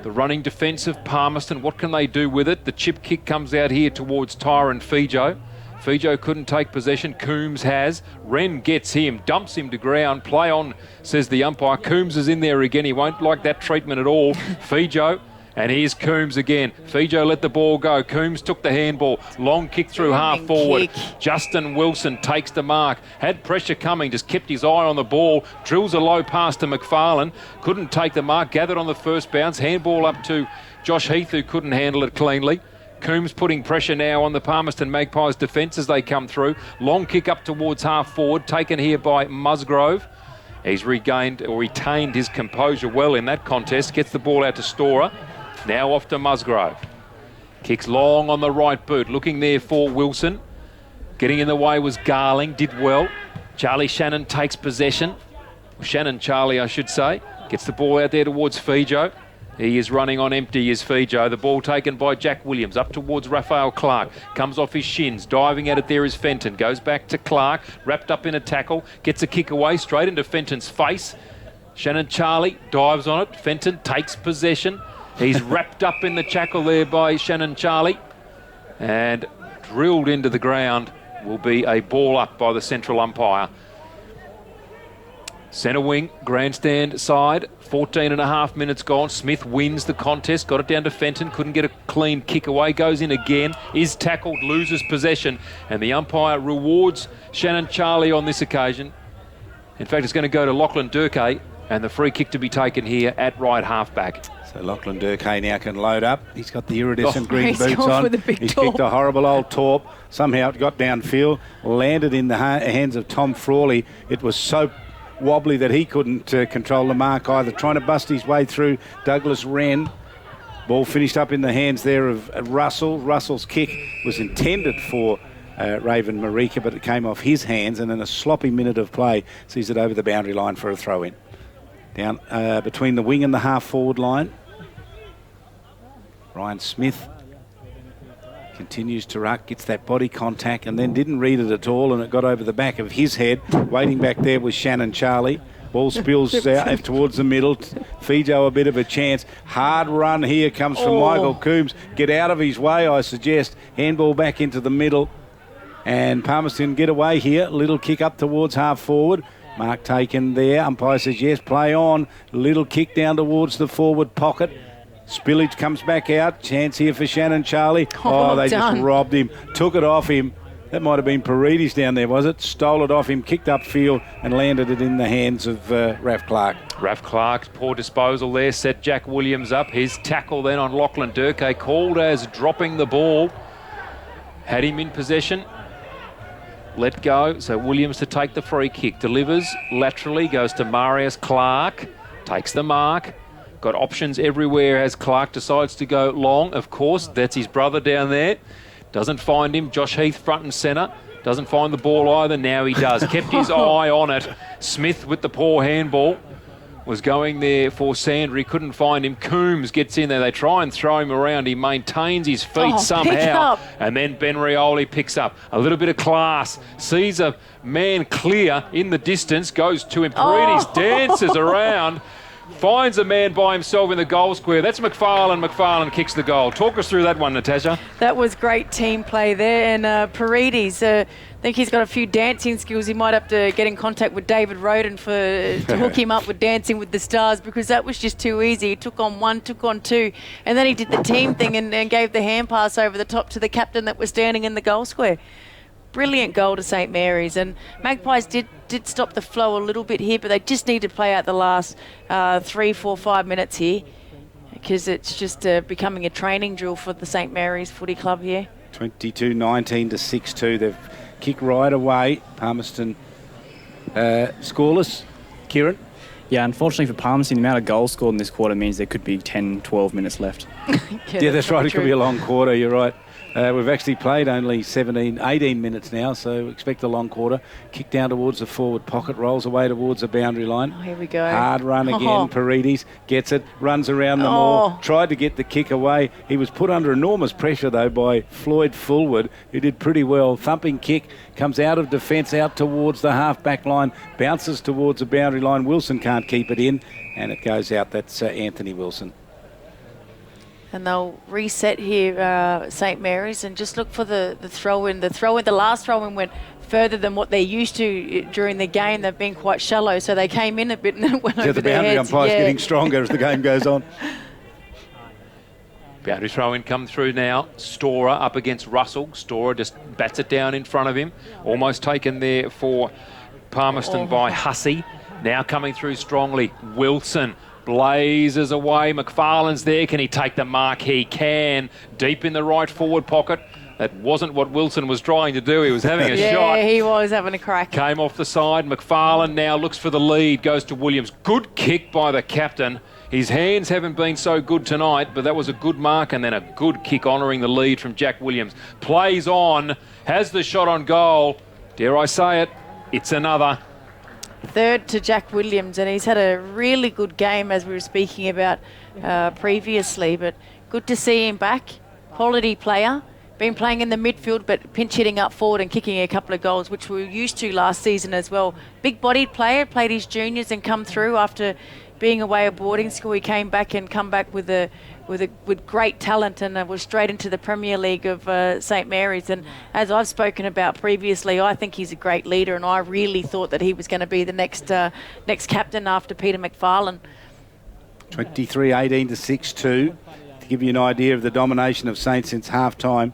The running defence of Palmerston. What can they do with it? The chip kick comes out here towards Tyron Fijo. Fijo couldn't take possession. Coombs has. Wren gets him, dumps him to ground. Play on, says the umpire. Coombs is in there again. He won't like that treatment at all. Fijo. And here's Coombs again. Fijo let the ball go. Coombs took the handball. Long kick through half forward. Justin Wilson takes the mark. Had pressure coming, just kept his eye on the ball. Drills a low pass to McFarlane. Couldn't take the mark. Gathered on the first bounce. Handball up to Josh Heath, who couldn't handle it cleanly. Coombs putting pressure now on the Palmerston Magpies defence as they come through. Long kick up towards half forward, taken here by Musgrove. He's retained his composure well in that contest. Gets the ball out to Storer. Now off to Musgrove. Kicks long on the right boot. Looking there for Wilson. Getting in the way was Garling. Did well. Charlie Shannon takes possession. Shannon Charlie, I should say. Gets the ball out there towards Fijo. He is running on empty, is Fijo. The ball taken by Jack Williams up towards Raphael Clark. Comes off his shins. Diving at it there is Fenton. Goes back to Clark. Wrapped up in a tackle. Gets a kick away straight into Fenton's face. Shannon Charlie dives on it. Fenton takes possession. He's wrapped up in the tackle there by Shannon Charlie. And drilled into the ground will be a ball up by the central umpire. Centre wing, grandstand side, 14 and a half minutes gone. Smith wins the contest, got it down to Fenton, couldn't get a clean kick away, goes in again, is tackled, loses possession, and the umpire rewards Shannon Charlie on this occasion. In fact, it's going to go to Lachlan Durkay, and the free kick to be taken here at right halfback. So Lachlan Durkay now can load up. He's got the iridescent green he's boots on. He's kicked a horrible old torp. Somehow it got downfield, landed in the hands of Tom Frawley. It was so wobbly that he couldn't control the mark either. Trying to bust his way through Douglas Wren. Ball finished up in the hands there of Russell. Russell's kick was intended for Raven Marika, but it came off his hands, and in a sloppy minute of play sees it over the boundary line for a throw-in. Down between the wing and the half-forward line. Ryan Smith continues to ruck, gets that body contact, and then didn't read it at all, and it got over the back of his head. Waiting back there was Shannon Charlie. Ball spills out towards the middle. Fijo a bit of a chance. Hard run here comes from Michael Coombs. Get out of his way, I suggest. Handball back into the middle. And Palmerston get away here. Little kick up towards half forward. Mark taken there. Umpire says yes, play on. Little kick down towards the forward pocket. Spillage comes back out. Chance here for Shannon Charlie. They just robbed him. Took it off him. That might have been Paredes down there, was it? Stole it off him, kicked upfield and landed it in the hands of Raph Clark. Raph Clark, poor disposal there, set Jack Williams up. His tackle then on Lachlan Durkay, called as dropping the ball. Had him in possession. Let go, so Williams to take the free kick. Delivers laterally, goes to Marius Clark. Takes the mark. Got options everywhere as Clark decides to go long. Of course, that's his brother down there. Doesn't find him. Josh Heath front and centre. Doesn't find the ball either. Now he does. Kept his eye on it. Smith with the poor handball. was going there for Sandra. He couldn't find him. Coombs gets in there. They try and throw him around. He maintains his feet somehow. And then Ben Rioli picks up a little bit of class. Sees a man clear in the distance. Goes to him. Paredes dances around. Finds a man by himself in the goal square. That's McFarlane. McFarlane kicks the goal. Talk us through that one, Natasha. That was great team play there. And Paredes, I think he's got a few dancing skills. He might have to get in contact with David Roden to hook him up with Dancing with the Stars, because that was just too easy. He took on one, took on two, and then he did the team thing and gave the hand pass over the top to the captain that was standing in the goal square. Brilliant goal to St Mary's, and Magpies did stop the flow a little bit here, but they just need to play out the last 3, 4, 5 minutes here, because it's just becoming a training drill for the St Mary's Footy Club here. 22-19 to 6-2. They've kicked right away. Palmerston scoreless. Kieran? Yeah, unfortunately for Palmerston, the amount of goals scored in this quarter means there could be 10, 12 minutes left. Yeah, that's right. It could be a long quarter. You're right. We've actually played only 18 minutes now, so expect a long quarter. Kick down towards the forward pocket, rolls away towards the boundary line. Oh, here we go. Hard run again. Paredes gets it, runs around them all, tried to get the kick away. He was put under enormous pressure, though, by Floyd Fullwood, who did pretty well. Thumping kick, comes out of defence, out towards the half-back line, bounces towards the boundary line. Wilson can't keep it in, and it goes out. That's Anthony Wilson. And they'll reset here, St Mary's, and just look for the throw-in. The last throw-in went further than what they're used to during the game. They've been quite shallow, so they came in a bit and it went over the their boundary heads. umpire's getting stronger as the game goes on. Boundary throw-in come through now. Storer up against Russell. Storer just bats it down in front of him. Almost taken there for Palmerston by Hussey. Now coming through strongly. Wilson blazes away. McFarlane's there. Can he take the mark? He can. Deep in the right forward pocket. That wasn't what Wilson was trying to do. He was having a shot. Yeah, he was having a crack. Came off the side. McFarlane now looks for the lead. Goes to Williams. Good kick by the captain. His hands haven't been so good tonight, but that was a good mark, and then a good kick honouring the lead from Jack Williams. Plays on. Has the shot on goal. Dare I say it? It's another. Third to Jack Williams, and he's had a really good game, as we were speaking about previously, but good to see him back. Quality player. Been playing in the midfield, but pinch hitting up forward and kicking a couple of goals, which we were used to last season as well. Big-bodied player, played his juniors and come through after being away at boarding school. He came back and come back with great talent, and was straight into the Premier League of St Mary's. And as I've spoken about previously, I think he's a great leader, and I really thought that he was going to be the next captain after Peter McFarlane. 23-18 to 6-2. To give you an idea of the domination of Saints since half-time,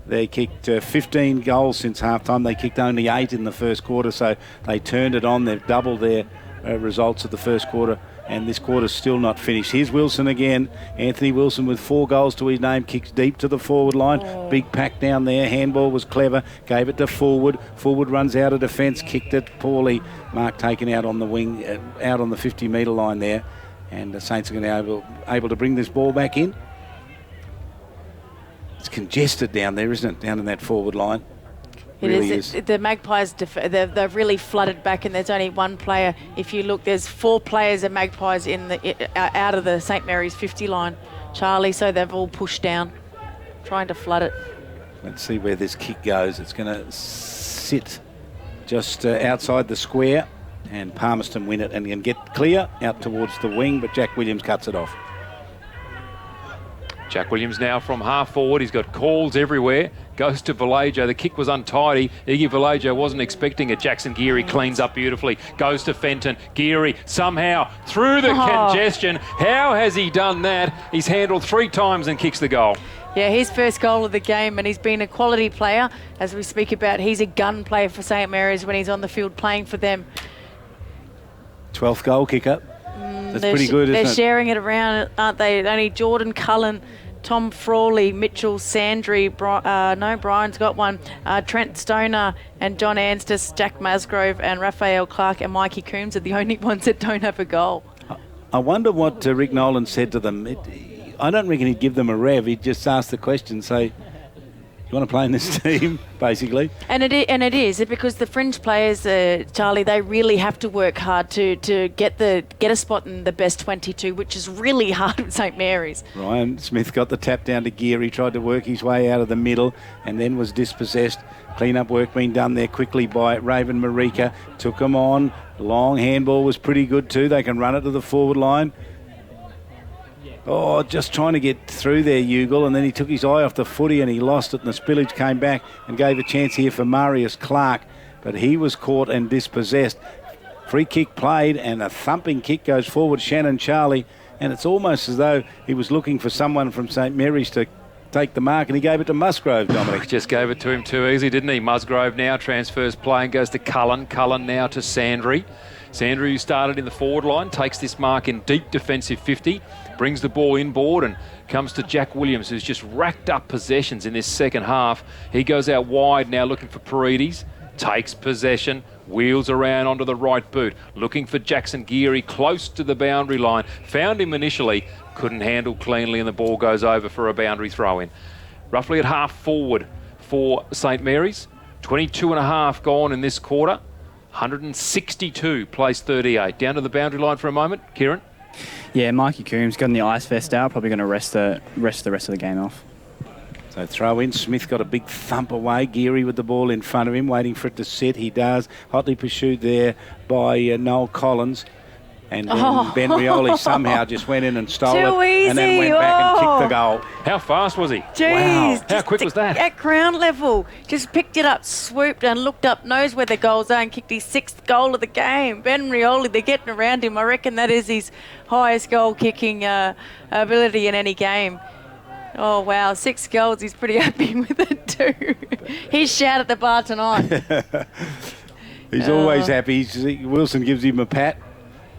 they kicked 15 goals since half-time. They kicked only 8 in the first quarter, so they turned it on. They've doubled their results of the first quarter, and this quarter's still not finished. Here's Wilson again. Anthony Wilson with 4 goals to his name, kicks deep to the forward line. Big pack down there. Handball was clever. Gave it to Forward. Forward runs out of defence, kicked it poorly. Mark taken out on the wing, out on the 50-metre line there. And the Saints are going to be able to bring this ball back in. It's congested down there, isn't it, down in that forward line? It really is. The Magpies, they've really flooded back, and there's only one player. If you look, there's 4 players of Magpies out of the St Mary's 50 line, Charlie, so they've all pushed down, trying to flood it. Let's see where this kick goes. It's going to sit just outside the square, and Palmerston win it and can get clear out towards the wing, but Jack Williams cuts it off. Jack Williams now from half forward. He's got calls everywhere. Goes to Vallejo. The kick was untidy. Iggy Vallejo wasn't expecting it. Jackson Geary cleans up beautifully. Goes to Fenton. Geary somehow through the congestion. How has he done that? He's handled 3 times and kicks the goal. Yeah, his first goal of the game, and he's been a quality player. As we speak about, he's a gun player for St Mary's when he's on the field playing for them. 12th goal kicker. That's pretty good, isn't it? They're sharing it around, aren't they? Only Jordan Cullen, Tom Frawley, Mitchell Sandry, Brian's got one, Trent Stoner and John Anstis, Jack Masgrove and Raphael Clark and Mikey Coombs are the only ones that don't have a goal. I wonder what Rick Nolan said to them. I don't reckon he'd give them a rev. He'd just ask the question, say, you you want to play in this team, basically. And it is because the fringe players, Charlie, they really have to work hard to get a spot in the best 22, which is really hard with St Mary's. Ryan Smith got the tap down to Geary, tried to work his way out of the middle and then was dispossessed. Clean-up work being done there quickly by Raven Marika. Took him on. Long handball was pretty good too. They can run it to the forward line. Oh, just trying to get through there, Ugle, and then he took his eye off the footy and he lost it, and the spillage came back and gave a chance here for Marius Clark, but he was caught and dispossessed. Free kick played and a thumping kick goes forward, Shannon Charlie, and it's almost as though he was looking for someone from St Mary's to take the mark, and he gave it to Musgrove, Dominic. Just gave it to him too easy, didn't he? Musgrove now transfers play and goes to Cullen. Cullen now to Sandry. Sandry, who started in the forward line, takes this mark in deep defensive 50, brings the ball inboard and comes to Jack Williams, who's just racked up possessions in this second half. He goes out wide now looking for Paredes, takes possession, wheels around onto the right boot, looking for Jackson Geary close to the boundary line. Found him initially, couldn't handle cleanly, and the ball goes over for a boundary throw-in. Roughly at half forward for St Mary's. 22 and a half gone in this quarter. 162 plays 38. Down to the boundary line for a moment. Kieran? Yeah, Mikey Coombs got in the ice vest out. Probably going to rest the rest of the game off. So throw in. Smith got a big thump away. Geary with the ball in front of him, waiting for it to set. He does. Hotly pursued there by Noel Collins. And then Ben Rioli somehow just went in and stole it. And then went back and kicked the goal. How fast was he? Jeez. Wow. How quick was that? At ground level. Just picked it up, swooped and looked up, knows where the goals are, and kicked his 6th goal of the game. Ben Rioli, they're getting around him. I reckon that is his highest goal-kicking ability in any game. Oh, wow. 6 goals. He's pretty happy with it too. He's shout at the bar tonight. He's always happy. Wilson gives him a pat.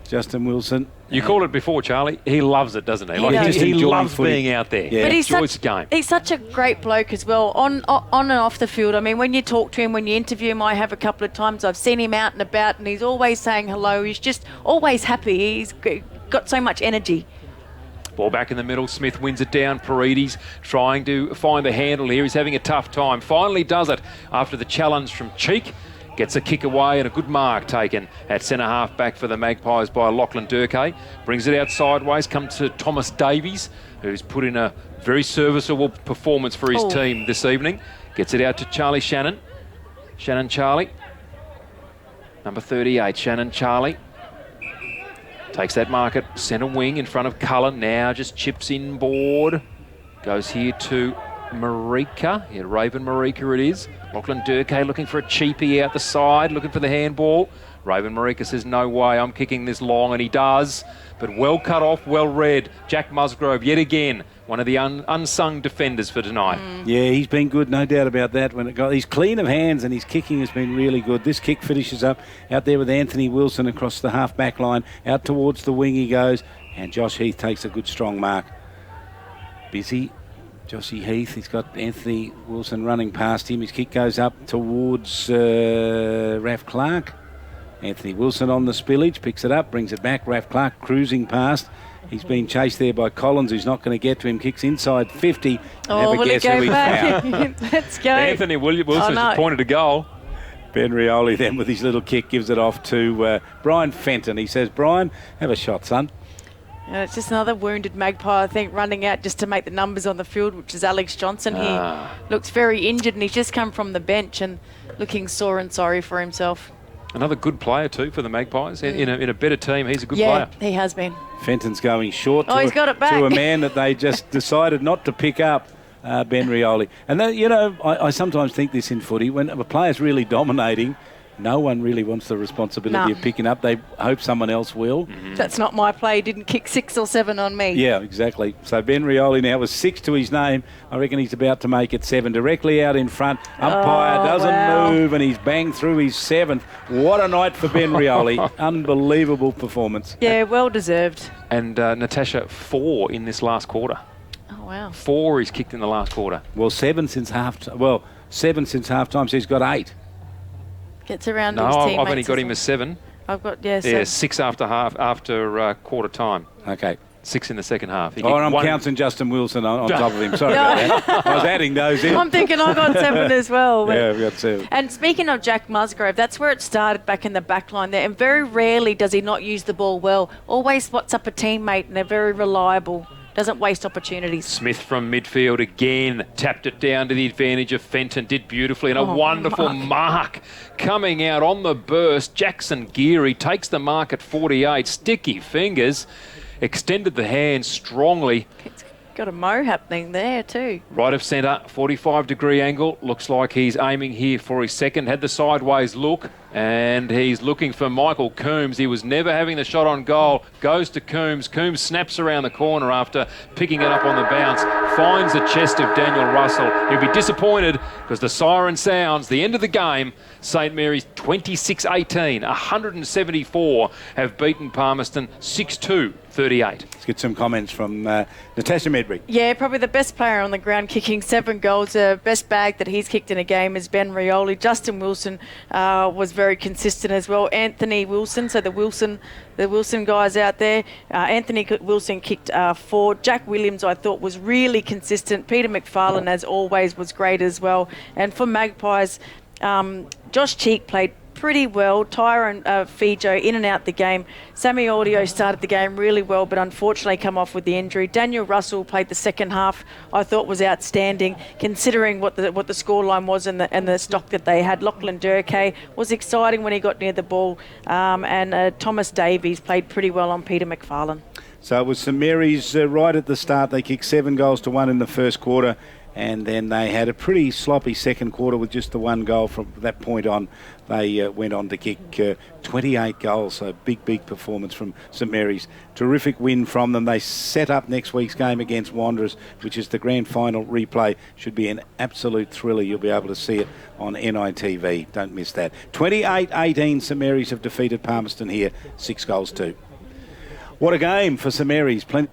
Justin Wilson. You called it before, Charlie. He loves it, doesn't he? He loves being out there. Yeah. But he's such a great bloke as well, on and off the field. I mean, when you talk to him, when you interview him, I have a couple of times. I've seen him out and about, and he's always saying hello. He's just always happy. He's got so much energy. Ball back in the middle. Smith wins it down. Paredes trying to find the handle here. He's having a tough time. Finally does it after the challenge from Cheek. Gets a kick away and a good mark taken at centre-half back for the Magpies by Lachlan Durkay. Brings it out sideways, comes to Thomas Davies, who's put in a very serviceable performance for his team this evening. Gets it out to Charlie Shannon. Shannon Charlie. Number 38, Shannon Charlie. Takes that mark at centre wing in front of Cullen. Now just chips inboard. Goes here to Marika. Yeah, Raven Marika it is. Lachlan Durkay looking for a cheapie out the side, looking for the handball. Raven Marika says, no way, I'm kicking this long, and he does. But well cut off, well read. Jack Musgrove, yet again, one of the unsung defenders for tonight. Yeah, he's been good, no doubt about that. He's clean of hands and his kicking has been really good. This kick finishes up out there with Anthony Wilson across the half-back line. Out towards the wing he goes, and Josh Heath takes a good, strong mark. Busy. Joshy Heath, he's got Anthony Wilson running past him. His kick goes up towards Raf Clark. Anthony Wilson on the spillage, picks it up, brings it back. Raf Clark cruising past. He's been chased there by Collins, who's not going to get to him. Kicks inside 50. Will it go back? Let's go. Anthony Wilson just pointed a goal. Ben Rioli then with his little kick gives it off to Brian Fenton. He says, Brian, have a shot, son. And it's just another wounded Magpie, I think, running out just to make the numbers on the field, which is Alex Johnson. He looks very injured and he's just come from the bench and looking sore and sorry for himself. Another good player too for the Magpies. In a better team, he's a good player. Yeah, he has been. Fenton's going short he's got it back. to a man that they just decided not to pick up, Ben Rioli. And then, I sometimes think this in footy, when a player's really dominating, no one really wants the responsibility of picking up. They hope someone else will. That's not my play. He didn't kick 6 or 7 on me. Yeah, exactly. So Ben Rioli now with 6 to his name. I reckon he's about to make it 7. Directly out in front. Umpire doesn't move and he's banged through his 7th. What a night for Ben Rioli. Unbelievable performance. Yeah, well deserved. And Natasha, 4 in this last quarter. Oh, wow. 4 he's kicked in the last quarter. Well, 7 since half time, so he's got 8. Gets around his teammates. I've only got him as 7. I've got, 6 after quarter time. Okay. 6 in the second half. He Oh, kicked I'm one- counting Justin Wilson on top of him. Sorry about that. I was adding those in. I'm thinking I got 7 as well. Yeah, we got 7. And speaking of Jack Musgrove, that's where it started back in the back line there. And very rarely does he not use the ball well. Always spots up a teammate and they're very reliable. Doesn't waste opportunities. Smith from midfield again, tapped it down to the advantage of Fenton, did beautifully, and a wonderful mark coming out on the burst. Jackson Geary takes the mark at 48, sticky fingers, extended the hand strongly. It's got a mo happening there too. Right of centre, 45-degree angle. Looks like he's aiming here for his second. Had the sideways look, and he's looking for Michael Coombs. He was never having the shot on goal. Goes to Coombs. Coombs snaps around the corner after picking it up on the bounce. Finds the chest of Daniel Russell. He'll be disappointed because the siren sounds. The end of the game. St Mary's 26-18. 174 have beaten Palmerston 6-2. 38. Let's get some comments from Natasha Medbury. Yeah, probably the best player on the ground, kicking 7 goals. The best bag that he's kicked in a game is Ben Rioli. Justin Wilson was very consistent as well. Anthony Wilson, so the Wilson guys out there. Anthony Wilson kicked 4. Jack Williams, I thought, was really consistent. Peter McFarlane, as always, was great as well. And for Magpies, Josh Cheek played pretty well. Tyrone Fijo in and out the game. Sammy Audio started the game really well, but unfortunately come off with the injury. Daniel Russell played the second half. I thought was outstanding, considering what the scoreline was and the stock that they had. Lachlan Durkay was exciting when he got near the ball, and Thomas Davies played pretty well on Peter McFarlane. So it was St Mary's right at the start. They kicked 7 goals to 1 in the first quarter. And then they had a pretty sloppy second quarter with just the 1 goal. From that point on, they went on to kick 28 goals. So big performance from St Mary's. Terrific win from them. They set up next week's game against Wanderers, which is the grand final replay. Should be an absolute thriller. You'll be able to see it on NITV. Don't miss that. 28-18, St Mary's have defeated Palmerston here, 6 goals to. What a game for St Mary's. Plenty.